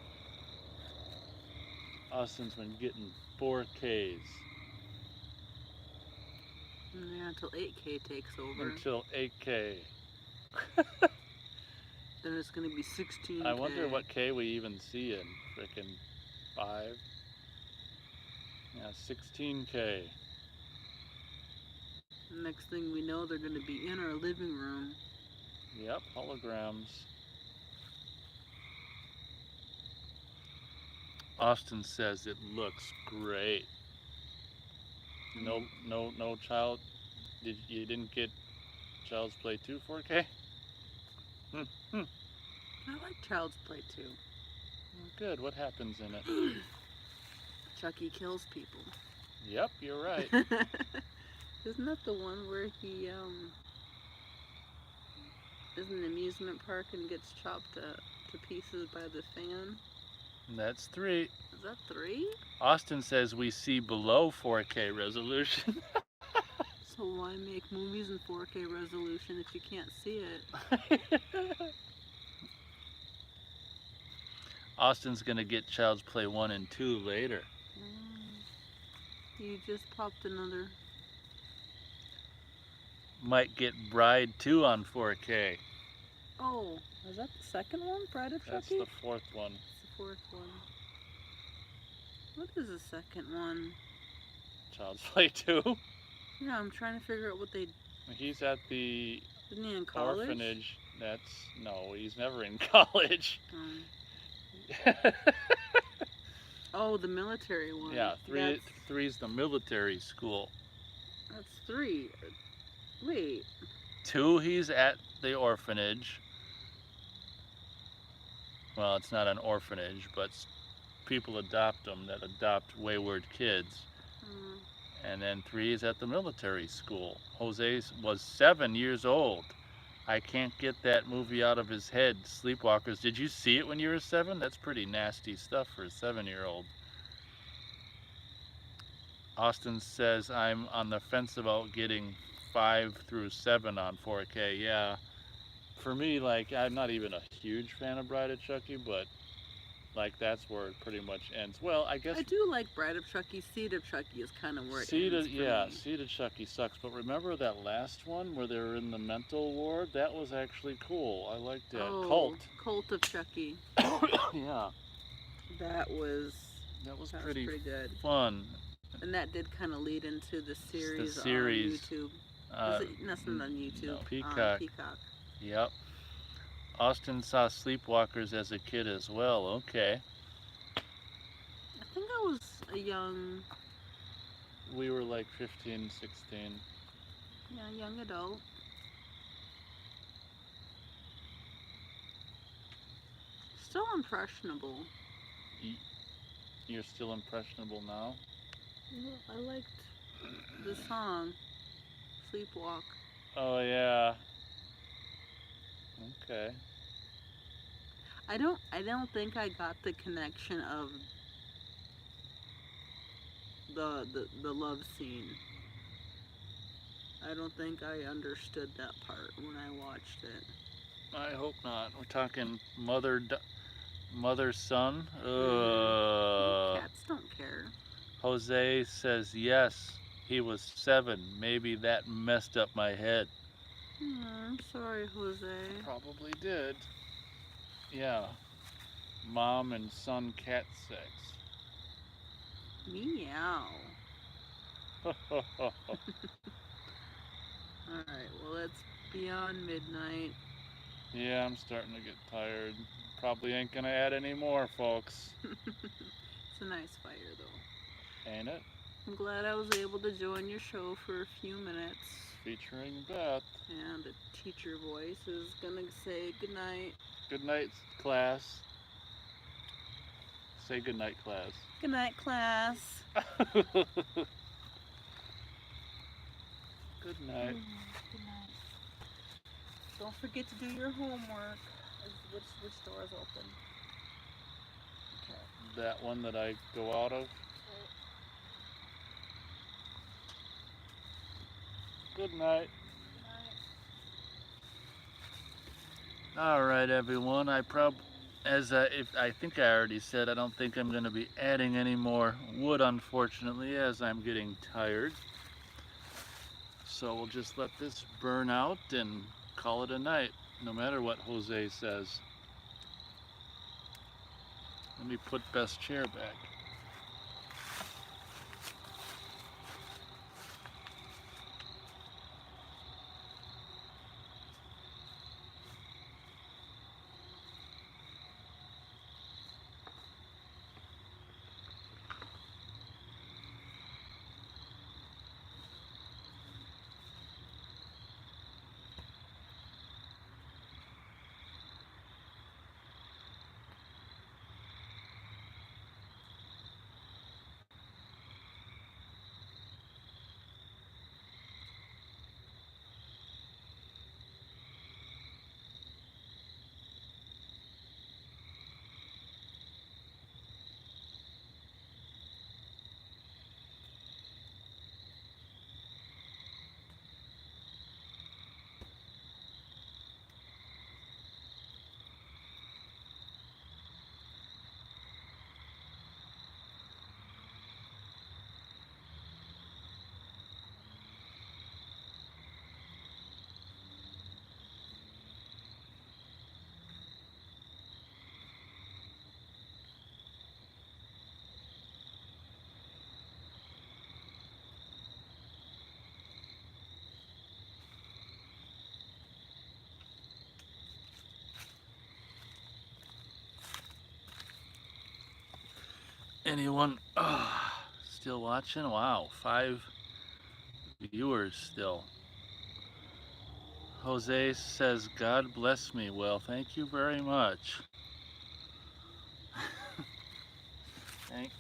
Austin's been getting 4Ks. Yeah, until 8K takes over. Until 8K. Then it's gonna be 16K. I wonder what K we even see in frickin' 5. Yeah, 16K. Next thing we know, they're gonna be in our living room. Yep, holograms. Austin says it looks great. No child. You didn't get Child's Play 2 4K? I like Child's Play too. Good. What happens in it? Chucky kills people. Yep, you're right. Isn't that the one where he is in an amusement park and gets chopped to pieces by the fan? That's 3. Is that 3? Austin says we see below 4K resolution. So why make movies in 4K resolution if you can't see it? Austin's gonna get Child's Play 1 and 2 later. You just popped another. Might get Bride 2 on 4K. Oh, is that the second one? Bride of That's Chucky? the 4th one. It's the 4th one. What is the second one? Child's Play 2. Yeah, I'm trying to figure out what they. He's at the Isn't he in college? orphanage. No, he's never in college. Oh, the military one. Yeah, That's, three's the military school. that's 3. Wait. 2, he's at the orphanage. Well, it's not an orphanage, but people adopt them that adopt wayward kids. And then 3 is at the military school. Jose was 7 years old. I can't get that movie out of his head, Sleepwalkers. Did you see it when you were 7? That's pretty nasty stuff for a 7-year-old. Austin says I'm on the fence about getting 5 through 7 on 4K. Yeah, for me, like I'm not even a huge fan of Bride of Chucky, but like that's where it pretty much ends. Well, I guess I do like Bride of Chucky. Seed of Chucky is kind of where it ends for me. Seed of Chucky sucks. But remember that last one where they were in the mental ward? That was actually cool. I liked that. Oh, Cult of Chucky. Yeah, That was pretty good. fun. And that did kind of lead into the series, series, on YouTube. That's not on YouTube. No, On Peacock. Peacock. Yep. Austin saw Sleepwalkers as a kid as well. Okay. I think I was a young. We were like 15, 16. Yeah, young adult. Still impressionable. You're still impressionable now? I liked the song Sleepwalk. Oh, yeah. Okay. I don't think I got the connection of the love scene. I don't think I understood that part when I watched it. I hope not. We're talking mother son. Cats don't care. Jose says yes. He was 7. Maybe that messed up my head. I'm sorry, Jose. Probably did. Yeah. Mom and son cat sex. Meow. Alright, well, it's beyond midnight. Yeah, I'm starting to get tired. Probably ain't gonna add any more, folks. It's a nice fire, though. Ain't it? I'm glad I was able to join your show for a few minutes. Featuring Beth. And a teacher voice is gonna say goodnight. Good night, class. Say good night, class. Good night, class. Good night. Good night. Don't forget to do your homework. Which door is open? Okay. That one that I go out of. Good night. All right, everyone. I think I already said, I don't think I'm going to be adding any more wood, unfortunately, as I'm getting tired. So we'll just let this burn out and call it a night, no matter what Jose says. Let me put Beth's chair back. Anyone still watching? Wow, 5 viewers still. Jose says, God bless me. Well, thank you very much. Thanks.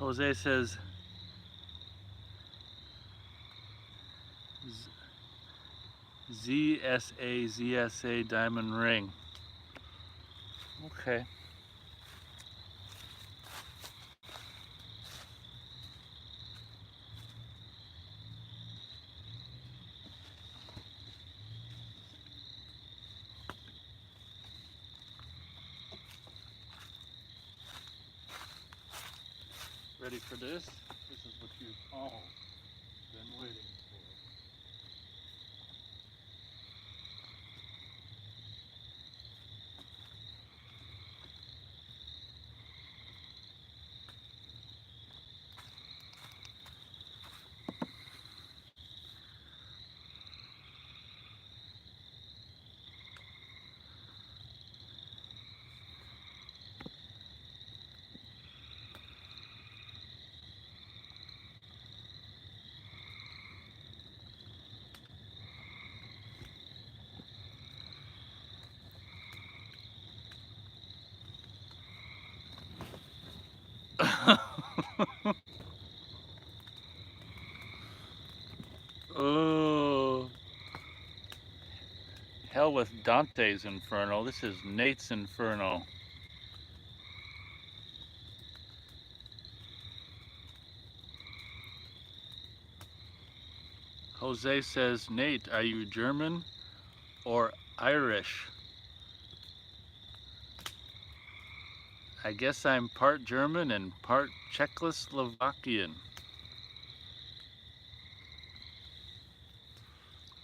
Jose says ZSA diamond ring. Okay. Ready for this? This is what you've all been waiting for. Oh, hell with Dante's Inferno. This is Nate's Inferno. Jose says, Nate, are you German or Irish? I guess I'm part German and part Czechoslovakian.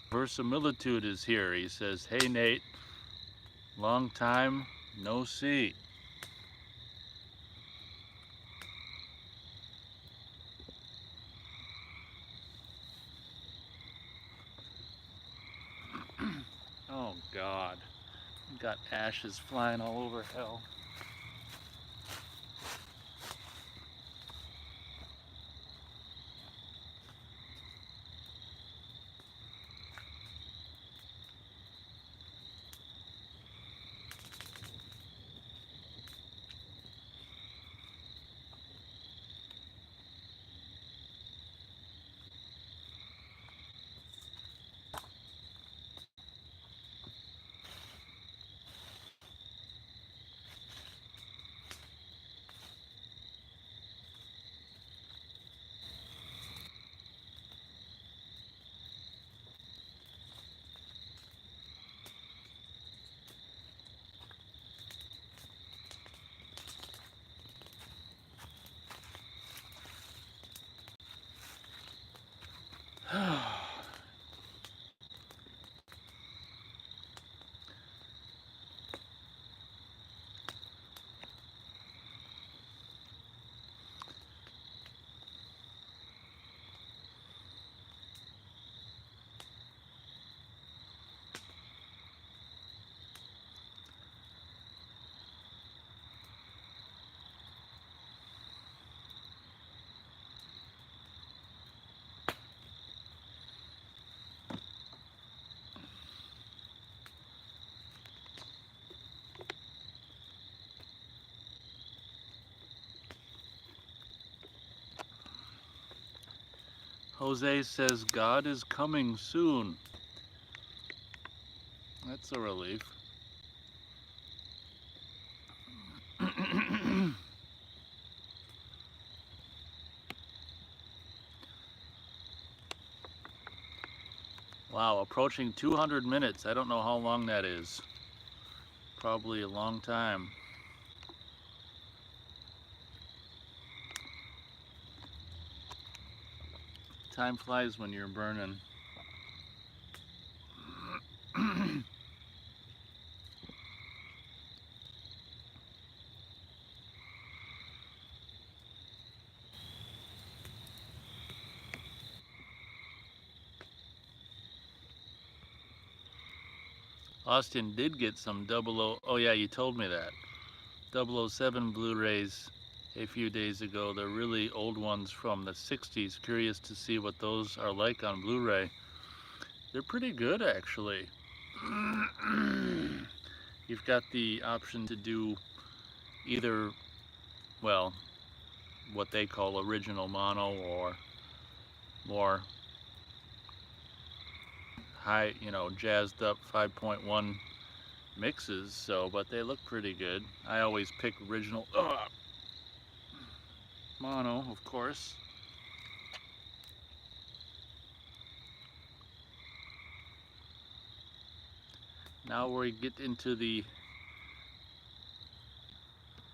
Verisimilitude is here. He says, hey Nate, long time no see. Oh God, got ashes flying all over hell. Jose says, God is coming soon. That's a relief. Wow, approaching 200 minutes. I don't know how long that is. Probably a long time. Time flies when you're burning. Austin did get some 00. Oh yeah, you told me that. 007 Blu-rays a few days ago. They're really old ones from the 60s. Curious to see what those are like on Blu-ray. They're pretty good actually. You've, got the option to do either, well, what they call original mono or more high, jazzed up 5.1 mixes. So, but they look pretty good. I always pick original mono, of course. Now we get into the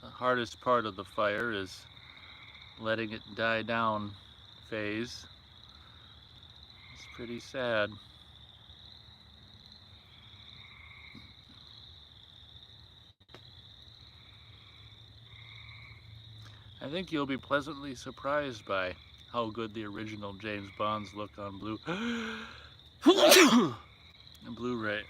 hardest part of the fire, is letting it die down phase. It's pretty sad. I think you'll be pleasantly surprised by how good the original James Bonds look on Blu-ray.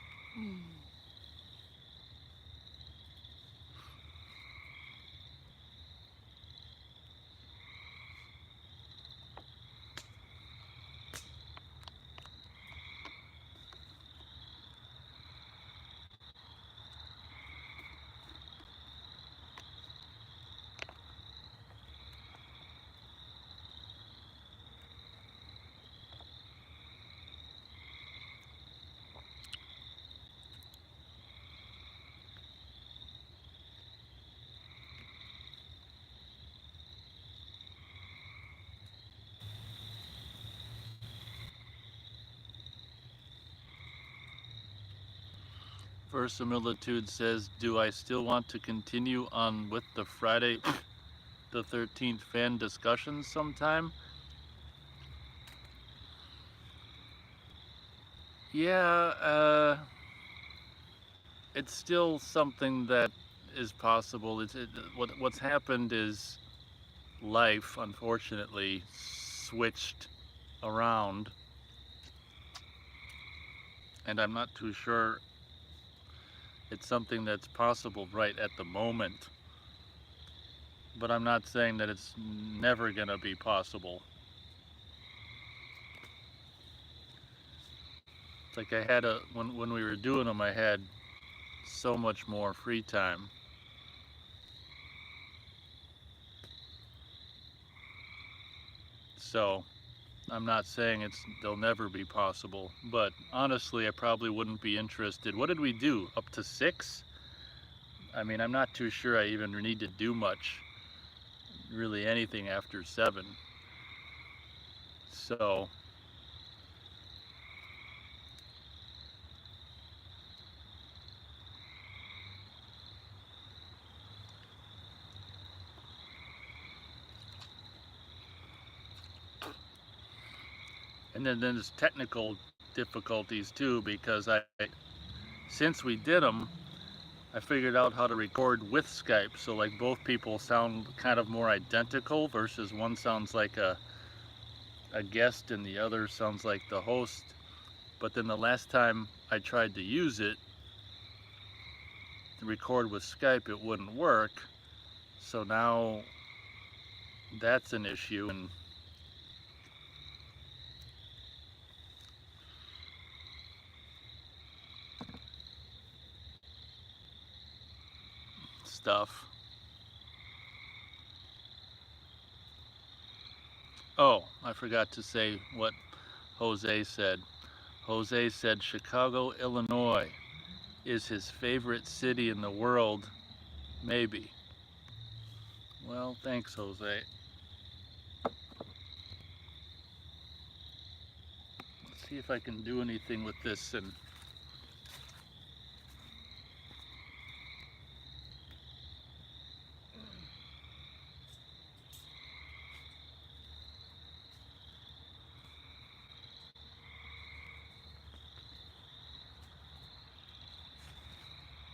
Verisimilitude says, do I still want to continue on with the Friday the 13th fan discussions sometime? Yeah, it's still something that is possible. What's happened is life, unfortunately, switched around, and I'm not too sure it's something that's possible right at the moment. But I'm not saying that it's never gonna be possible. It's like I had when we were doing them, I had so much more free time. So I'm not saying they'll never be possible, but honestly, I probably wouldn't be interested. What did we do? Up to 6? I mean, I'm not too sure I even need to do much, really anything after 7. So and then there's technical difficulties too, because since we did them, I figured out how to record with Skype, so like both people sound kind of more identical versus one sounds like a guest and the other sounds like the host. But then the last time I tried to use it to record with Skype, it wouldn't work. So now that's an issue, and stuff. Oh, I forgot to say what Jose said. Jose said Chicago, Illinois is his favorite city in the world, maybe. Well, thanks, Jose. Let's see if I can do anything with this and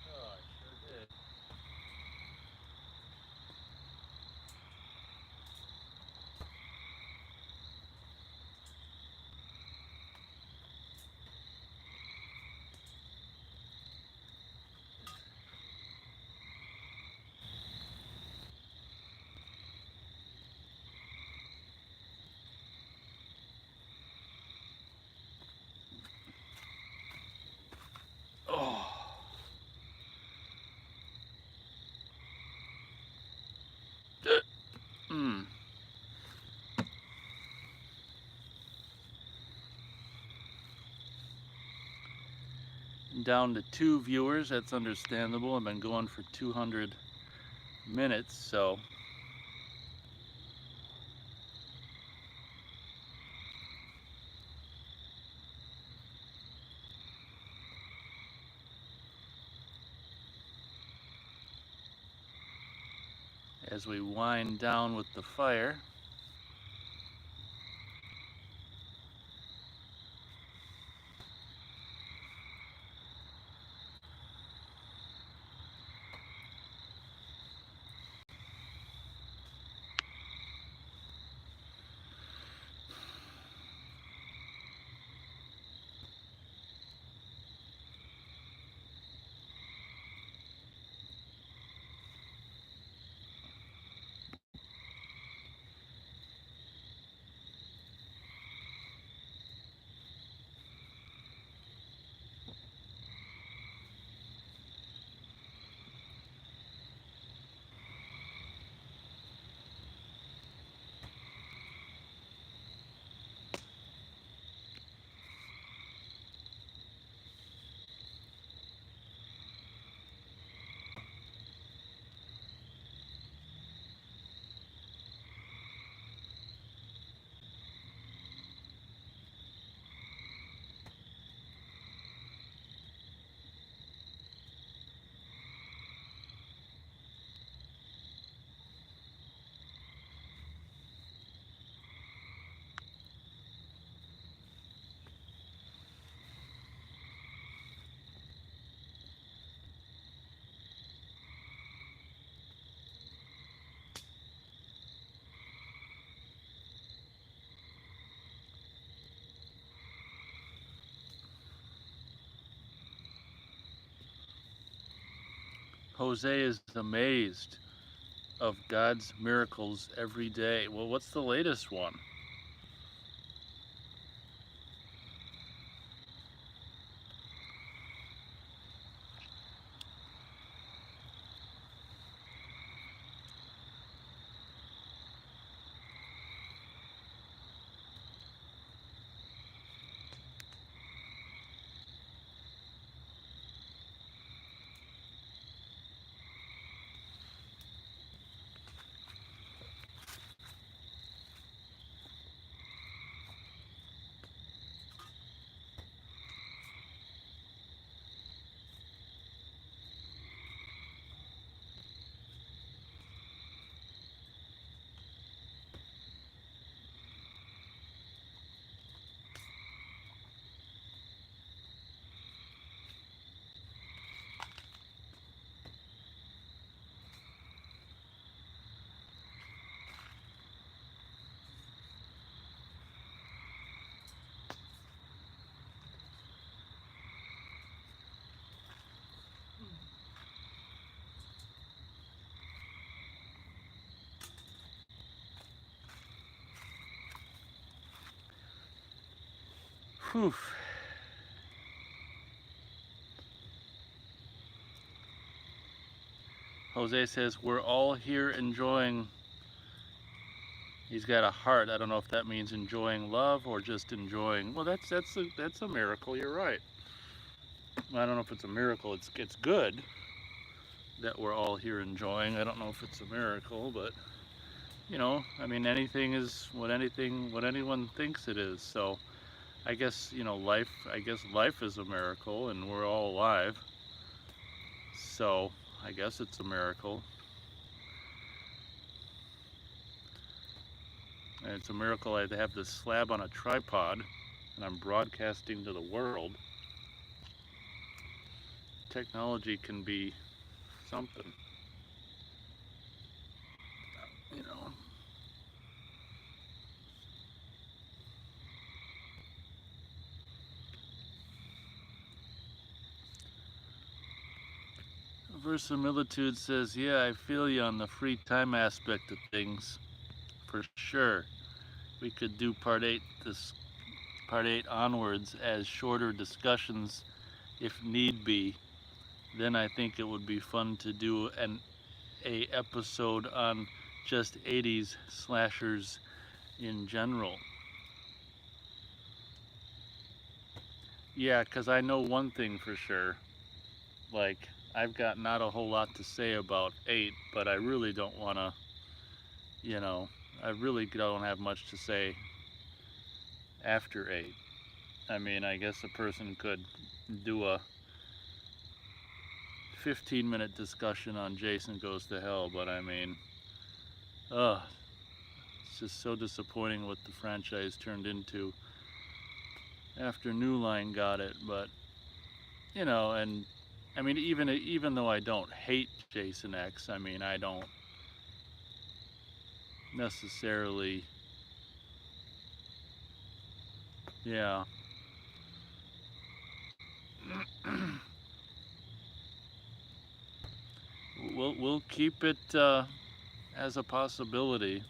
oh, I sure did. down to 2 viewers. That's understandable. I've been going for 200 minutes, so as we wind down with the fire. Jose is amazed of God's miracles every day. Well, what's the latest one? Whew. Jose says, we're all here enjoying. He's got a heart. I don't know if that means enjoying love or just enjoying. Well, that's a miracle. You're right. I don't know if it's a miracle. It's good that we're all here enjoying. I don't know if it's a miracle, but I mean, anything is what anyone thinks it is. So I guess life. I guess life is a miracle, and we're all alive. So I guess it's a miracle. And it's a miracle I have this slab on a tripod and I'm broadcasting to the world. Technology can be something, you know. Verisimilitude says, yeah, I feel you on the free time aspect of things, for sure. We could do part 8 onwards as shorter discussions if need be. Then I think it would be fun to do a episode on just 80s slashers in general. Yeah, because I know one thing for sure. Like, I've got not a whole lot to say about 8, but I really don't want to, you know, I really don't have much to say after 8. I mean, I guess a person could do a 15-minute discussion on Jason Goes to Hell, but I mean, ugh, it's just so disappointing what the franchise turned into after New Line got it. But and I mean, even though I don't hate Jason X, I mean, I don't necessarily, yeah. We'll keep it as a possibility.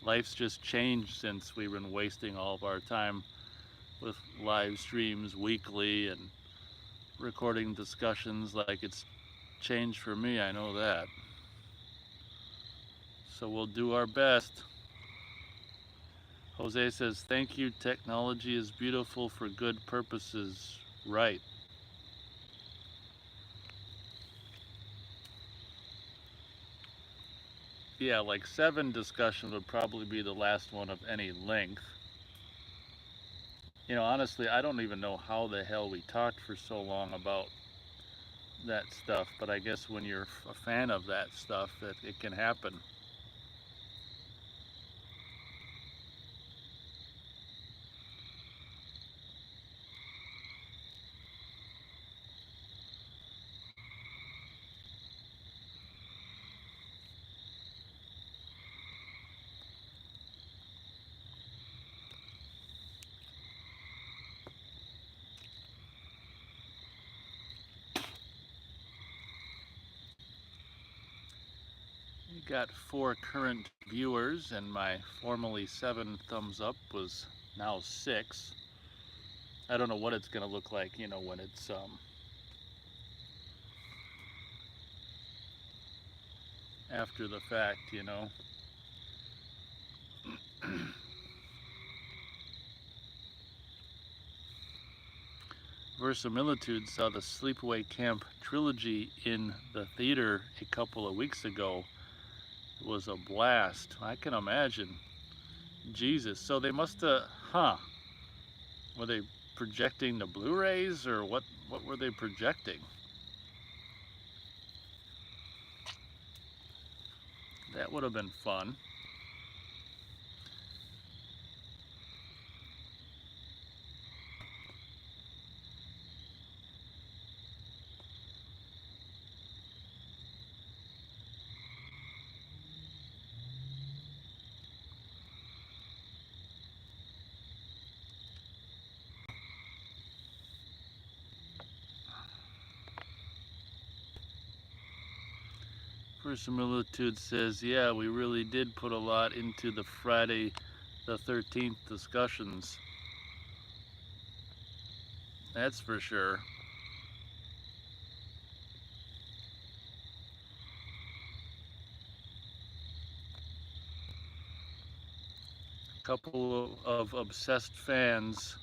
Life's just changed since we've been wasting all of our time with live streams weekly and recording discussions. Like, it's changed for me, I know that. So we'll do our best. Jose says, thank you. Technology is beautiful for good purposes. Right. Yeah, like 7 discussion would probably be the last one of any length. Honestly, I don't even know how the hell we talked for so long about that stuff, but I guess when you're a fan of that stuff, that it can happen. We got 4 current viewers, and my formerly 7 thumbs up was now 6. I don't know what it's going to look like, when it's after the fact. Verisimilitude saw the Sleepaway Camp trilogy in the theater a couple of weeks ago. It was a blast. I can imagine. Jesus. So they must have, were they projecting the Blu-rays, or what were they projecting? That would have been fun. Verisimilitude says, yeah, we really did put a lot into the Friday the 13th discussions. That's for sure. A couple of obsessed fans.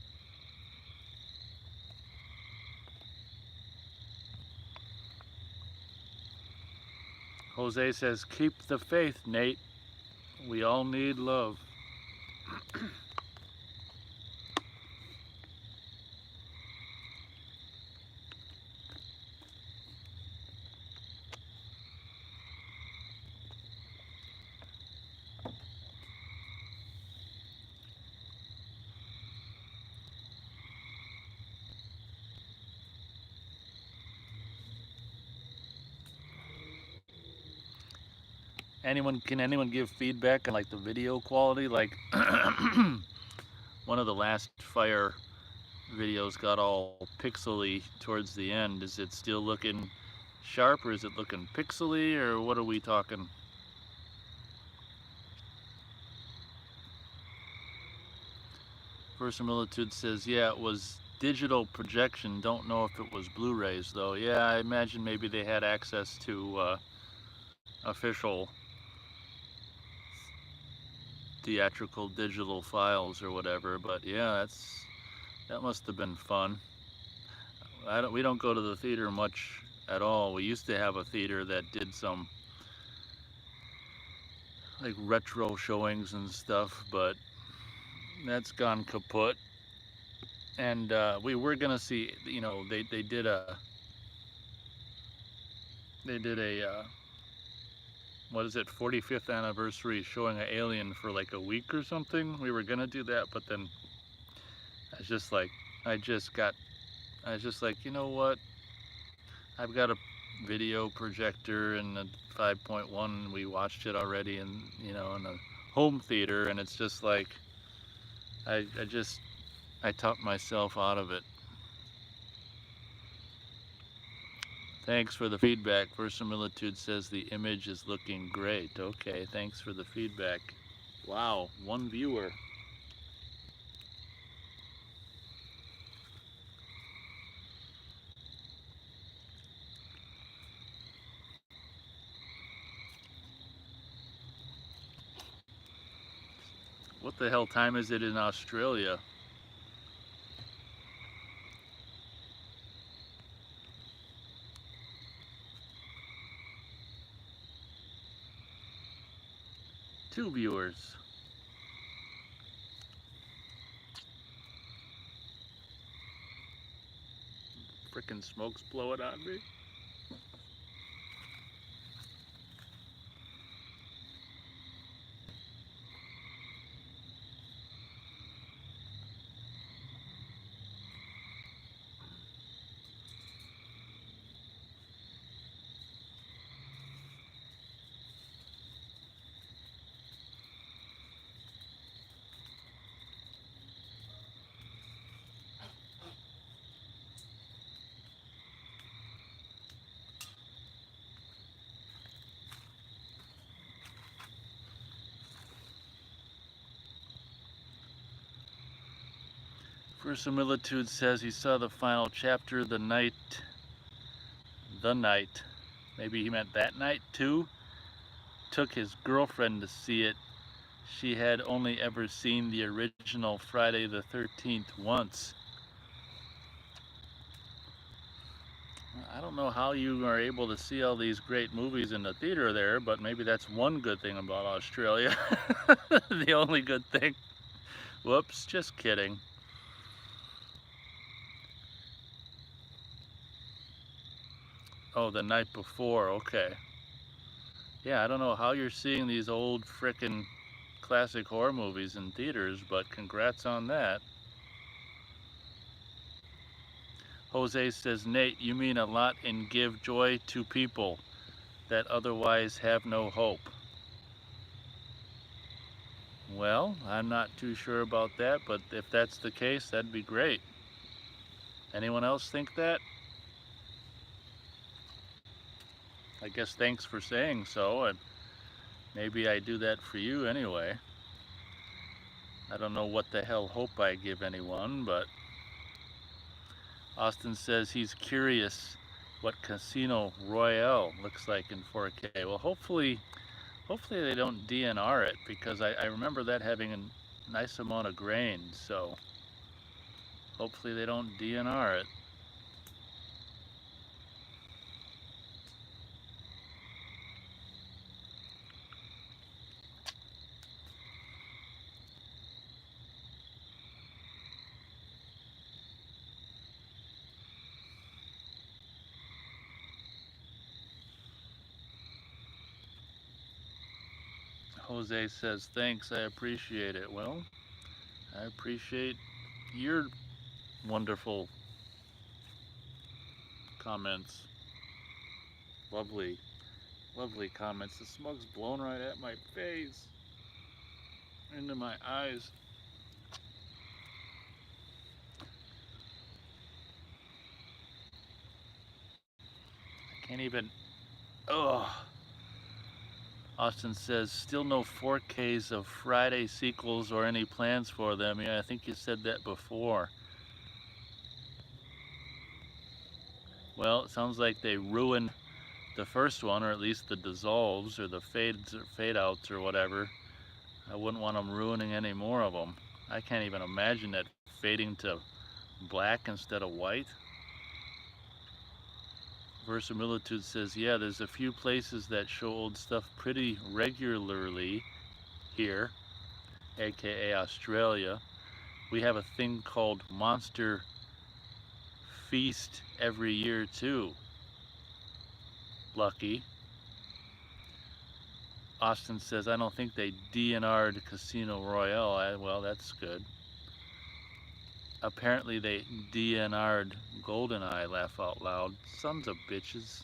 Jose says, keep the faith, Nate. We all need love. Can anyone give feedback on like the video quality? Like one of the last fire videos got all pixely towards the end. Is it still looking sharp, or is it looking pixely, or what are we talking? Verisimilitude says, yeah, it was digital projection. Don't know if it was Blu-rays though. Yeah, I imagine maybe they had access to official theatrical digital files or whatever. But yeah, That must have been fun. We don't go to the theater much at all. We used to have a theater that did some like retro showings and stuff, but that's gone kaput. And we were gonna see, they did a what is it, 45th anniversary showing of Alien for like a week or something. We were gonna do that, but then I was just like, I just got, I was just like, you know what? I've got a video projector and a 5.1. We watched it already, in a home theater, and it's just like, I talked myself out of it. Thanks for the feedback. Verisimilitude says the image is looking great. Okay, thanks for the feedback. Wow, one viewer. What the hell time is it in Australia? Two viewers. Frickin' smoke's blowing on me. Verisimilitude says he saw the final chapter the night, maybe he meant that night too. Took his girlfriend to see it. She had only ever seen the original Friday the 13th once. I don't know how you are able to see all these great movies in the theater there, but maybe that's one good thing about Australia. The only good thing. Whoops, just kidding. Oh, the night before, okay. Yeah, I don't know how you're seeing these old frickin' classic horror movies in theaters, but congrats on that. Jose says, Nate, you mean a lot and give joy to people that otherwise have no hope. Well, I'm not too sure about that, but if that's the case, that'd be great. Anyone else think that? I guess thanks for saying so, and maybe I do that for you anyway. I don't know what the hell hope I give anyone, but Austin says he's curious what Casino Royale looks like in 4K. Well, hopefully they don't DNR it, because I remember that having a nice amount of grain, so hopefully they don't DNR it. Jose says, thanks, I appreciate it. Well, I appreciate your wonderful comments. Lovely, lovely comments. The smoke's blown right at my face, into my eyes. I can't even, ugh. Austin says, still no 4Ks of Friday sequels or any plans for them. Yeah, I think you said that before. Well, it sounds like they ruined the first one, or at least the dissolves or the fades or fade outs or whatever. I wouldn't want them ruining any more of them. I can't even imagine that fading to black instead of white. Verisimilitude says, yeah, there's a few places that show old stuff pretty regularly here, aka Australia. We have a thing called Monster Feast every year too. Lucky. Austin says, I don't think they DNR'd Casino Royale. Well, that's good. Apparently they DNR'd GoldenEye, laugh out loud. Sons of bitches.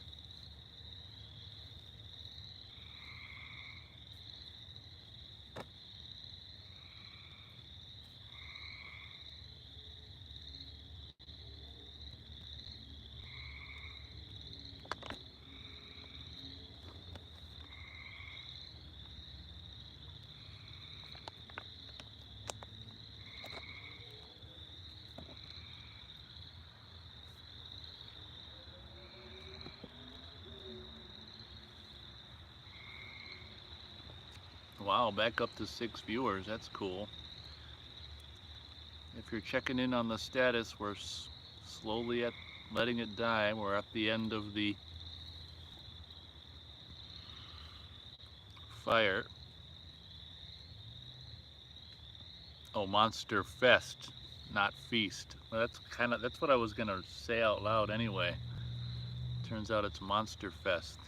Wow, back up to 6 viewers. That's cool. If you're checking in on the status, we're slowly letting it die. We're at the end of the fire. Oh, Monster Fest, not Feast. Well, that's what I was gonna say out loud anyway. Turns out it's Monster Fest.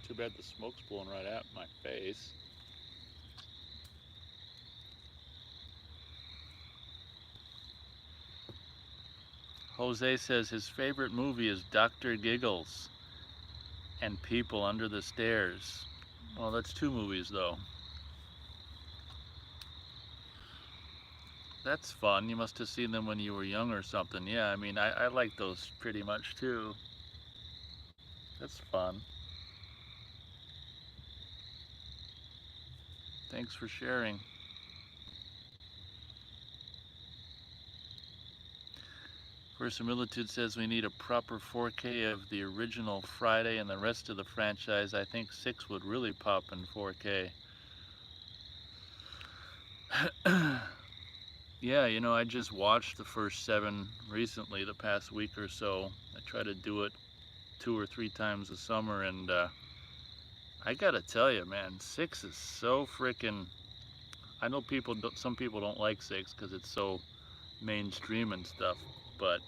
It's too bad the smoke's blowing right at my face. Jose says his favorite movie is Dr. Giggles and People Under the Stairs. Well, that's 2 movies though. That's fun. You must have seen them when you were young or something. Yeah, I mean, I like those pretty much too. That's fun. Thanks for sharing. Verisimilitude says we need a proper 4K of the original Friday and the rest of the franchise. I think 6 would really pop in 4K. Yeah, you know, I just watched the first 7 recently, the past week or so. I try to do it 2 or 3 times a summer, and I gotta tell you, man, 6 is so freaking. I know some people don't like 6 because it's so mainstream and stuff, but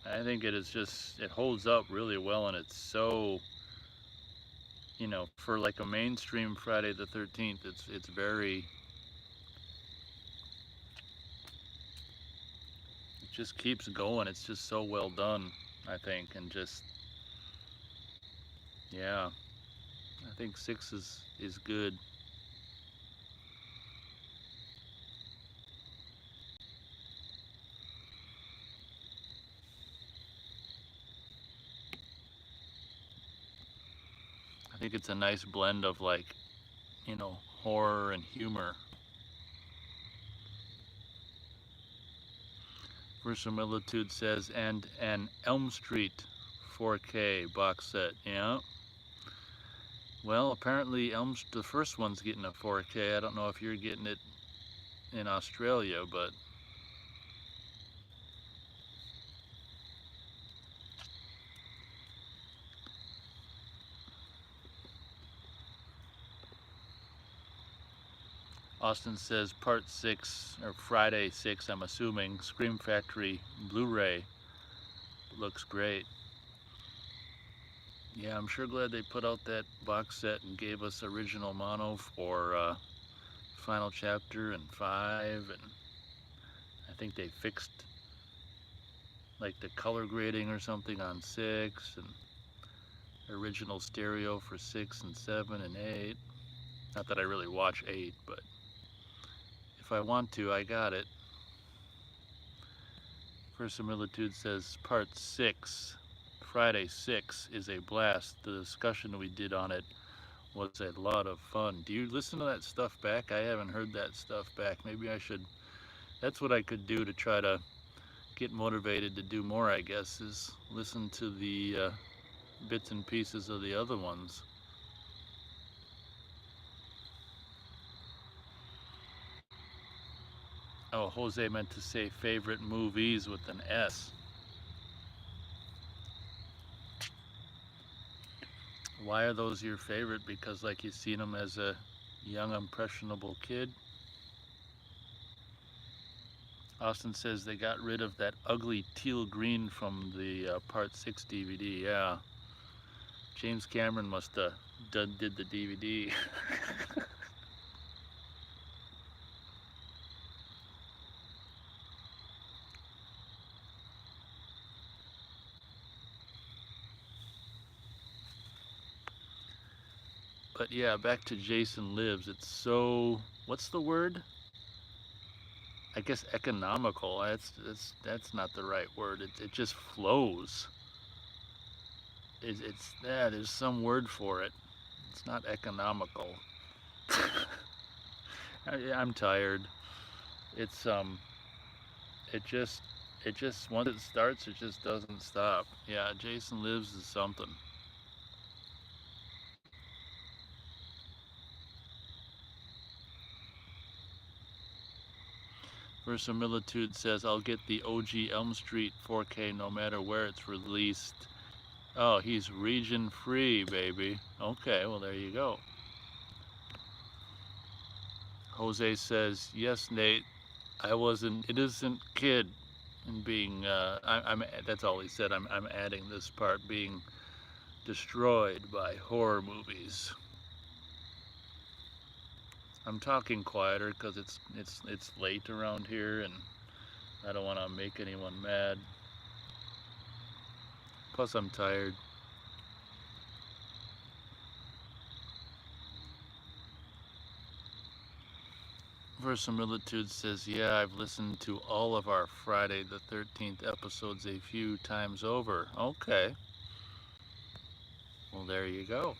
I think it holds up really well, and it's so, you know, for like a mainstream Friday the 13th, it's very. It just keeps going. It's just so well done, I think, and just, yeah, I think 6 is good. I think it's a nice blend of, like, you know, horror and humor. Verisimilitude says, and an Elm Street 4K box set. Yeah. Well, apparently the first one's getting a 4K. I don't know if you're getting it in Australia, but Austin says part 6, or Friday 6, I'm assuming, Scream Factory Blu-ray looks great. Yeah, I'm sure glad they put out that box set and gave us original mono for final chapter and 5, and I think they fixed like the color grading or something on 6, and original stereo for 6 and 7 and 8. Not that I really watch 8, but if I want to, I got it. Verisimilitude says part 6, Friday 6 is a blast. The discussion we did on it was a lot of fun. Do you listen to that stuff back? I haven't heard that stuff back. Maybe I should. That's what I could do to try to get motivated to do more, I guess, is listen to the bits and pieces of the other ones. Oh, Jose meant to say favorite movies with an S. Why are those your favorite? Because like you've seen them as a young impressionable kid? Austin says they got rid of that ugly teal green from the part 6 DVD. Yeah, James Cameron must have did the DVD. But yeah, back to Jason Lives. It's so, what's the word? I guess economical. That's not the right word. It just flows. It's yeah. There's some word for it. It's not economical. I'm tired. It's It just once it starts, it just doesn't stop. Yeah, Jason Lives is something. Verisimilitude says, I'll get the OG Elm Street 4K no matter where it's released. Oh, he's region free, baby. Okay, well, there you go. Jose says, yes, Nate, I was an innocent kid and being, that's all he said. I'm adding this part, being destroyed by horror movies. I'm talking quieter because it's late around here and I don't want to make anyone mad. Plus, I'm tired. Verisimilitude says, yeah, I've listened to all of our Friday the 13th episodes a few times over. Okay. Well, there you go.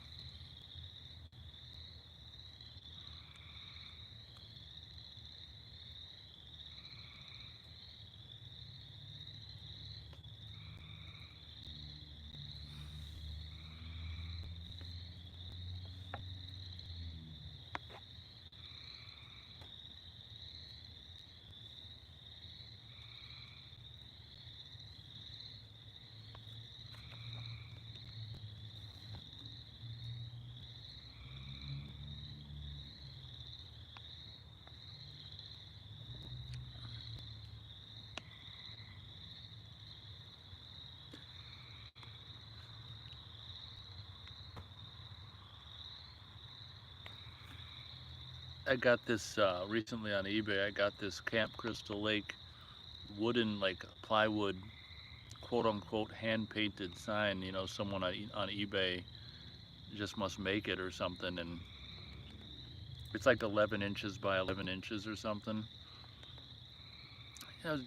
I got this recently on eBay. I got this Camp Crystal Lake wooden, like plywood, quote unquote, hand painted sign. You know, someone on eBay just must make it or something. And it's like 11 inches by 11 inches or something. You know,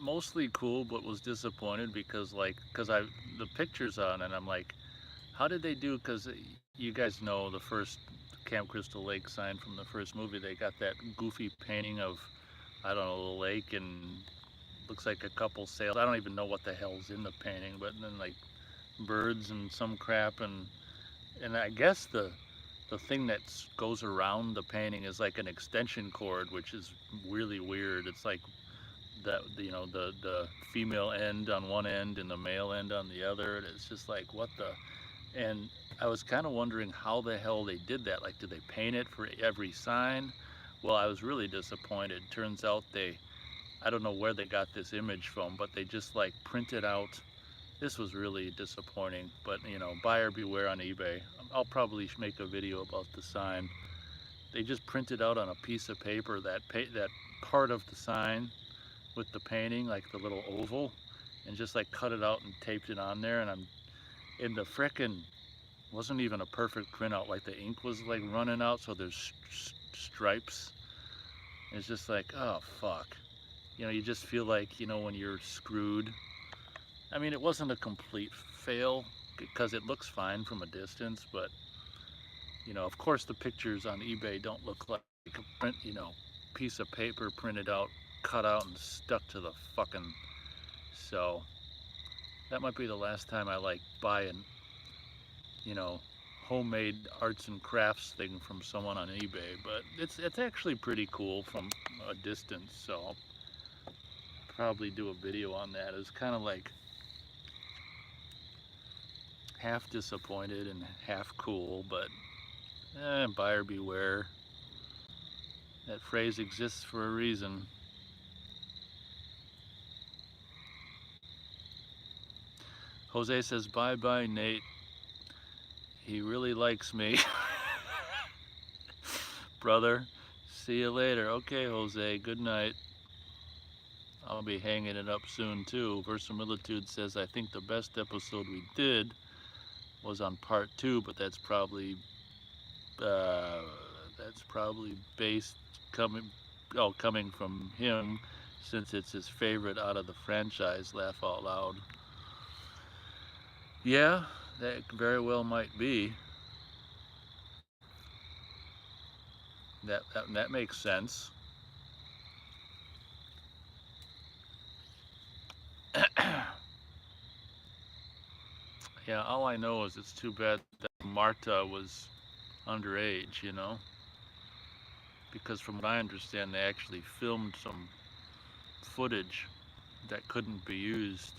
mostly cool, but was disappointed because, like, because the pictures on it, I'm like, how did they do? Because you guys know the first Camp Crystal Lake sign from the first movie, they got that goofy painting of, I don't know, the lake and looks like a couple sails. I don't even know what the hell's in the painting, but then like birds and some crap and I guess the thing that goes around the painting is like an extension cord, which is really weird. It's like that, you know, the female end on one end and the male end on the other, and it's just like what the. And I was kind of wondering how the hell they did that. Like, did they paint it for every sign? Well, I was really disappointed. Turns out I don't know where they got this image from, but they just like printed out. This was really disappointing, but you know, buyer beware on eBay. I'll probably make a video about the sign. They just printed out on a piece of paper that part of the sign with the painting, like the little oval, and just like cut it out and taped it on there. And I'm in the frickin' wasn't even a perfect printout. Like the ink was like running out, so there's stripes. It's just like, oh fuck. You just feel like, when you're screwed. I mean, it wasn't a complete fail because it looks fine from a distance, but of course the pictures on eBay don't look like a print, piece of paper printed out, cut out and stuck to the fucking. So that might be the last time I like buy an, you know, homemade arts and crafts thing from someone on eBay, but it's actually pretty cool from a distance, so I'll probably do a video on that. It's kind of like half disappointed and half cool, but buyer beware. That phrase exists for a reason. Jose says, bye bye, Nate. He really likes me. Brother, see you later. Okay, Jose, good night. I'll be hanging it up soon too. Versimilitude says, I think the best episode we did was on part 2, but uh, that's probably based coming from him, since it's his favorite out of the franchise. Laugh out loud. Yeah, that very well might be. That makes sense. Yeah, all I know is it's too bad that Marta was underage, because from what I understand, they actually filmed some footage that couldn't be used.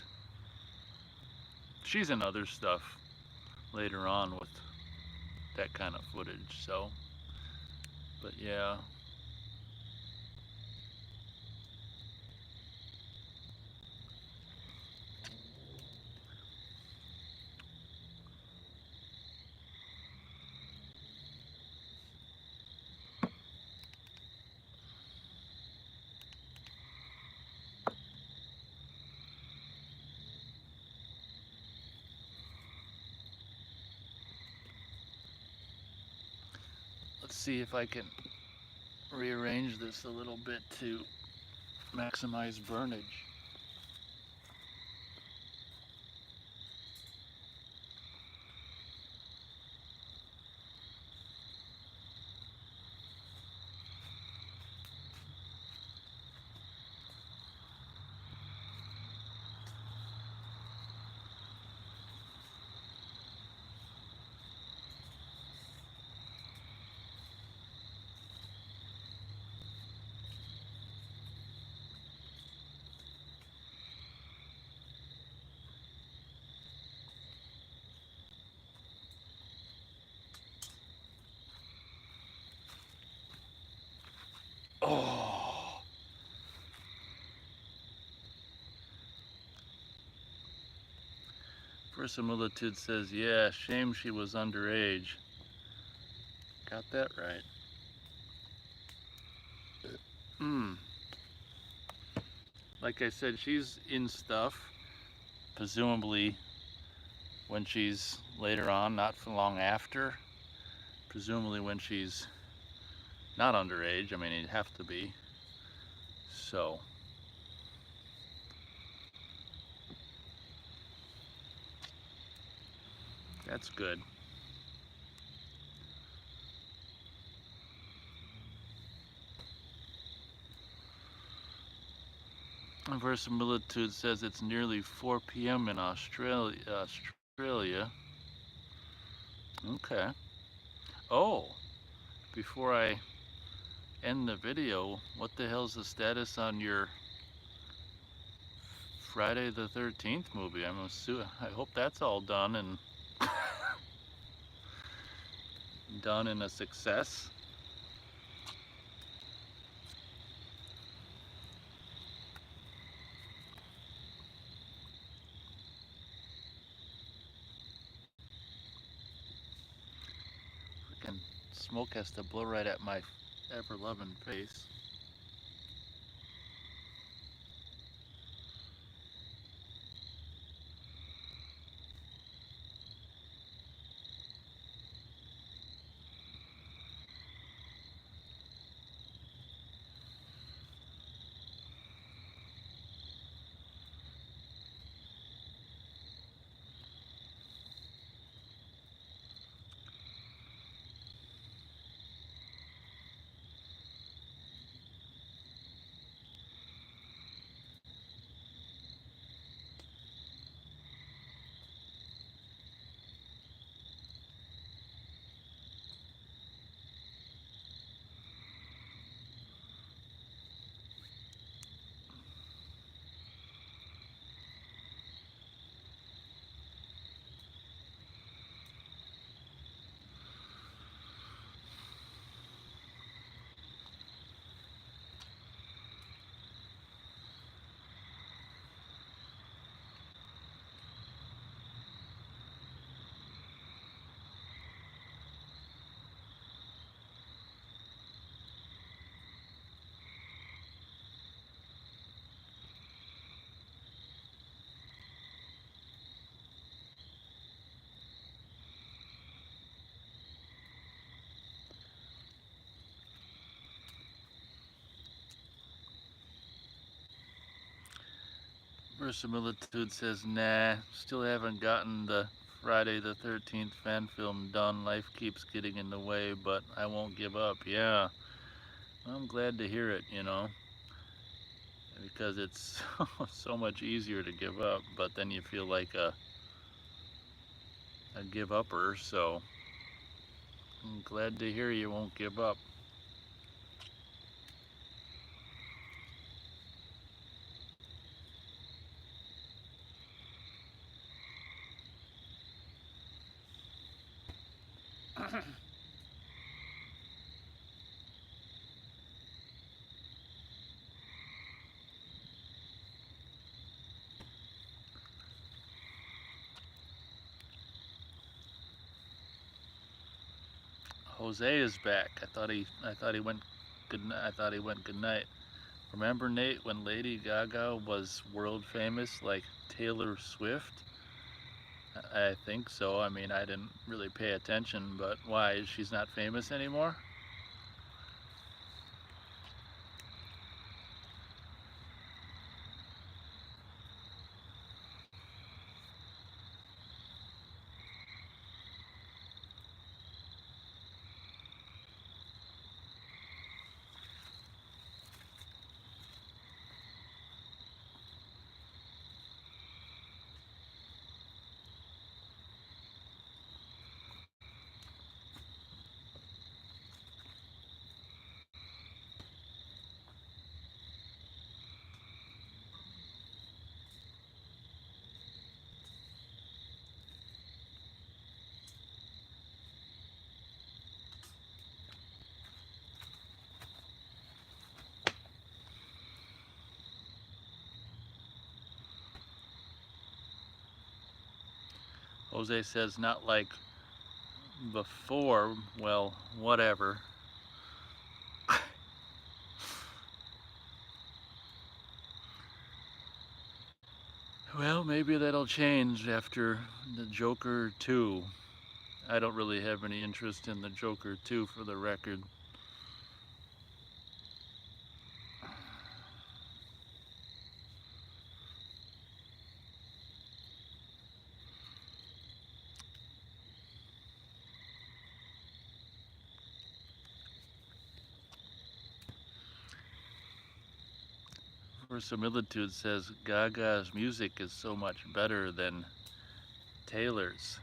She's in other stuff later on with that kind of footage, so. But yeah. Let's see if I can rearrange this a little bit to maximize burnage. Oh. Verisimilitude says, yeah, shame she was underage. Got that right. Like I said, she's in stuff, presumably when she's later on, not for long after. Presumably when she's not underage. I mean, it'd have to be. So. That's good. Verisimilitude says it's nearly 4 p.m. in Australia. Okay. Oh, before I end the video, what the hell's the status on your Friday the 13th movie? I hope that's all done and done in a success. Freaking smoke has to blow right at my ever-loving face. Verisimilitude says, nah, still haven't gotten the Friday the 13th fan film done. Life keeps getting in the way, but I won't give up. Yeah, I'm glad to hear it, because it's so much easier to give up, but then you feel like a give upper, so I'm glad to hear you won't give up. Jose is back. I thought he went good night. Remember, Nate, when Lady Gaga was world famous like Taylor Swift? I think so. I mean, I didn't really pay attention, but why? She's not famous anymore? Jose says, not like before. Well, whatever. Well, maybe that'll change after the Joker 2. I don't really have any interest in the Joker 2 for the record. Verisimilitude says Gaga's music is so much better than Taylor's.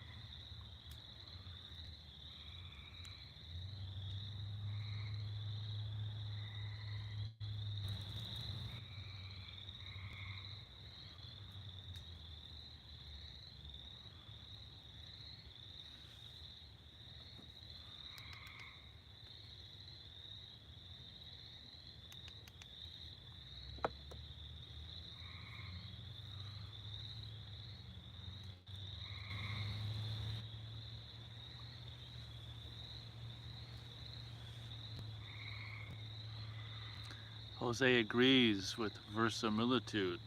Jose agrees with verisimilitude.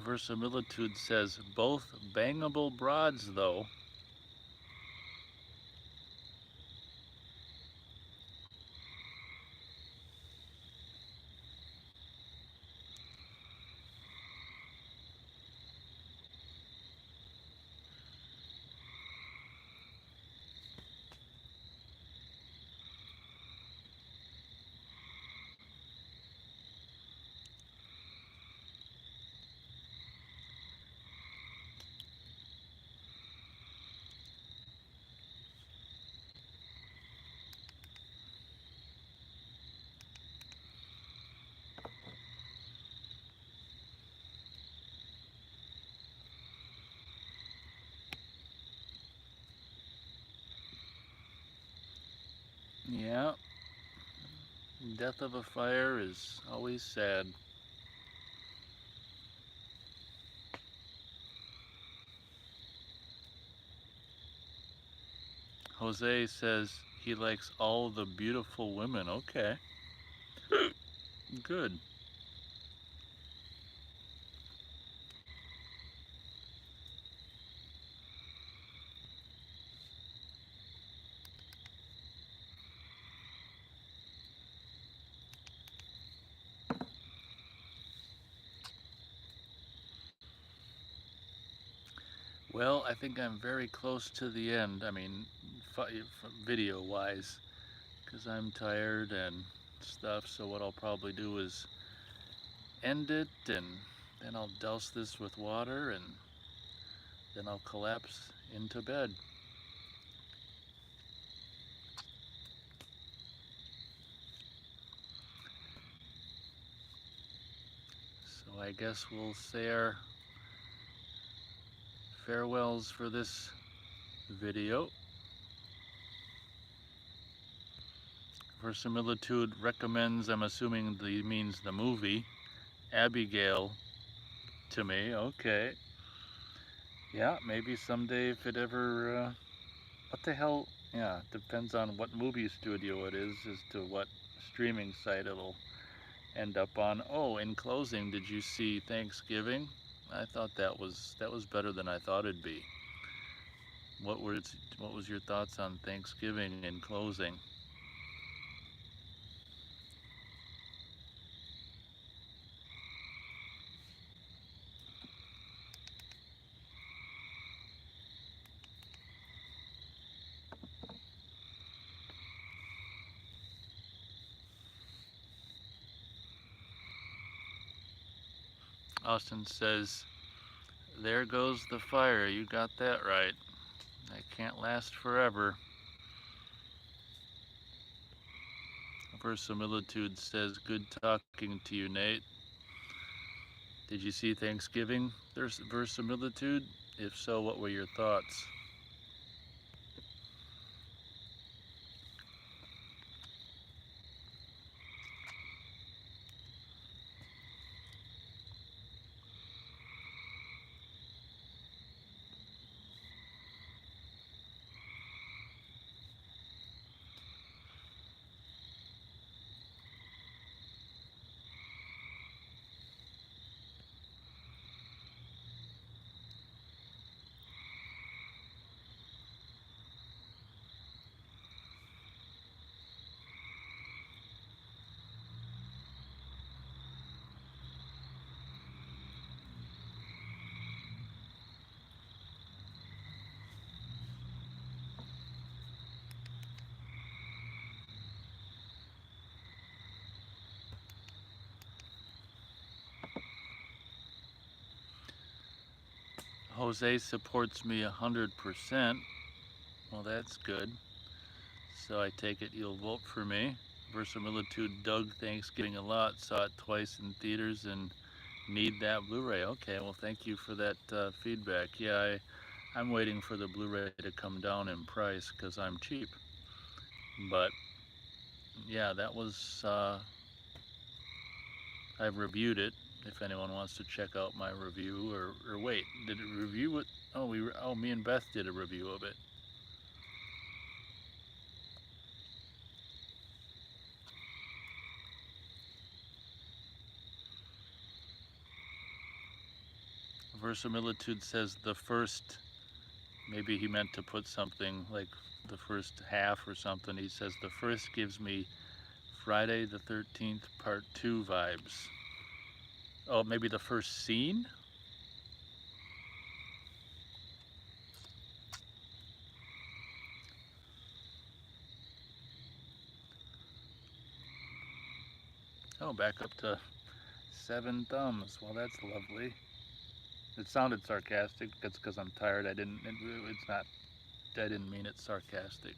Verisimilitude says both bangable broads, though. Yeah, death of a fire is always sad. Jose says he likes all the beautiful women. Okay, good. Well, I think I'm very close to the end. I mean, video wise, because I'm tired and stuff. So, what I'll probably do is end it, and then I'll douse this with water, and then I'll collapse into bed. So, I guess we'll say our farewells for this video. Verisimilitude recommends, I'm assuming the means the movie, Abigail to me. Okay. Yeah, maybe someday if it ever, what the hell? Yeah, depends on what movie studio it is as to what streaming site it'll end up on. Oh, in closing, did you see Thanksgiving? I thought that was better than I thought it'd be. What was your thoughts on Thanksgiving in closing? Austin says, "There goes the fire. You got that right. It can't last forever." Verisimilitude says, "Good talking to you, Nate. Did you see Thanksgiving? There's verisimilitude. If so, what were your thoughts?" Jose supports me 100%. Well, that's good. So I take it you'll vote for me. Verisimilitude dug Thanksgiving a lot, saw it twice in theaters, and need that Blu-ray. Okay, well, thank you for that feedback. Yeah, I'm waiting for the Blu-ray to come down in price because I'm cheap. But yeah, that was. I've reviewed it. If anyone wants to check out my review, or wait, did it review it? Oh, me and Beth did a review of it. Verisimilitude says the first. Maybe he meant to put something like the first half or something. He says the first gives me Friday the 13th Part 2 vibes. Oh, maybe the first scene? Oh, back up to 7 thumbs. Well, that's lovely. It sounded sarcastic. That's because I'm tired. It's not, I didn't mean it sarcastic.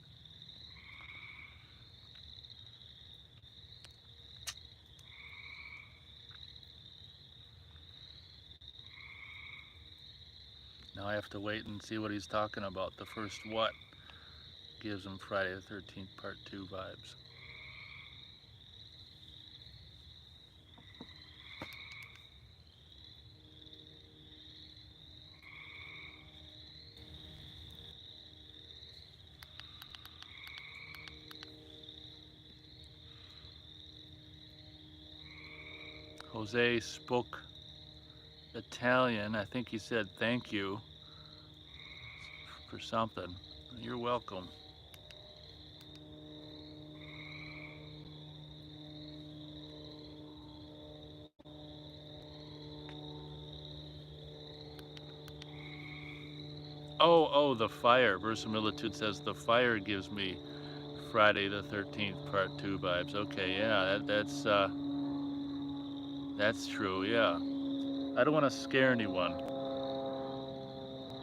Now I have to wait and see what he's talking about. The first what? gives him Friday the 13th Part 2 vibes. Jose spoke Italian. I think he said thank you for something. You're welcome. Oh, the fire. Verisimilitude says the fire gives me Friday the 13th Part 2 vibes. Okay, yeah, that's true, yeah. I don't want to scare anyone,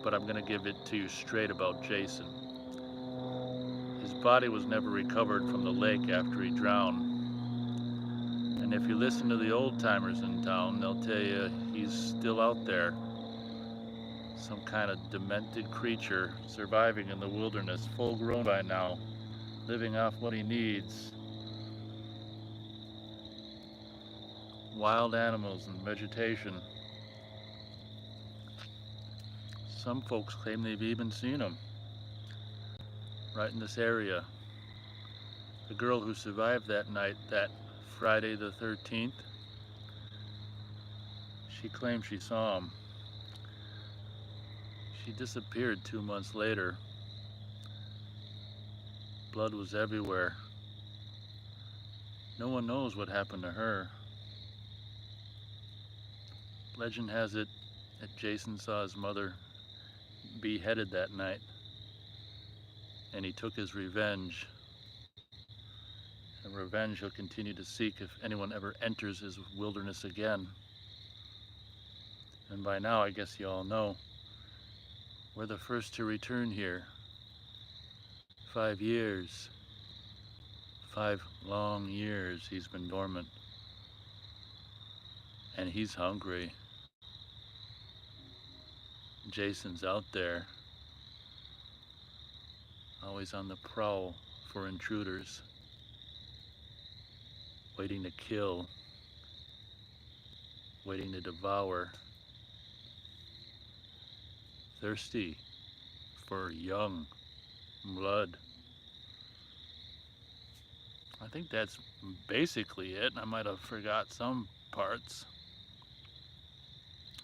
but I'm going to give it to you straight about Jason. His body was never recovered from the lake after he drowned. And if you listen to the old timers in town, they'll tell you he's still out there. Some kind of demented creature surviving in the wilderness, full grown by now, living off what he needs. Wild animals and vegetation. Some folks claim they've even seen him right in this area. The girl who survived that night, that Friday the 13th, she claimed she saw him. She disappeared 2 months later. Blood was everywhere. No one knows what happened to her. Legend has it that Jason saw his mother beheaded that night, and he took his revenge. And revenge he'll continue to seek if anyone ever enters his wilderness again. And by now, I guess you all know, we're the first to return here. 5 years. 5 long years he's been dormant. And he's hungry. Jason's out there, always on the prowl for intruders, waiting to kill, waiting to devour, thirsty for young blood. I think that's basically it. I might have forgot some parts.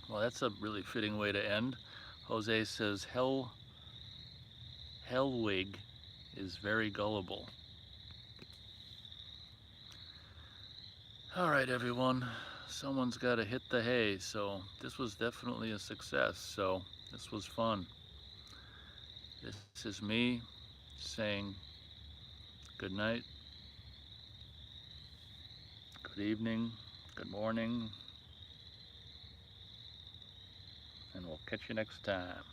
Well, that's a really fitting way to end. Jose says Hellwig is very gullible. All right, everyone. Someone's got to hit the hay, so this was definitely a success. So this was fun. This is me saying good night, good evening, good morning, and we'll catch you next time.